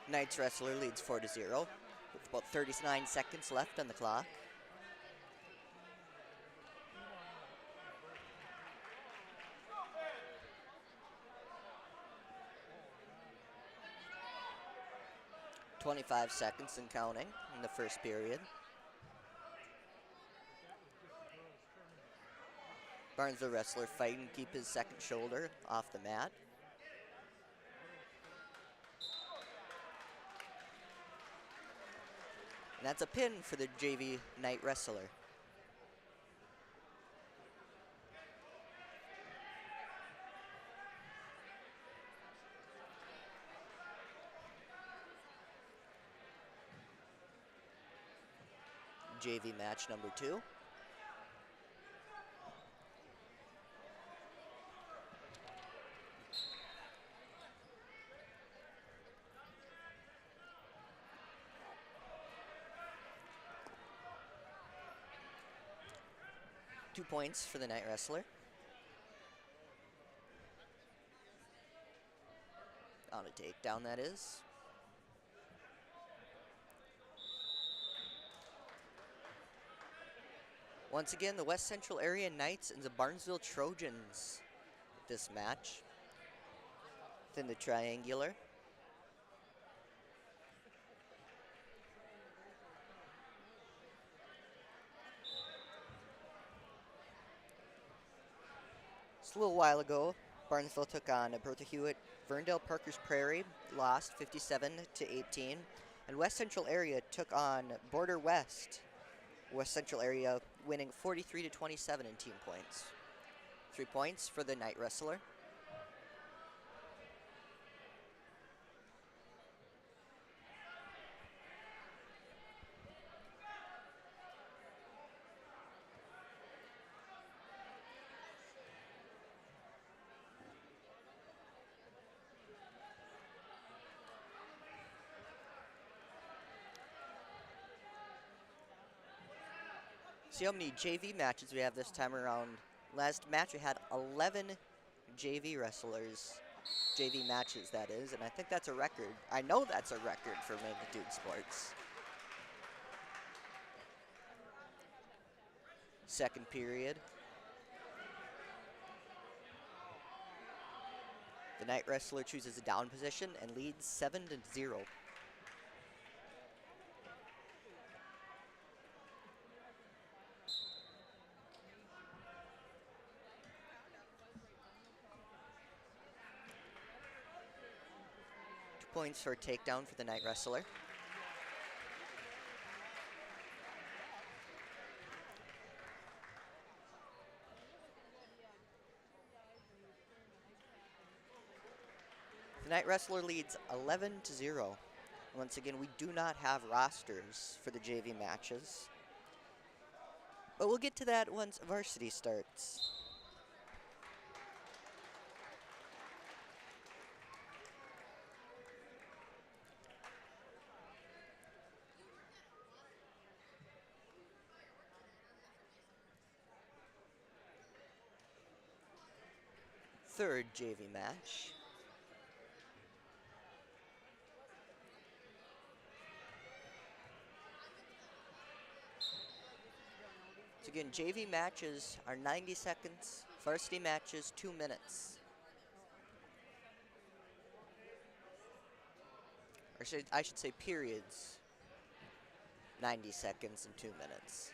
Knights wrestler leads 4-0 with about 39 seconds left on the clock. "25 seconds and counting in the first period. Barnesville wrestler fighting to keep his second shoulder off the mat. And that's a pin for the JV Knight wrestler. JV match number 2. Two points for the Knight wrestler. On a takedown, that is. Once again, the West Central Area Knights and the Barnesville Trojans this match. Within the triangular. Just a little while ago, Barnesville took on Bertha-Hewitt-Verndale Parker's Prairie, lost 57-18, and West Central Area took on Border West. West Central Area winning 43-27 in team points. 3 points for the Knight Wrestler. See how many JV matches we have this time around. Last match we had 11 JV wrestlers. JV matches, that is, and I think that's a record. I know that's a record for Magnitude Sports. Second period. The Knight Wrestler chooses a down position and leads 7-0. Points for a takedown for the Knight Wrestler. The Knight Wrestler leads 11-0. Once again, we do not have rosters for the JV matches, but we'll get to that once varsity starts. Third JV match. So again, JV matches are 90 seconds, varsity matches 2 minutes. Or I should say periods, 90 seconds and 2 minutes.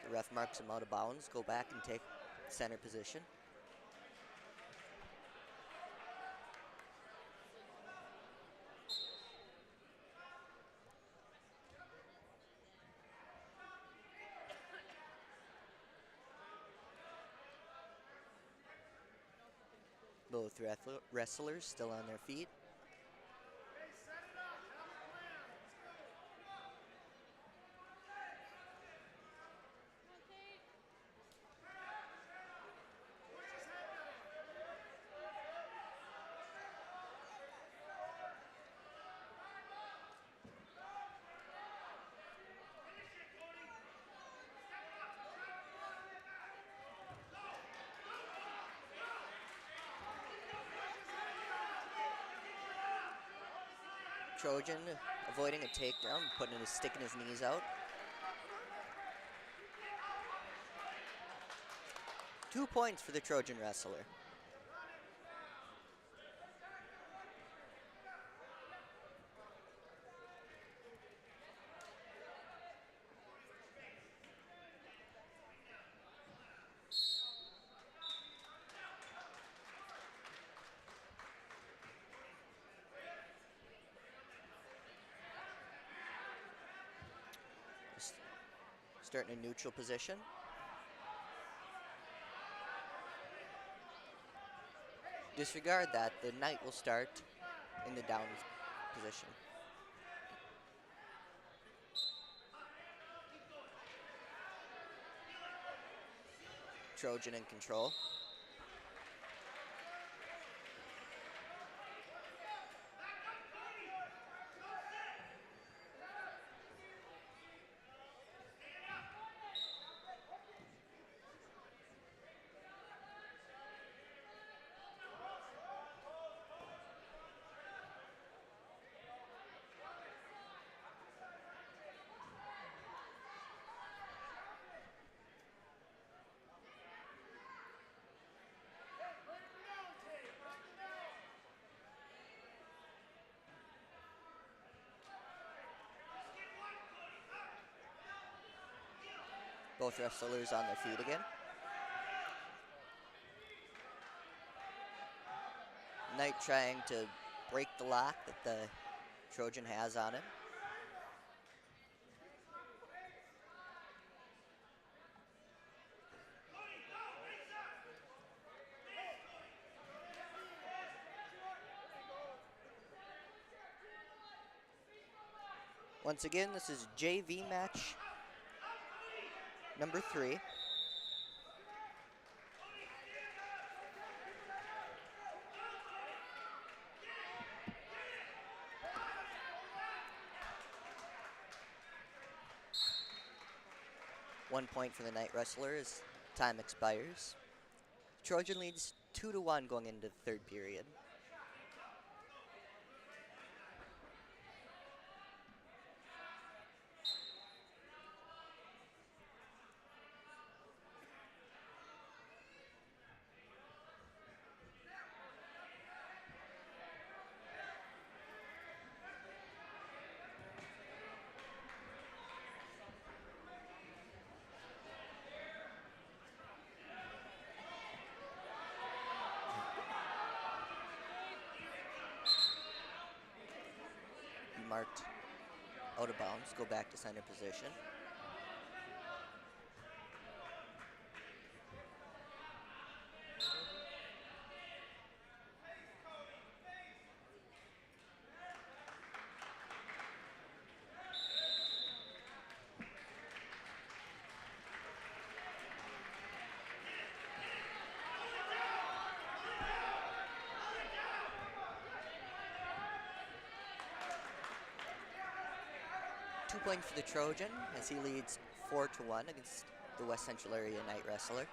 The ref marks him out of bounds. Go back and take center position. Both wrestlers still on their feet. Trojan avoiding a takedown, putting his stick in his knees out. 2 points for the Trojan wrestler. Start in a neutral position. Disregard that, the Knight will start in the down position. Trojan in control. Both wrestlers on their feet again. Knight trying to break the lock that the Trojan has on him. Once again, this is JV match number 3. One point for the Knight wrestler as time expires. Trojan leads 2-1 going into the third period. Marked out of bounds, go back to center position. Point for the Trojan as he leads 4-1 against the West Central Area Knight wrestler.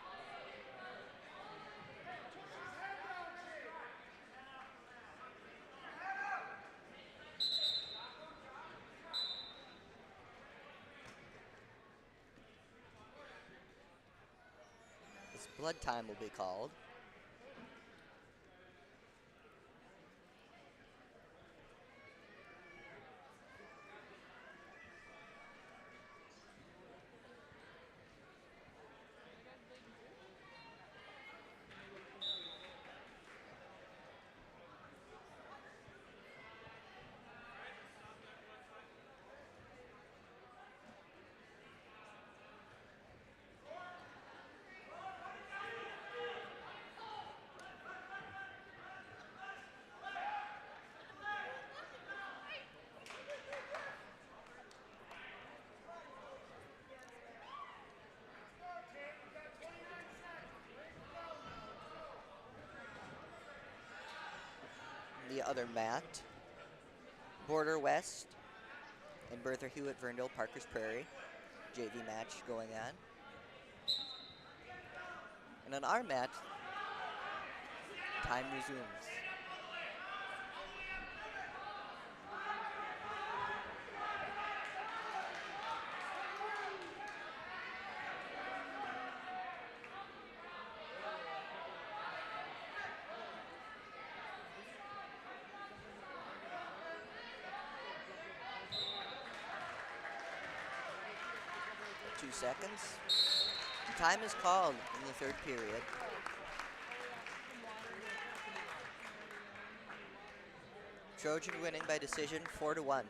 This blood time will be called. The other mat, Border West and Bertha-Hewitt-Verndale, Parker's Prairie, JV match going on. And on our mat, time resumes. Seconds. Time is called in the third period. Trojan winning by decision 4-1.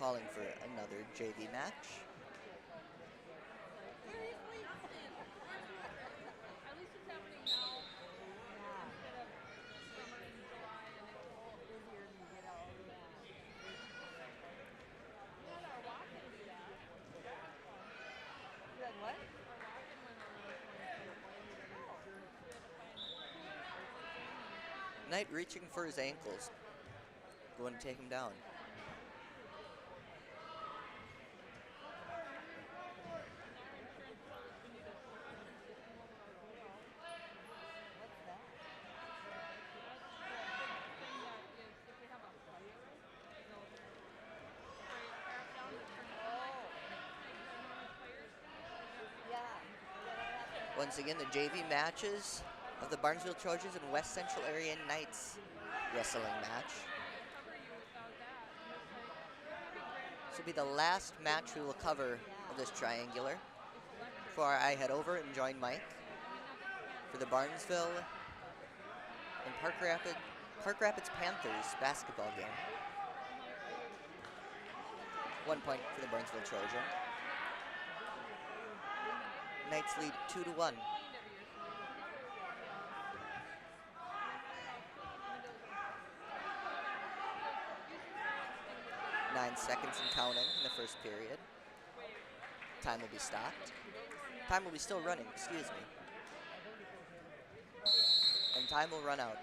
Calling for another JV match. Knight reaching for his ankles. Going to take him down. Once again, the JV matches of the Barnesville Trojans and West Central Area Knights wrestling match. This will be the last match we will cover of this triangular before I head over and join Mike for the Barnesville and Park Rapids Panthers basketball game. 1 point for the Barnesville Trojan. Knights lead 2-1. Nine seconds and counting in the first period. Time will be stopped. Time will be still running, excuse me. And time will run out.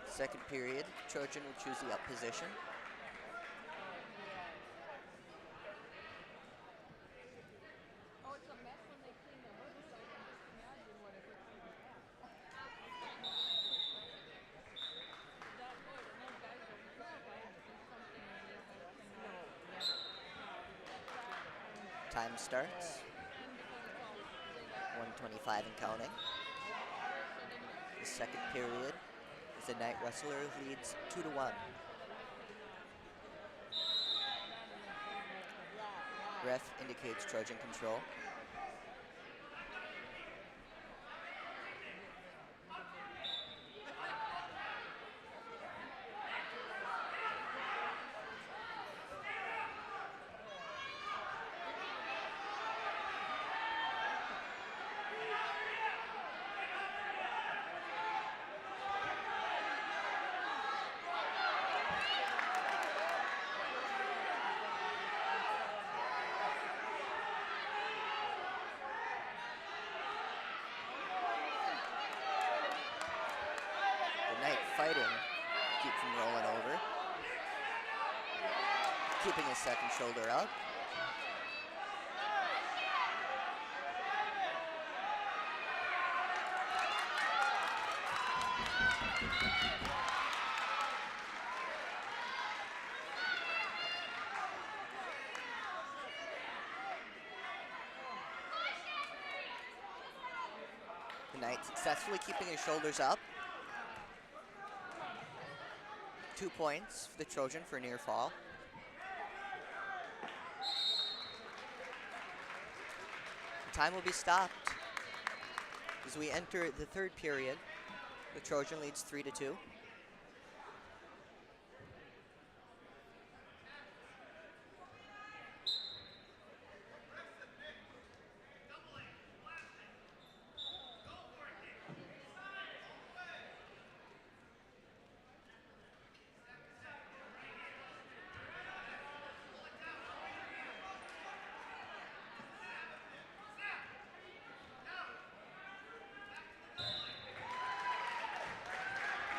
Second period, Trojan will choose the up position. Time starts. 1:25 and counting. The second period is the Knight Wrestler leads 2-1. Ref indicates Trojan control. Fighting, keep from rolling over. Keeping his second shoulder up. The Knight successfully keeping his shoulders up. 2 points for the Trojan for near fall. Time will be stopped as we enter the third period. The Trojan leads 3-2.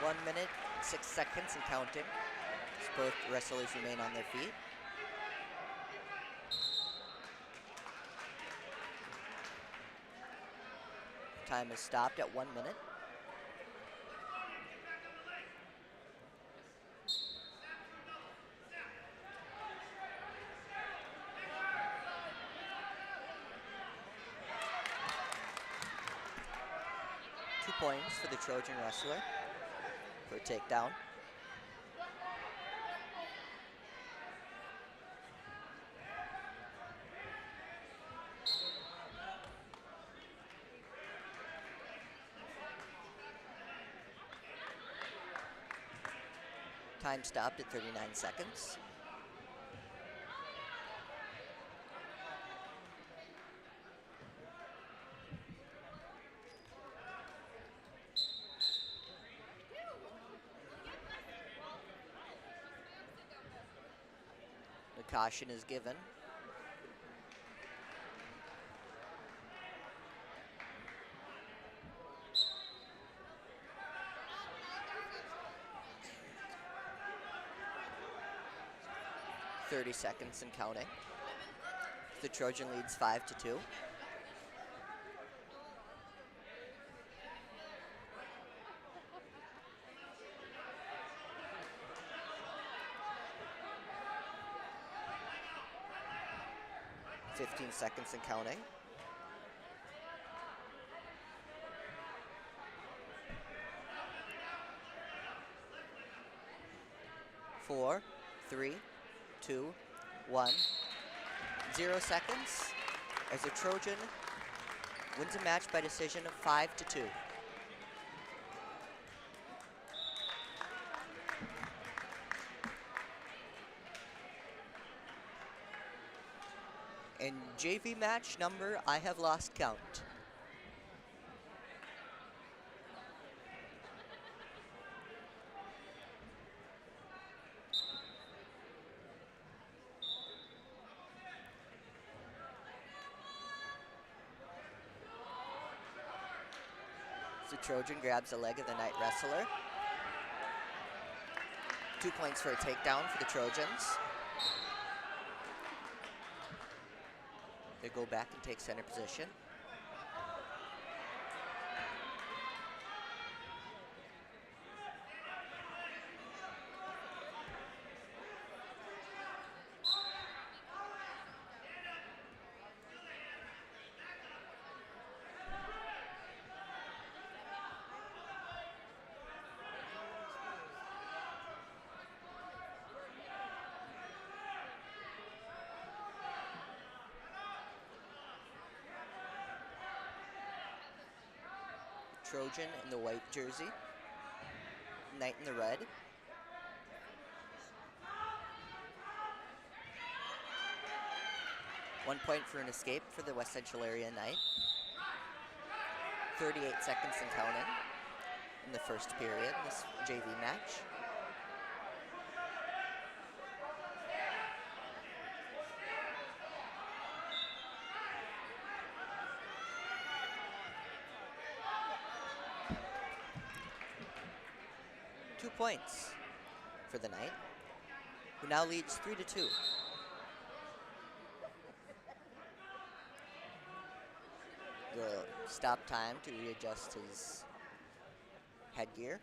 One minute, 6 seconds and counting. As both wrestlers remain on their feet. Time is stopped at 1 minute. Points for the Trojan wrestler for a takedown. Time stopped at 39 seconds. Caution is given. .30 and counting. The Trojan leads 5-2. 15 seconds and counting. Four, 3, 2, 1. 0 seconds as the Trojan wins a match by decision of 5-2. In JV match number, I have lost count. The Trojan grabs a leg of the Knight wrestler. 2 points for a takedown for the Trojans. They go back and take center position. Trojan in the white jersey, Knight in the red. One point for an escape for the West Central Area Knight. 38 seconds and counting in the first period in this JV match. Points for the Knight, who now leads 3-2. The stop time to readjust his headgear.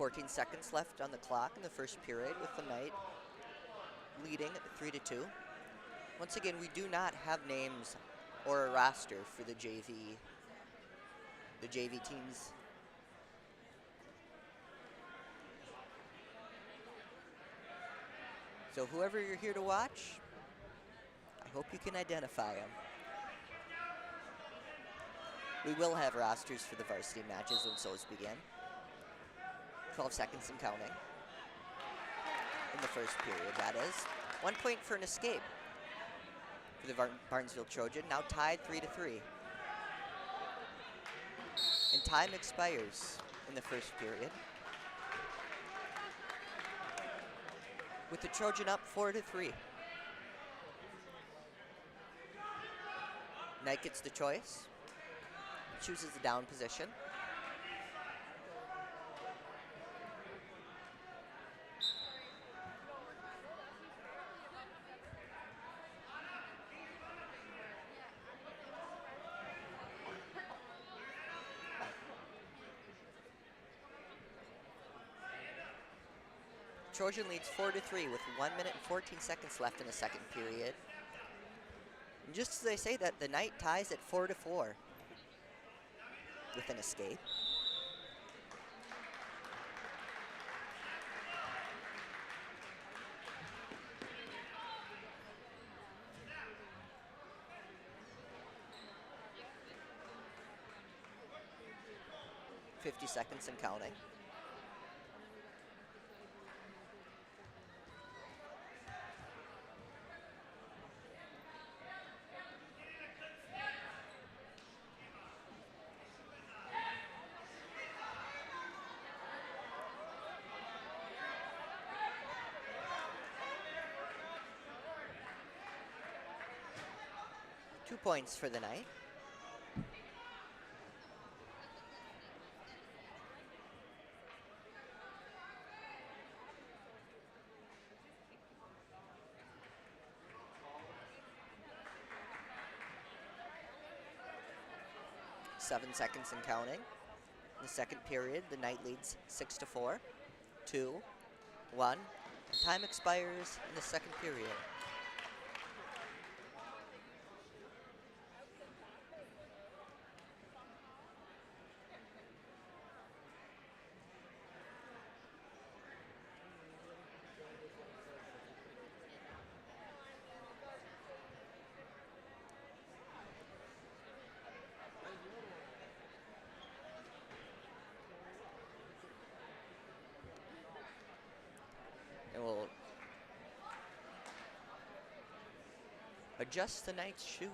.14 seconds left on the clock in the first period with the Knight leading 3-2. Once again, we do not have names or a roster for the JV teams. So whoever you're here to watch, I hope you can identify them. We will have rosters for the varsity matches when those begin. 12 seconds and counting in the first period, that is. 1 point for an escape for the Barnesville Trojan, now tied 3-3. And time expires in the first period, with the Trojan up 4-3. Knight gets the choice, chooses the down position. Trojan leads 4-3 with 1 minute and 14 seconds left in the second period. And just as I say that, the Knight ties at 4-4 with an escape. .50 seconds and counting. .2 points for the Knight. 7 seconds and counting. In the second period, the Knight leads 6-4, 2, 1, and time expires in the second period. And we'll adjust the Knight's shoes.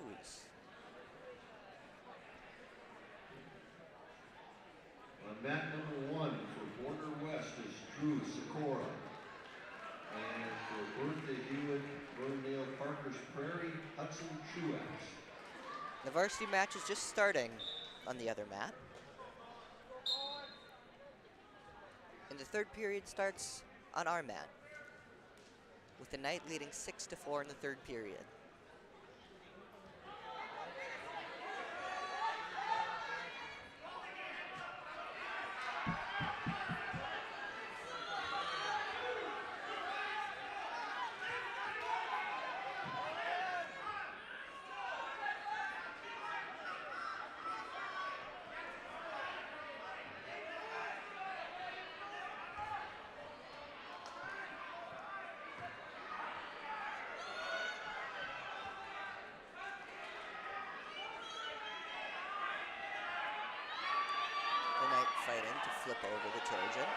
On mat number 1 for Border West is Drew Sikora. And for Bertha-Hewitt-Verndale Parker's Prairie, Hudson Truax. The varsity match is just starting on the other mat. And the third period starts on our mat, with the Knight leading 6-4 in the third period. Fighting to flip over the Trojan.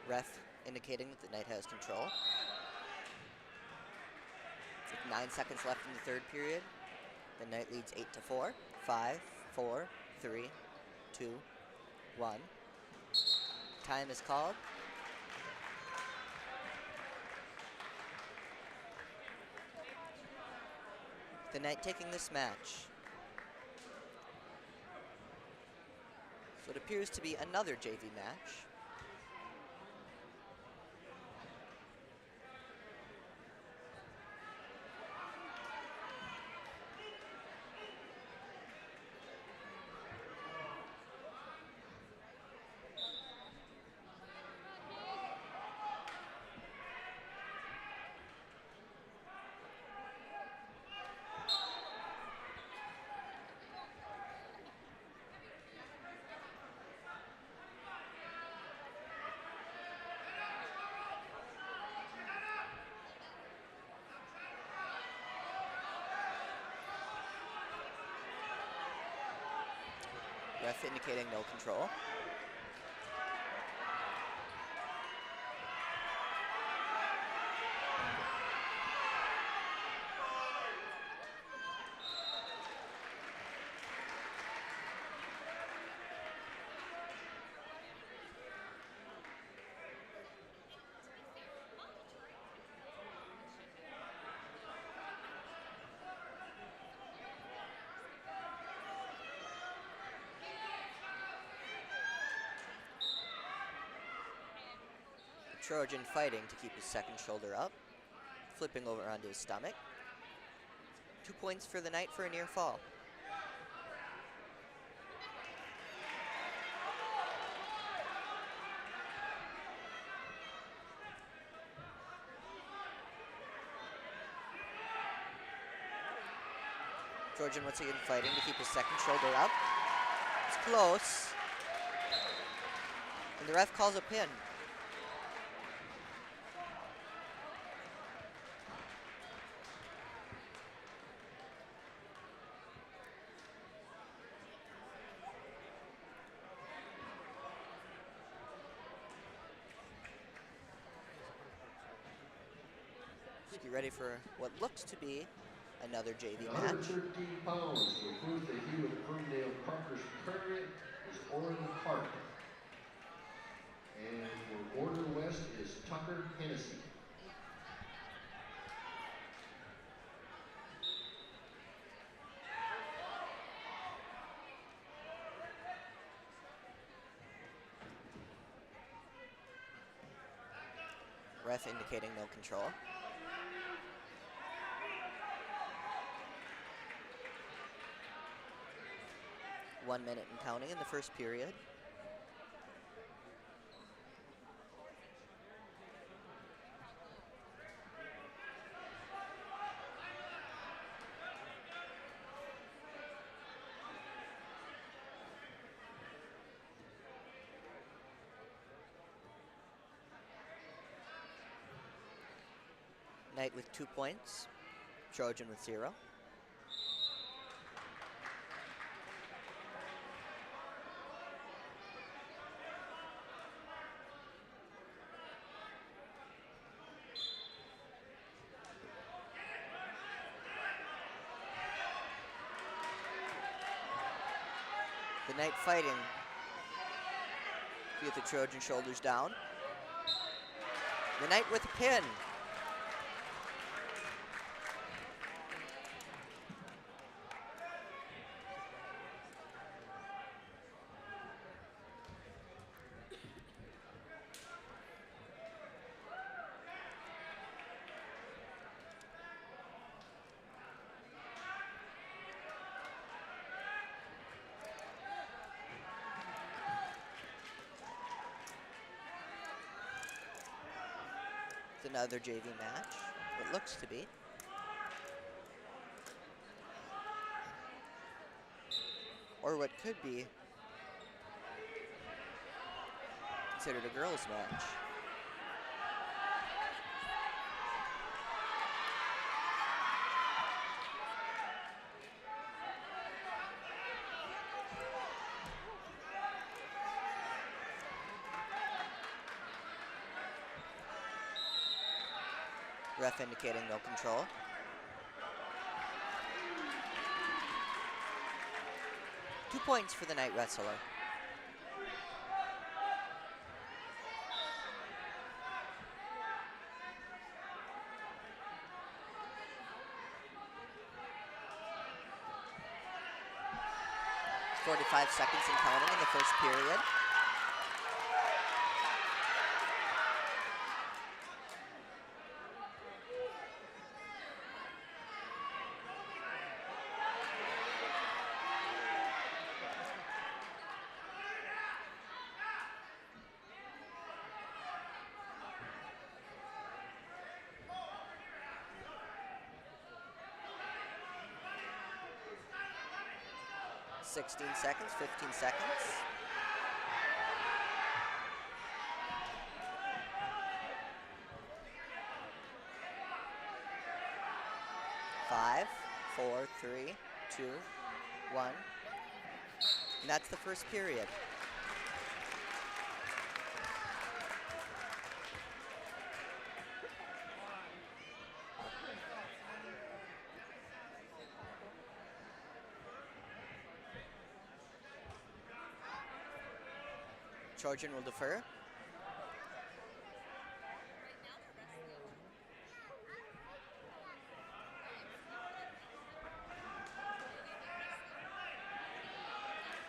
Ref indicating that the Knight has control. With 9 seconds left in the third period, the Knight leads 8-4, 5, 4, 3, 2, 1. Time is called. The Knight taking this match. So it appears to be another JV match. Ref indicating no control. Trojan fighting to keep his second shoulder up, flipping over onto his stomach. 2 points for the Knight for a near fall. Trojan once again fighting to keep his second shoulder up. It's close. And the ref calls a pin. Get ready for what looks to be Another JV 113 match. pounds for Bertha-Hewitt-Verndale Parker's Prairie is Oren Hart. And for Border West is Tucker Hennessy. Ref indicating no control. One minute and counting in the first period. Knight with 2 points, Trojan with 0. The Knight fighting to get the Trojan shoulders down. The Knight with a pin. Another JV match, it looks to be. Or what could be considered a girls' match. Ref indicating no control. Two points for the Knight wrestler. .45 seconds and counting in the first period. .16 seconds, 15 seconds. Five, 4, 3, 2, 1. And that's the first period. Trojan will defer.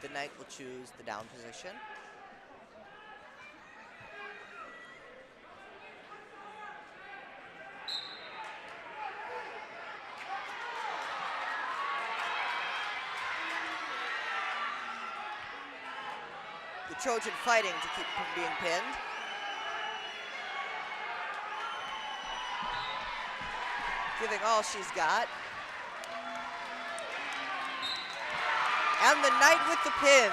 The Knight will choose the down position. The Trojan fighting to keep from being pinned. Giving all she's got. And the Knight with the pin.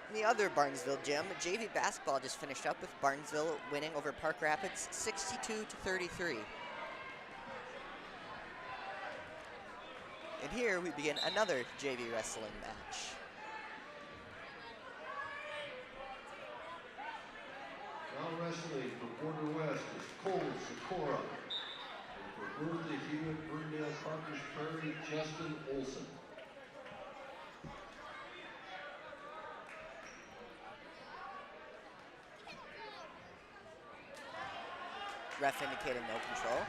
In the other Barnesville gym, JV basketball just finished up with Barnesville winning over Park Rapids 62-33. And here we begin another JV wrestling match. Now wrestling for Border West is Cole Sikora. And for Bertha-Hewitt-Verndale Parker's Prairie, Justin Olson. Ref indicating no control.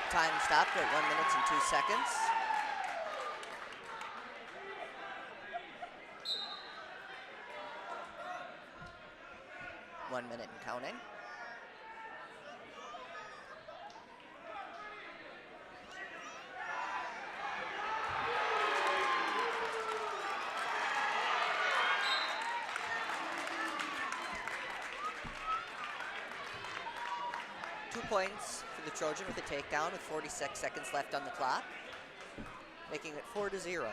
Time stopped at 1 minute and 2 seconds. One minute and counting. Points for the Trojan with a takedown with 46 seconds left on the clock, making it 4-0.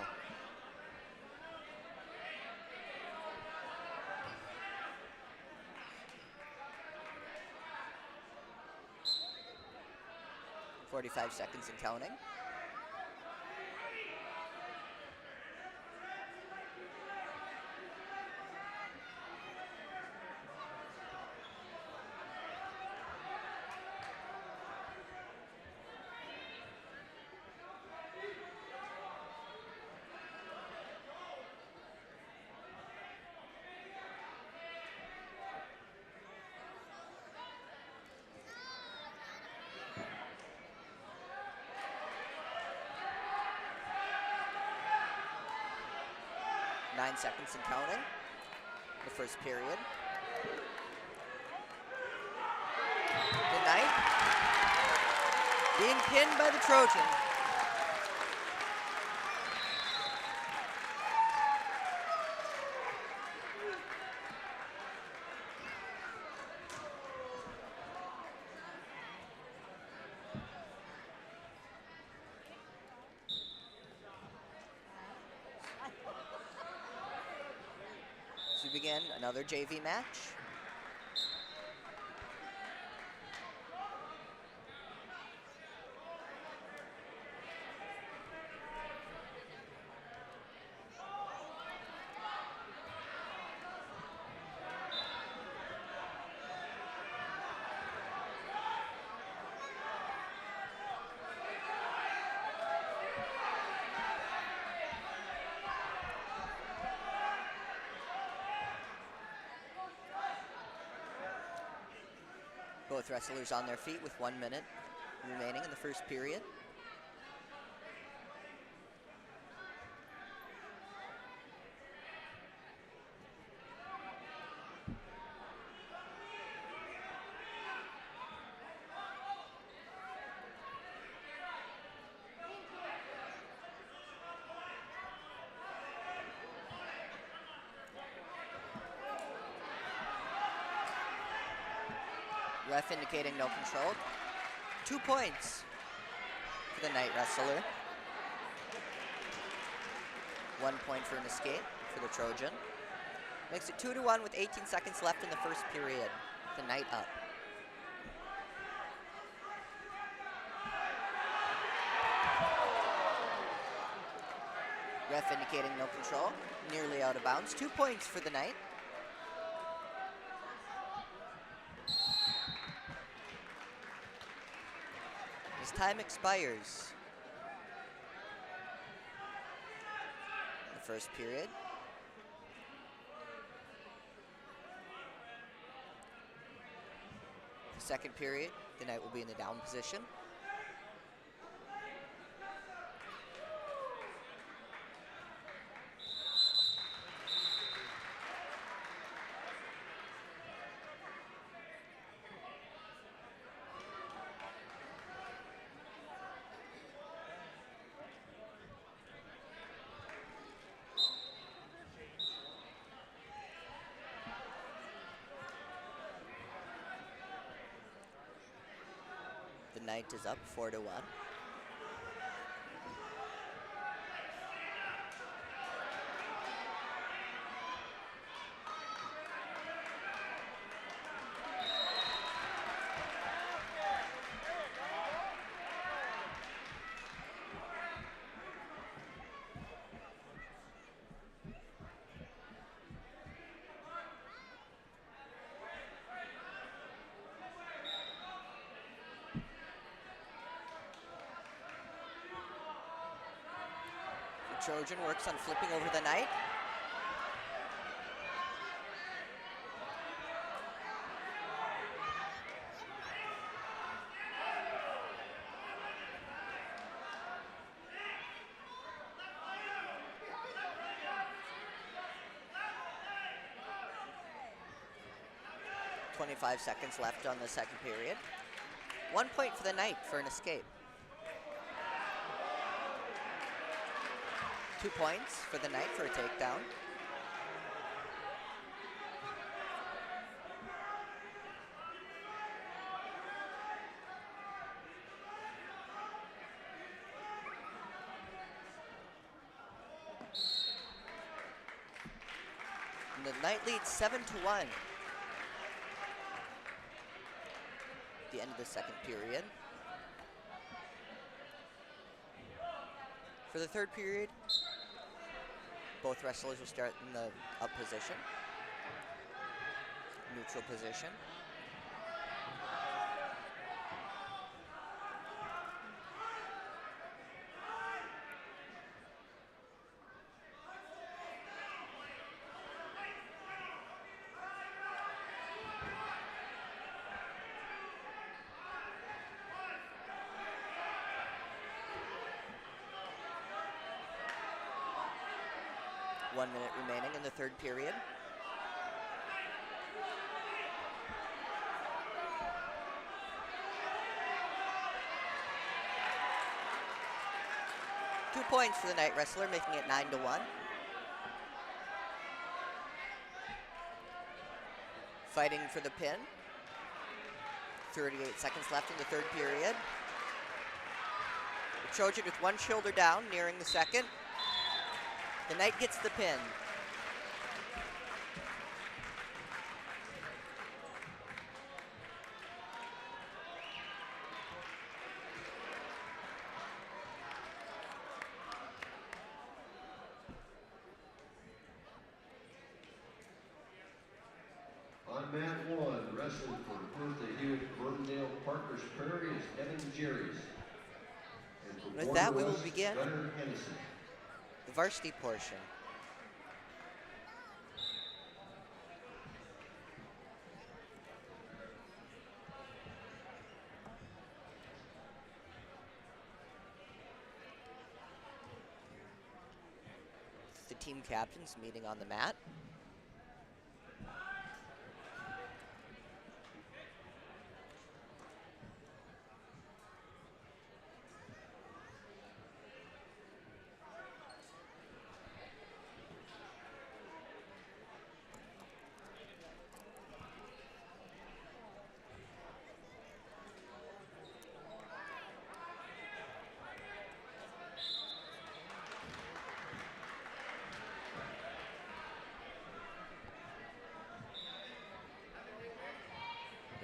.45 seconds and counting. Nine seconds and counting. The first period. The Knight being pinned by the Trojan. We begin another JV match. Both wrestlers on their feet with 1 minute remaining in the first period. Ref indicating no control. 2 points for the Knight wrestler. 1 point for an escape for the Trojan. Makes it 2-1 with 18 seconds left in the first period. The Knight up. Ref indicating no control. Nearly out of bounds. 2 points for the Knight. Time expires. The first period. The second period, the Knight will be in the down position. The Knight is up 4-1. Trojan works on flipping over the knight. .25 seconds left on the second period. 1 point for the knight for an escape. 2 points for the knight for a takedown. And the knight leads 7-1. The end of the second period. For the third period, both wrestlers will start in the up position, neutral position. One minute remaining in the third period. Two points for the knight wrestler, making it 9-1. Fighting for the pin. 38 seconds left in the third period. The Trojan with one shoulder down, nearing the second. The knight gets the pin. On mat 1, wrestling for Bertha-Hewitt-Verndale, Parker's Prairie is Evan Jerry's. And for With that, we will West, begin Gunnar Hennessy. the varsity portion. The team captains meeting on the mat.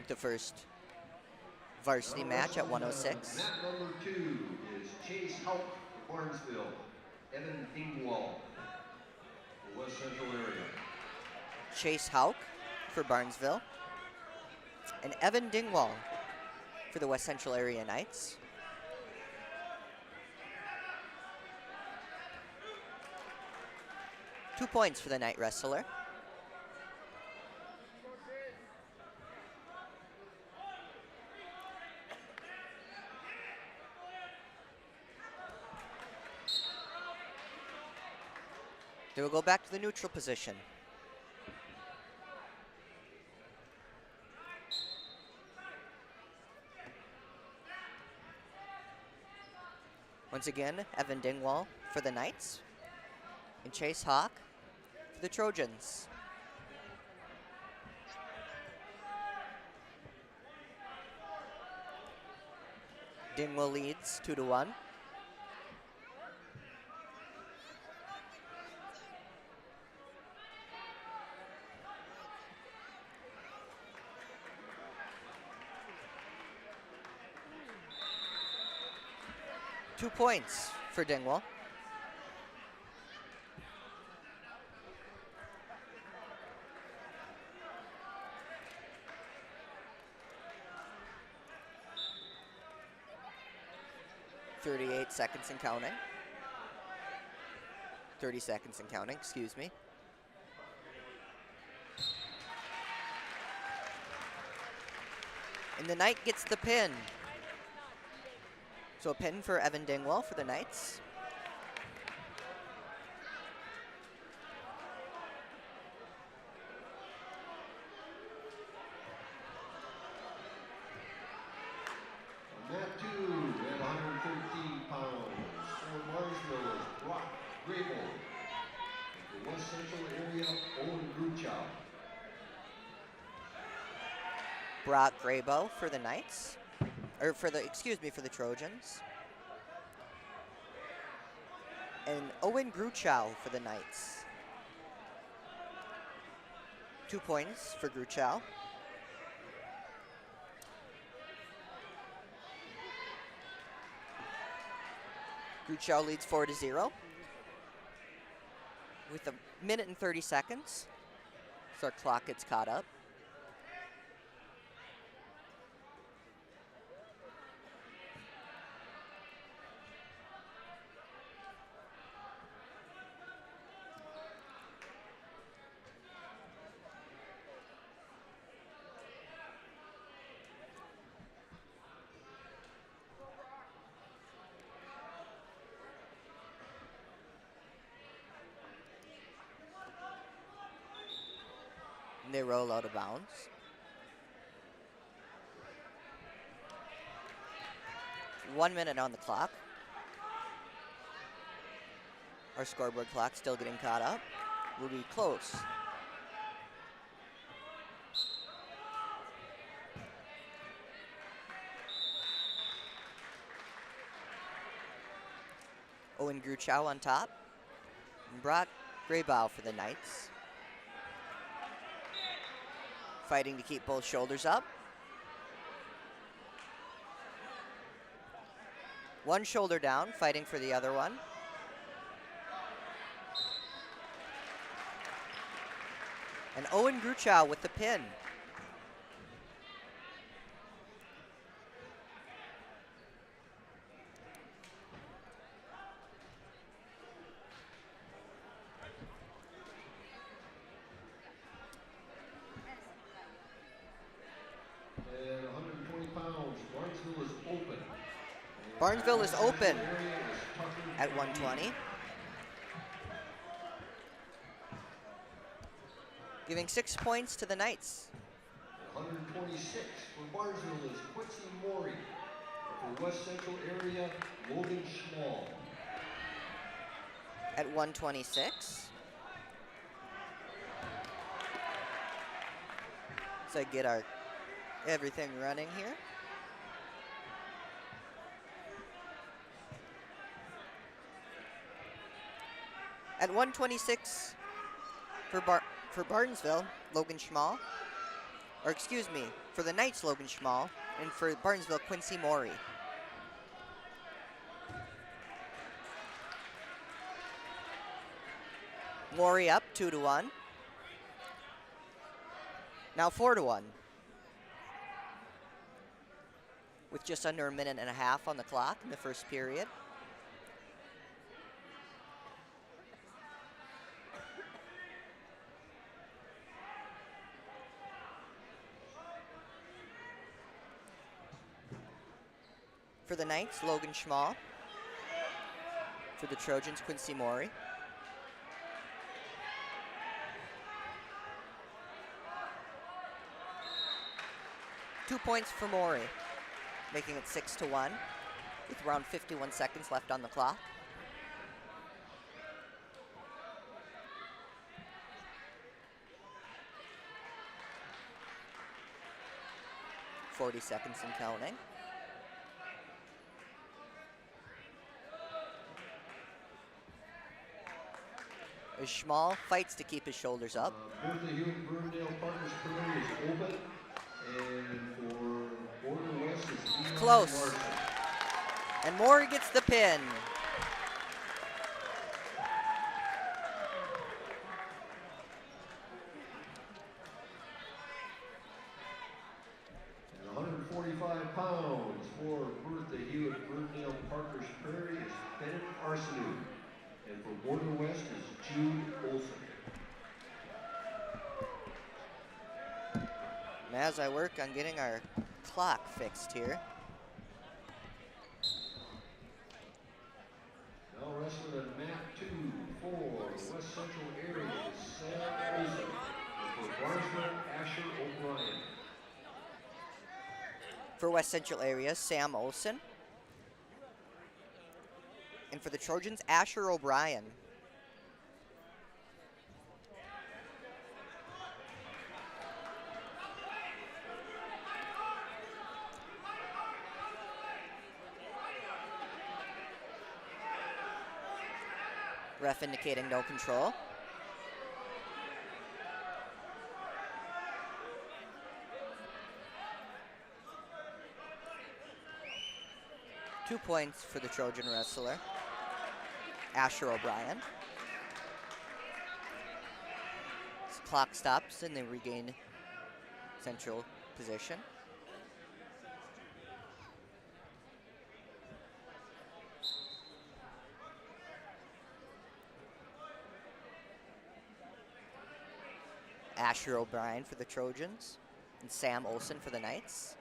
The first varsity match at 106. Mat number 2 is Chase Houck for Barnesville, Evan Dingwall for West Central area. Chase Houck for Barnesville, and Evan Dingwall for the West Central area Knights. Two points for the Knight wrestler. They will go back to the neutral position. Once again, Evan Dingwall for the Knights, and Chase Hawk for the Trojans. Dingwall leads 2-1. Two points for Dingwall. .38 seconds and counting. 30 seconds and counting, excuse me. And the Knight gets the pin. So a pin for Evan Dingwall for the Knights. Mat 2 at 113 pounds. For Barnesville is Brock Grable. For West Central area, Owen Gruchow. Brock Grabo for the Knights. Or for the, excuse me, for the Trojans. And Owen Gruchow for the Knights. 2 points for Gruchow. Gruchow leads 4-0. With a minute and 30 seconds. So our clock gets caught up. And they roll out of bounds. One minute on the clock. Our scoreboard clock still getting caught up. We'll be close. Owen Gruchow on top. And Brock Graybow for the Knights. Fighting to keep both shoulders up. One shoulder down, fighting for the other one. And Owen Gruchow with the pin. And 120 pounds, Barnesville is open. Barnesville is open at 120. Giving 6 points to the Knights. 126 for Barnesville is Quincy Morey. For West Central area, Logan Schmall. At 126. So get our everything running here. At 126 for Barnesville, Logan Schmall. Or excuse me, for the Knights, Logan Schmall. And for Barnesville, Quincy Morey. Morey up 2-1. Now 4-1. With just under a minute and a half on the clock in the first period. For the Knights, Logan Schmall. For the Trojans, Quincy Morey. Two points for Morey, making it 6-1, with around 51 seconds left on the clock. .40 seconds and counting. As Schmall fights to keep his shoulders up. Bertha-Hewitt-Verndale Partners Prairie is open. And for Border West is Close. Larson. And Morey gets the pin. And 145 pounds for Bertha-Hewitt-Verndale Partners Prairie is Bennett Arseneau. And for Border West is And as I work on getting our clock fixed here, Now wrestling at mat 2 for West Central area is Sam Olsen. And for Barnesville, Asher O'Brien. for West Central area, Sam Olsen. And for the Trojans, Asher O'Brien. Ref indicating no control. Two points for the Trojan wrestler, Asher O'Brien. As the clock stops and they regain central position. Asher O'Brien for the Trojans and Sam Olsen for the Knights.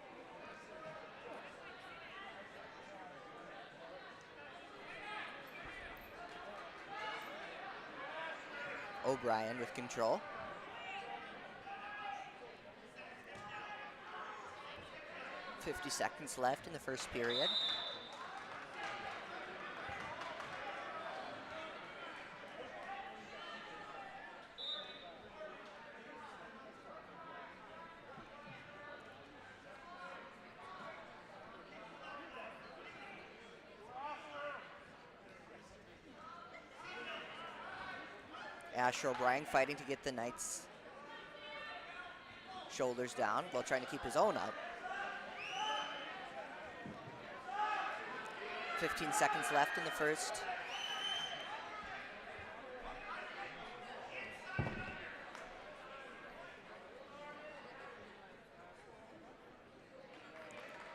O'Brien with control. .50 seconds left in the first period. Asher O'Brien fighting to get the Knights' shoulders down while trying to keep his own up. 15 seconds left in the first.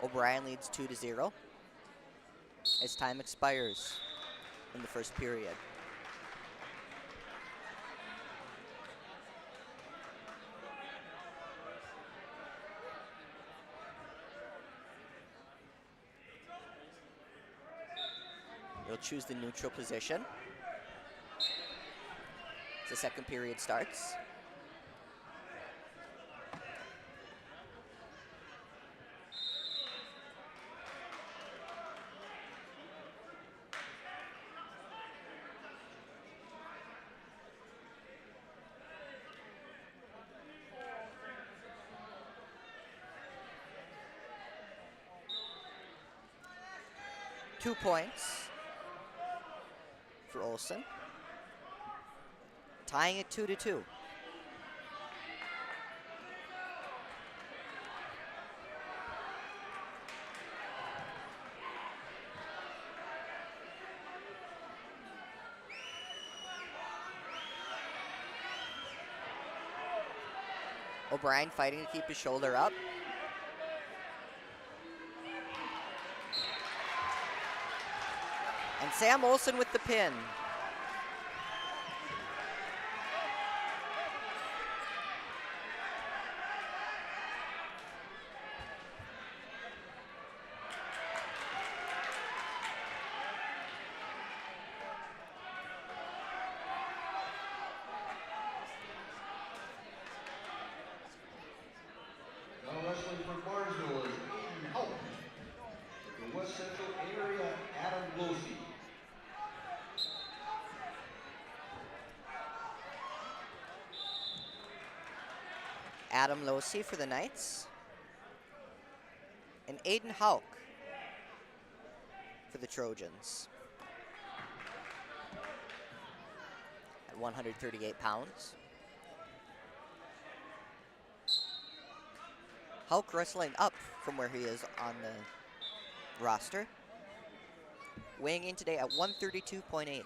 O'Brien leads 2-0 as time expires in the first period. He'll choose the neutral position as the second period starts. Two points for Olsen, tying it 2-2. O'Brien fighting to keep his shoulder up. And Sam Olsen with the pin. Now wrestling from Barnesville is Aiden Hope. The West Central area, Adam Losey. Adam Losey for the Knights. And Aiden Hauk for the Trojans. At 138 pounds. Hauk wrestling up from where he is on the roster. Weighing in today at 132.8.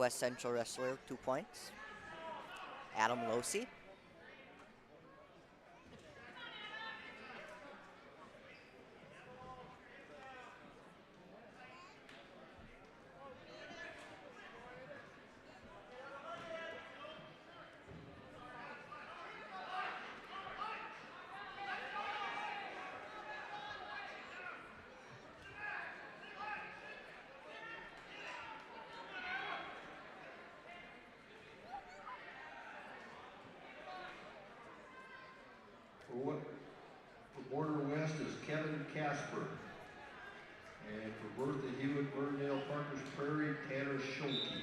West Central wrestler, 2 points. Adam Losey. For Border West is Kevin Casper. And for Bertha-Hewitt-Verndale, Parker's Prairie, Tanner Schulke.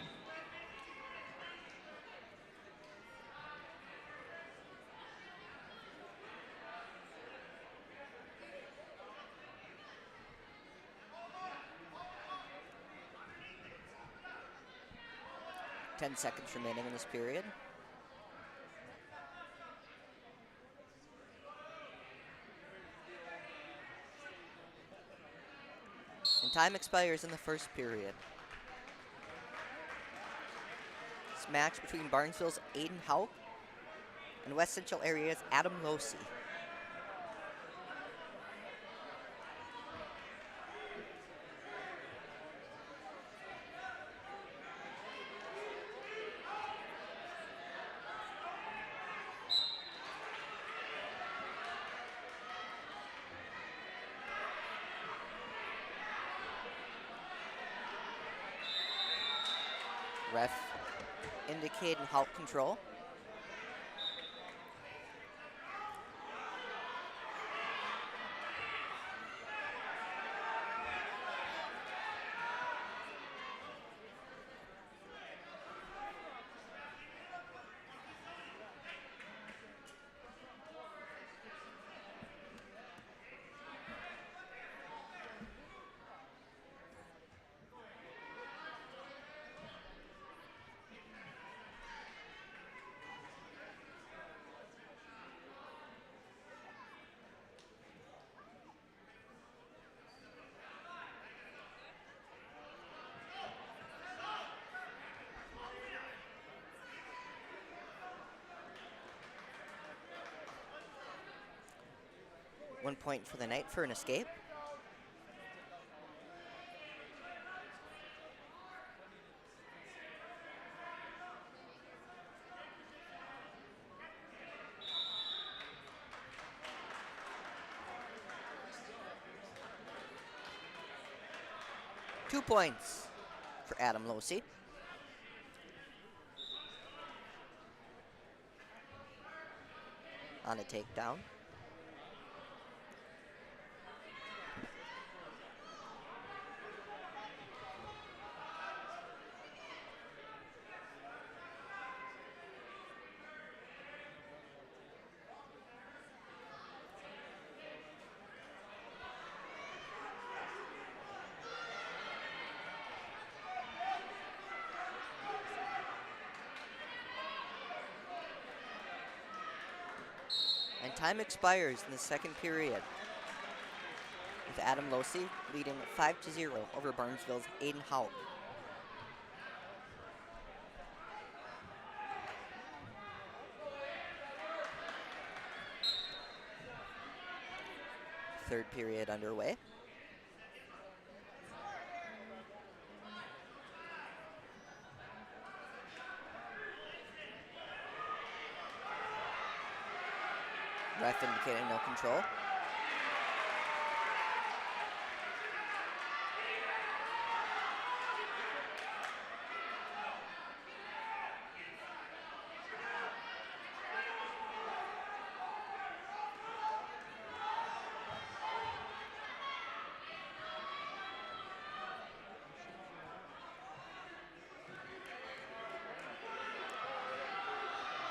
Ten seconds remaining in this period. And time expires in the first period. This match between Barnesville's Aiden Houck and West Central Area's Adam Losey. Ref indicating Houck control. One point for the night for an escape. Two points for Adam Losey. On a takedown. And time expires in the second period, with Adam Losey leading 5-0 over Barnesville's Aiden Houck. Third period underway. Ref indicating no control.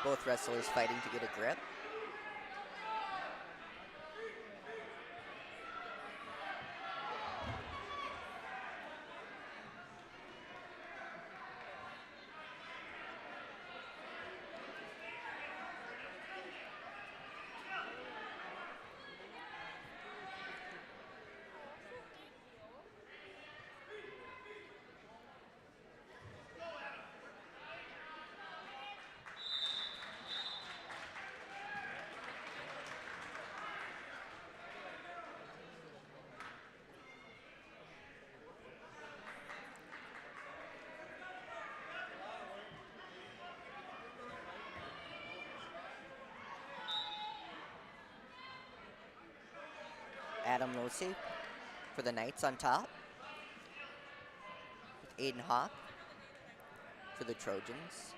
Both wrestlers fighting to get a grip. Adam Losey for the Knights on top. With Aiden Hawk for the Trojans.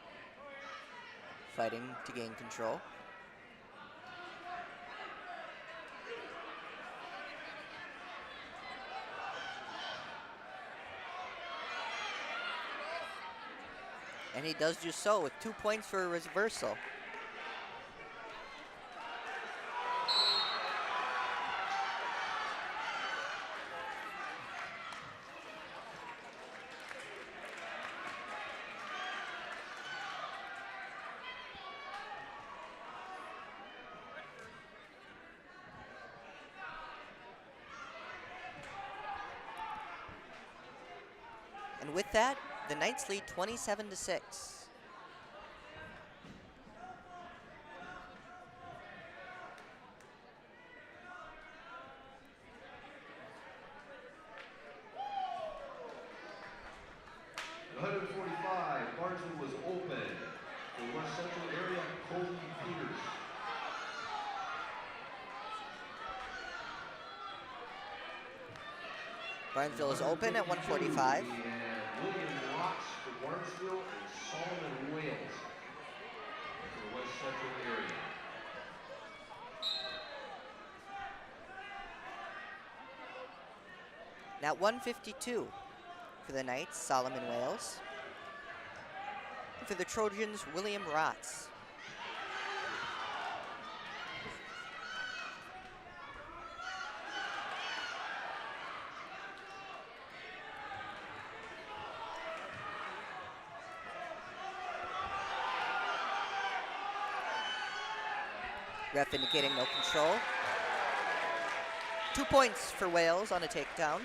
Fighting to gain control. And he does just so with 2 points for a reversal. And with that, the Knights lead 27-6. At 145, Barnesville was open. The West Central area, Colton Peters. Barnesville is open at 145. And William Watts for Barnesville and Solomon Wales for the West Central area. Now 152 for the Knights, Solomon Wales. For the Trojans, William Rotz. Ref indicating no control. 2 points for Wales on a takedown.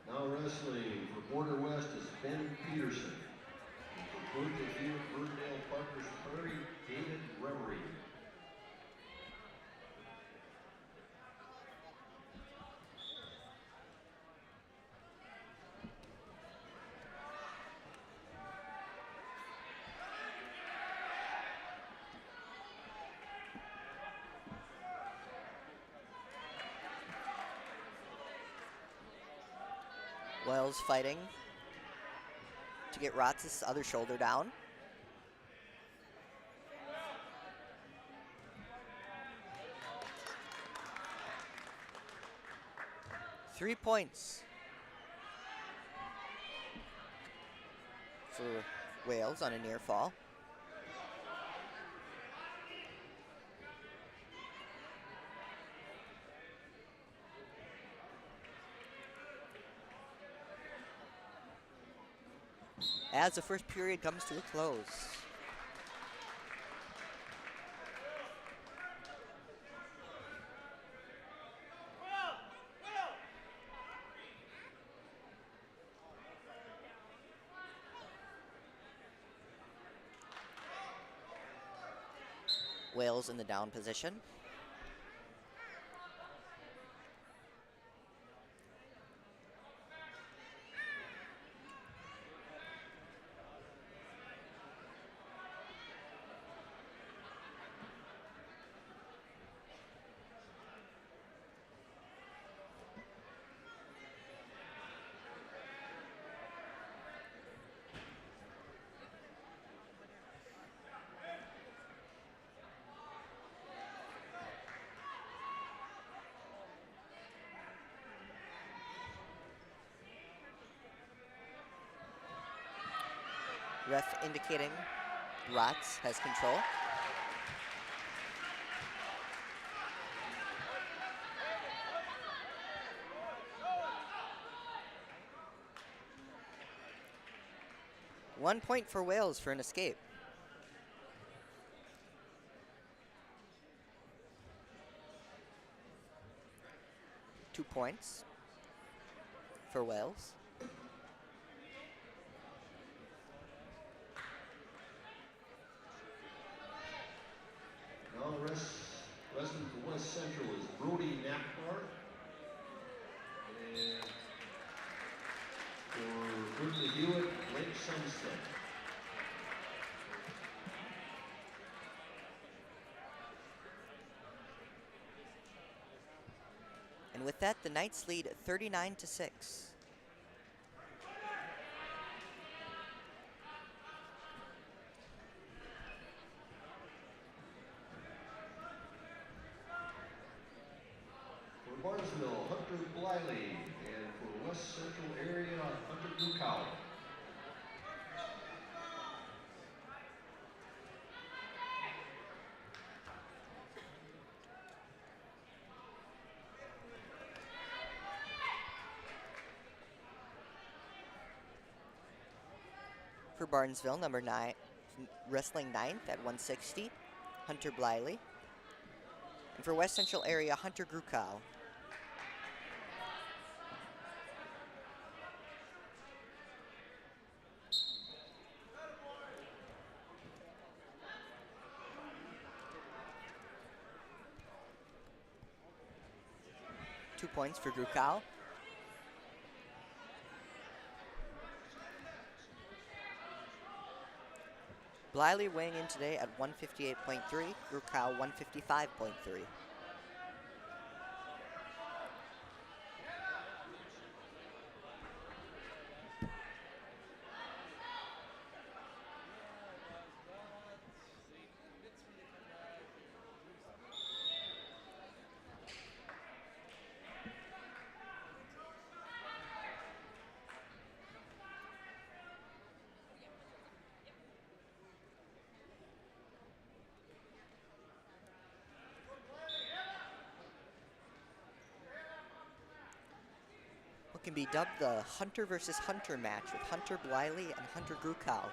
Now wrestling for Border West is Ben Peterson. And for Bertha-Hewitt-Verndale, Parker's Prairie, David Reverie. Wells fighting to get Rotz's other shoulder down. Three points for Wales on a near fall. As the first period comes to a close. Wales in the down position. Ref indicating Rotz has control. One point for Wales for an escape. Two points for Wales. Sunstead. And with that, the Knights lead 39-6. For Barnesville, Hunter Bliley, and for West Central area, Hunter Grukow. For Barnesville, number 9, wrestling 9th at 160, Hunter Bliley. And for West Central area, Hunter Grukow. Two points for Grukow. Bliley weighing in today at 158.3, Grukow 155.3. What can be dubbed the Hunter versus Hunter match with Hunter Bliley and Hunter Grukow.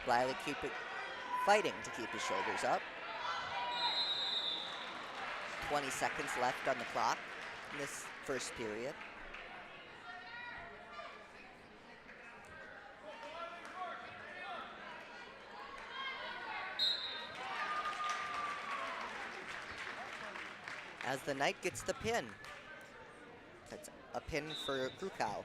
Bliley fighting to keep his shoulders up. 20 seconds left on the clock in this first period. As the Knight gets the pin. That's a pin for Grukow.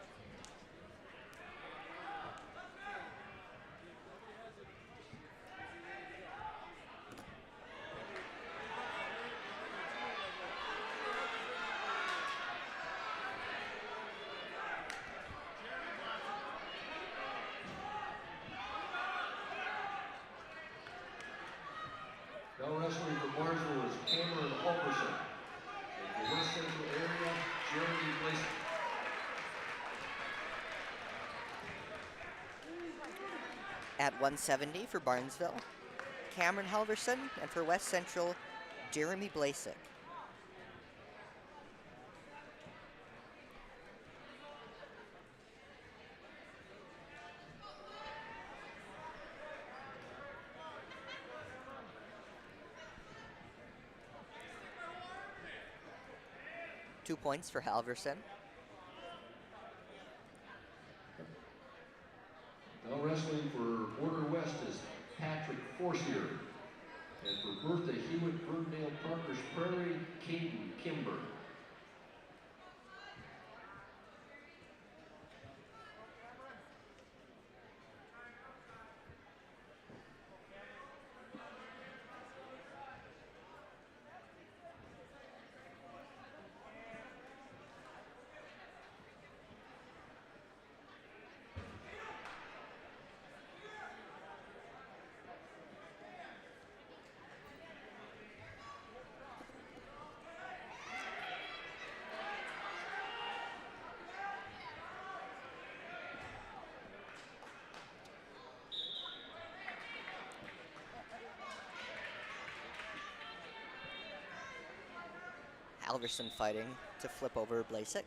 Now wrestling for Barnesville is Cameron Halverson. In the West Central area, Jeremy Blason. At 170 for Barnesville, Cameron Halverson, and for West Central, Jeremy Blasek. Two points for Halverson. Now wrestling for Border West is Patrick Forcier. And for Bertha-Hewitt-Verndale, Parker's Prairie, Caden Kimber. Halverson fighting to flip over Blasek.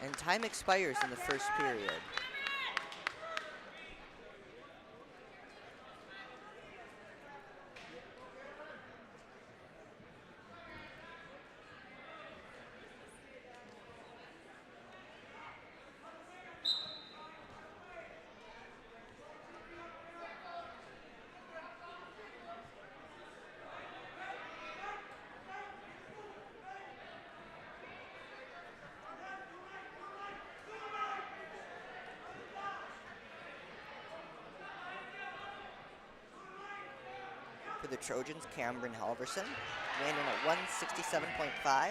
And time expires in the first period. For the Trojans, Cameron Halverson, weighing in at 167.5.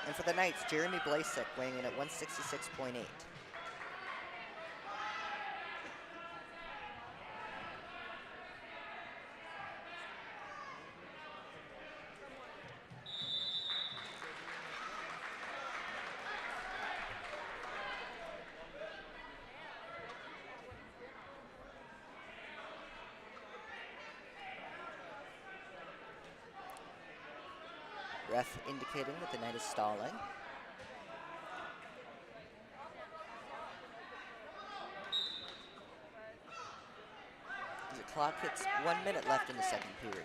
And for the Knights, Jeremy Blasek, weighing in at 166.8. Ref indicating that the Knight is stalling. The clock hits 1 minute left in the second period.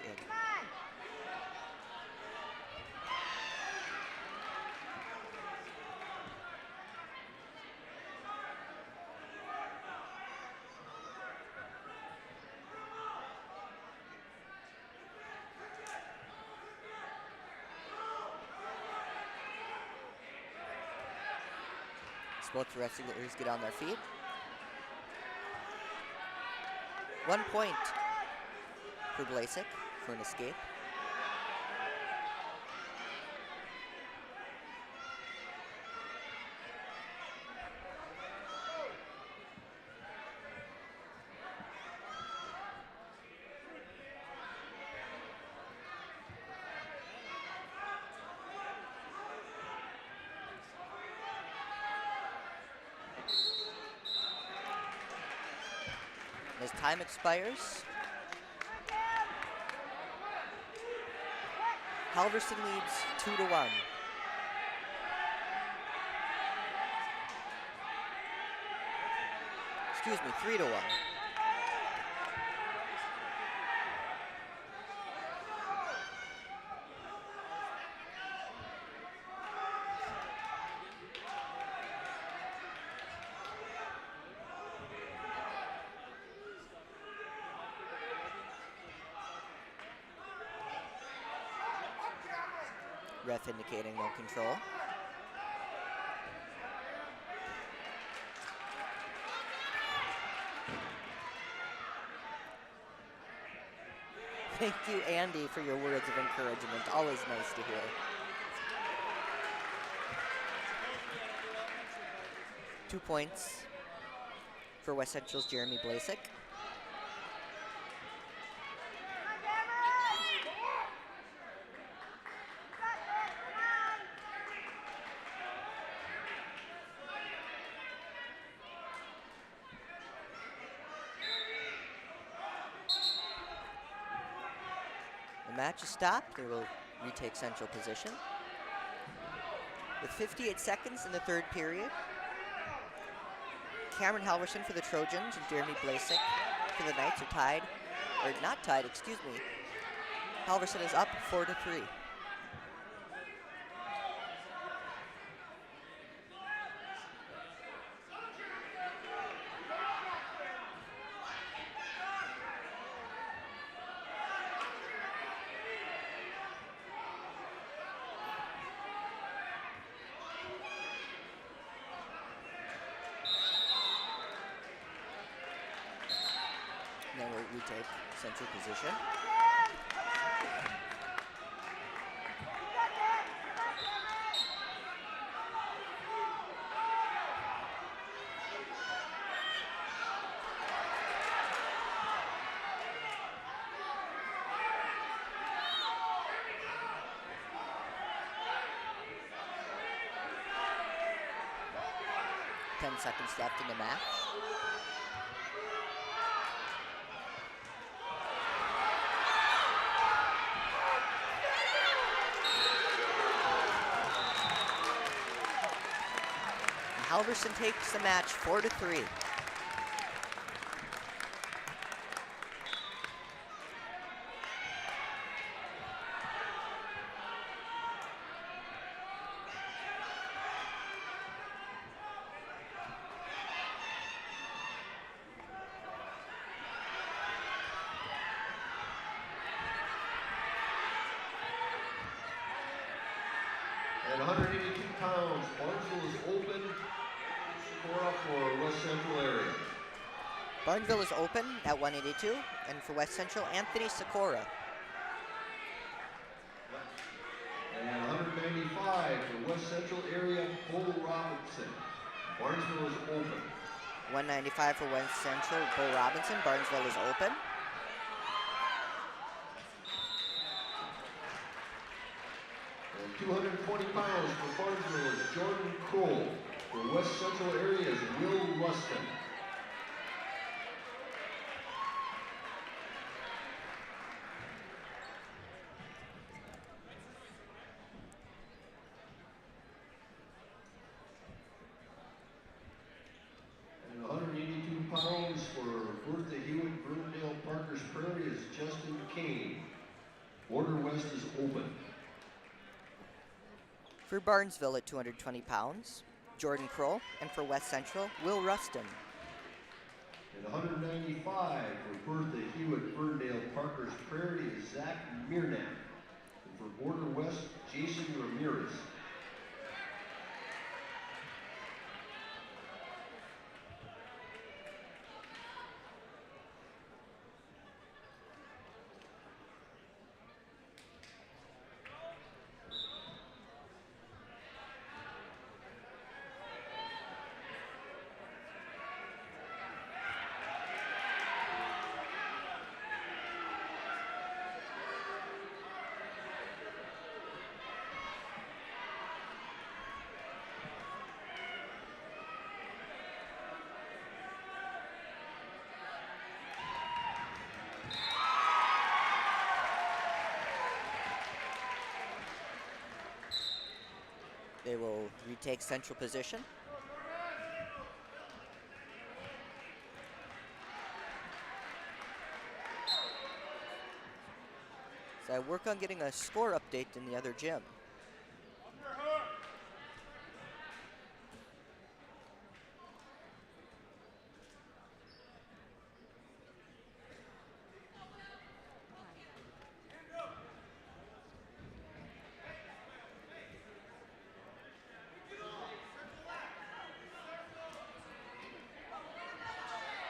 Both wrestlers get on their feet. 1 point for Blasek for an escape. As time expires, Halverson leads 2-1. Excuse me, 3-1. Ref indicating no control. Thank you, Andy, for your words of encouragement. Always nice to hear. 2 points for West Central's Jeremy Blasek. Match is stopped. They will retake central position. With 58 seconds in the third period, Cameron Halverson for the Trojans and Jeremy Blasek for the Knights are tied, or not tied, excuse me. Halverson is up 4-3. Now we'll retake central position. Seconds left in the match. Halverson takes the match 4-3. At 182 pounds, Barnesville is open. Score up for West Central area. Barnesville is open at 182, and for West Central, Anthony Sikora. And 195 for West Central area, Bo Robinson. Barnesville is open. 195 for West Central, Bo Robinson. Barnesville is open. And 220 pounds for Barnesville is Jordan Kroll. For West Central area is Will Rustin. And 182 pounds for Bertha-Hewitt-Verndale, Parker's Prairie is Justin Kane. Border West is open. For Barnesville at 220 pounds, Jordan Kroll, and for West Central, Will Rustin. And 195 for Bertha-Hewitt-Verndale, Parker's Prairie is Zach Mirnak. And for Border West, Jason Ramirez. They will retake central position. So I work on getting a score update in the other gym.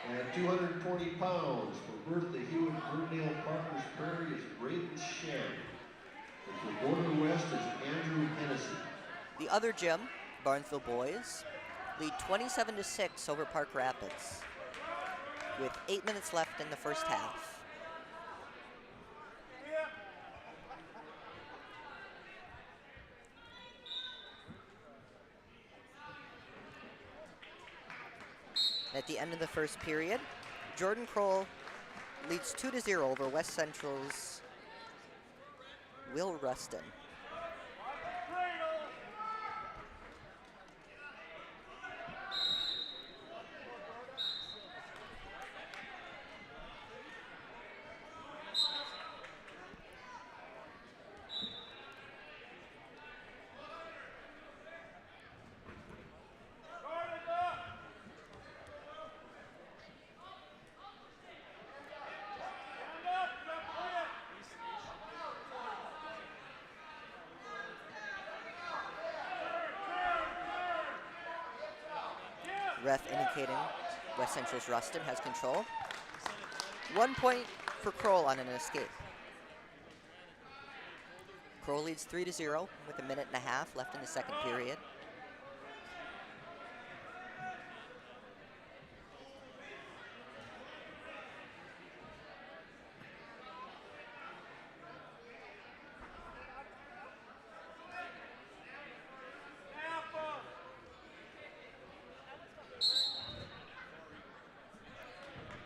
And 240 pounds for Bertha-Hewitt-Verndale, Parker's Prairie is Braden Shen. And for Border West is Andrew Hennessy. The other gym, Barnesville Boys, lead 27-6 over Park Rapids with 8 minutes left in the first half. At the end of the first period, Jordan Kroll leads 2-0 over West Central's Will Rustin. Ref indicating West Central's Rustin has control. 1 point for Kroll on an escape. Kroll leads 3-0 with 1.5 minutes left in the second period.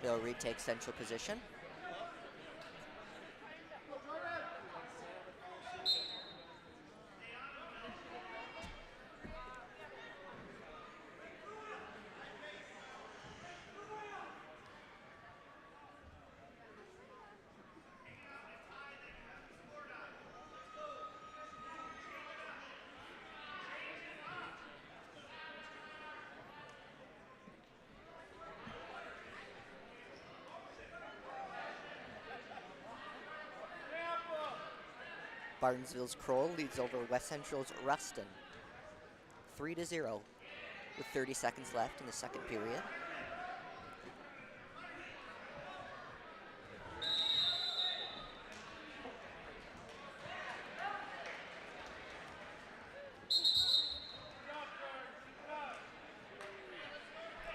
They'll retake central position. Barnesville's Kroll leads over West Central's Ruston 3-0 with 30 seconds left in the second period.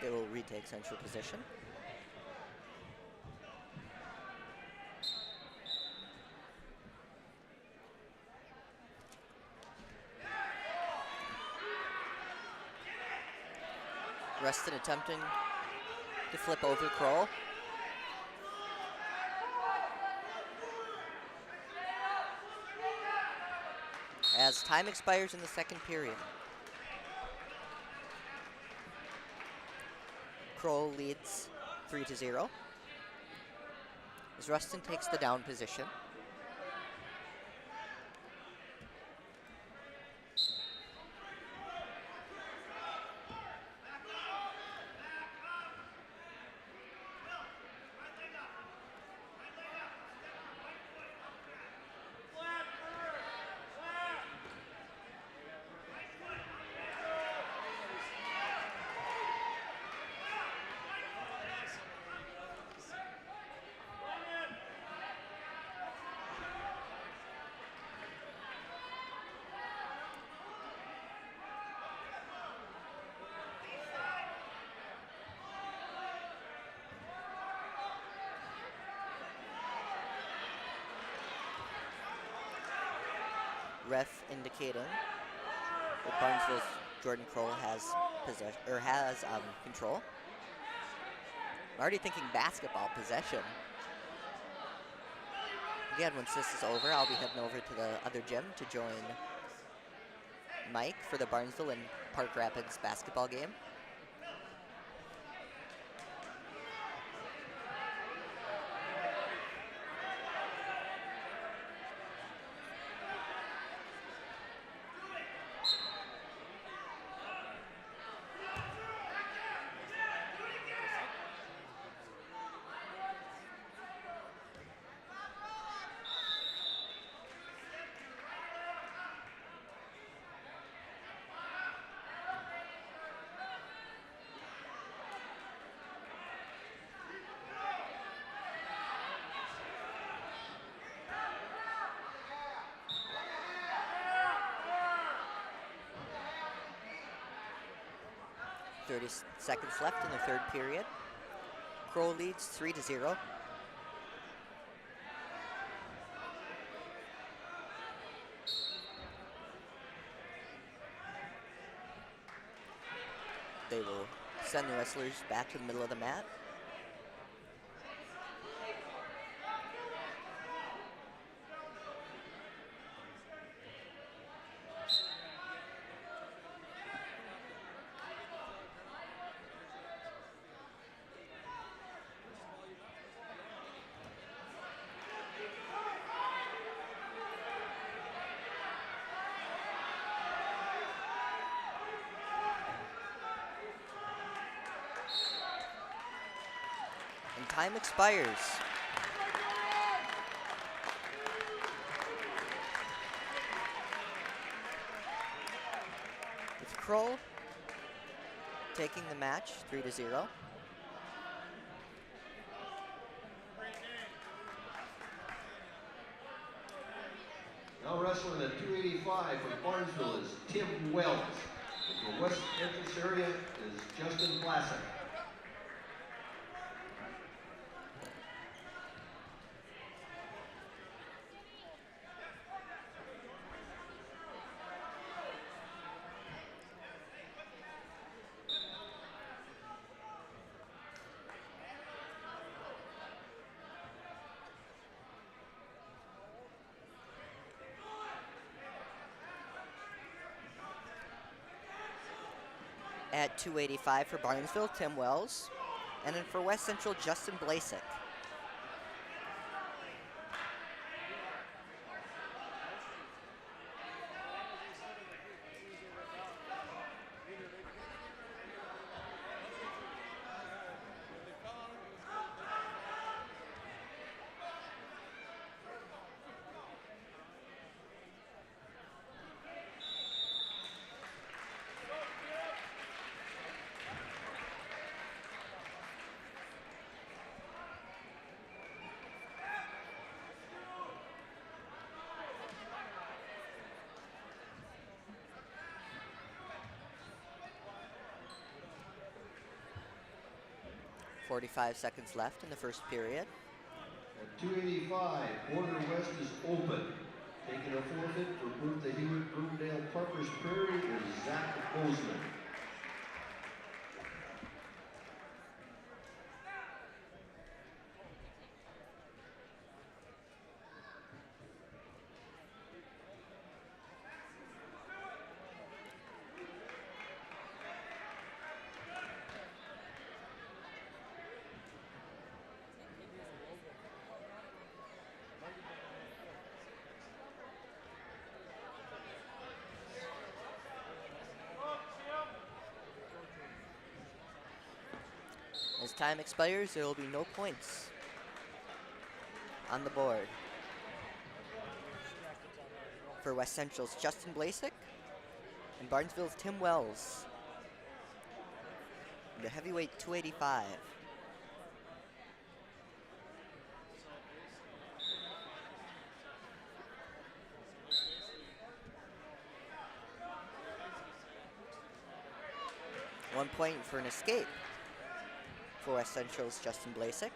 They will retake central position. Ruston attempting to flip over Kroll. As time expires in the second period. Kroll leads 3-0. As Ruston takes the down position. Ref indicating that Barnesville's Jordan Kroll has control. I'm already thinking basketball possession. Again, once this is over, I'll be heading over to the other gym to join Mike for the Barnesville and Park Rapids basketball game. Seconds left in the third period. Kroll leads 3-0. They will send the wrestlers back to the middle of the mat. Time expires. With Kroll taking the match 3-0. Now wrestling at 285 from Barnesville is Tim Wells. And for West Entrance area is Justin Vlasic. At 285 for Barnesville, Tim Wells. And then for West Central, Justin Blasek. 45 seconds left in the first period. At 285, Border West is open. Taking a forfeit for Bertha-Hewitt-Verndale Parker's Prairie is Zach Bozeman. As time expires, there will be no points on the board. For West Central's Justin Blasek and Barnesville's Tim Wells. The heavyweight 285. One point for an escape for West Central's Justin Blasek.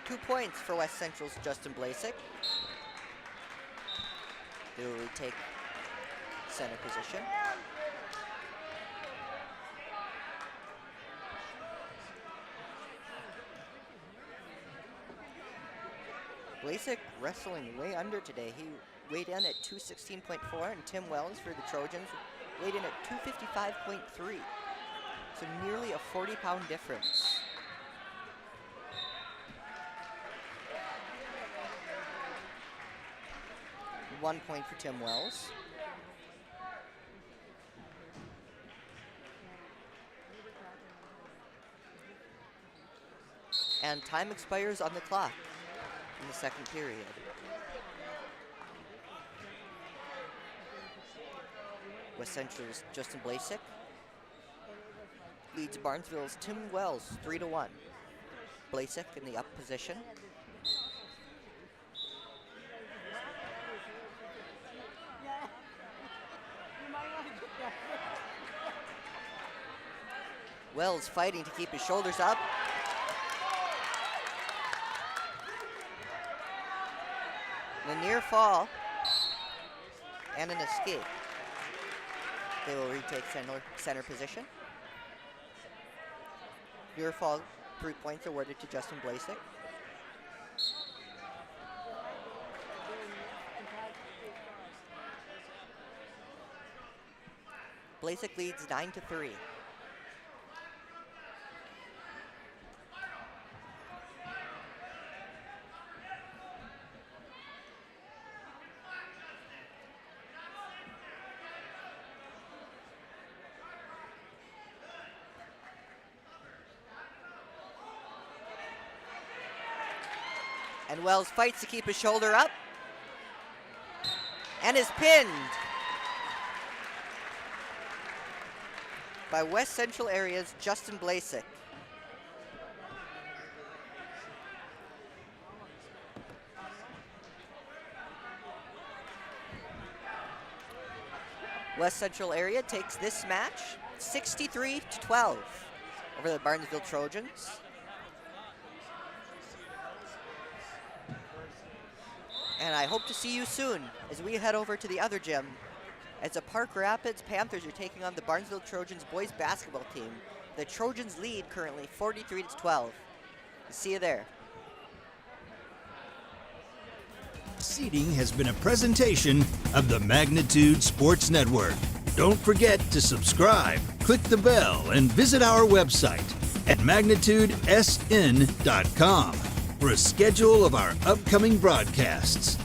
Two points for West Central's Justin Blasek. They will retake center position. Blasek wrestling way under today. He weighed in at 216.4, and Tim Wells for the Trojans weighed in at 255.3. So nearly a 40-pound difference. One point for Tim Wells. And time expires on the clock in the second period. West Central's Justin Blasek leads Barnesville's Tim Wells 3-1. Blasek in the up position. Wells fighting to keep his shoulders up. A near fall and an escape. They will retake center position. Near fall, 3 points awarded to Justin Blasek. Blasek leads 9-3. And Wells fights to keep his shoulder up and is pinned. by West Central Area's Justin Blasek. West Central Area takes this match 63-12 over the Barnesville Trojans. And I hope to see you soon as we head over to the other gym as the Park Rapids Panthers are taking on the Barnesville Trojans boys basketball team. The Trojans lead currently 43-12. See you there. Seating has been a presentation of the Magnitude Sports Network. Don't forget to subscribe, click the bell, and visit our website at magnitudesn.com for a schedule of our upcoming broadcasts.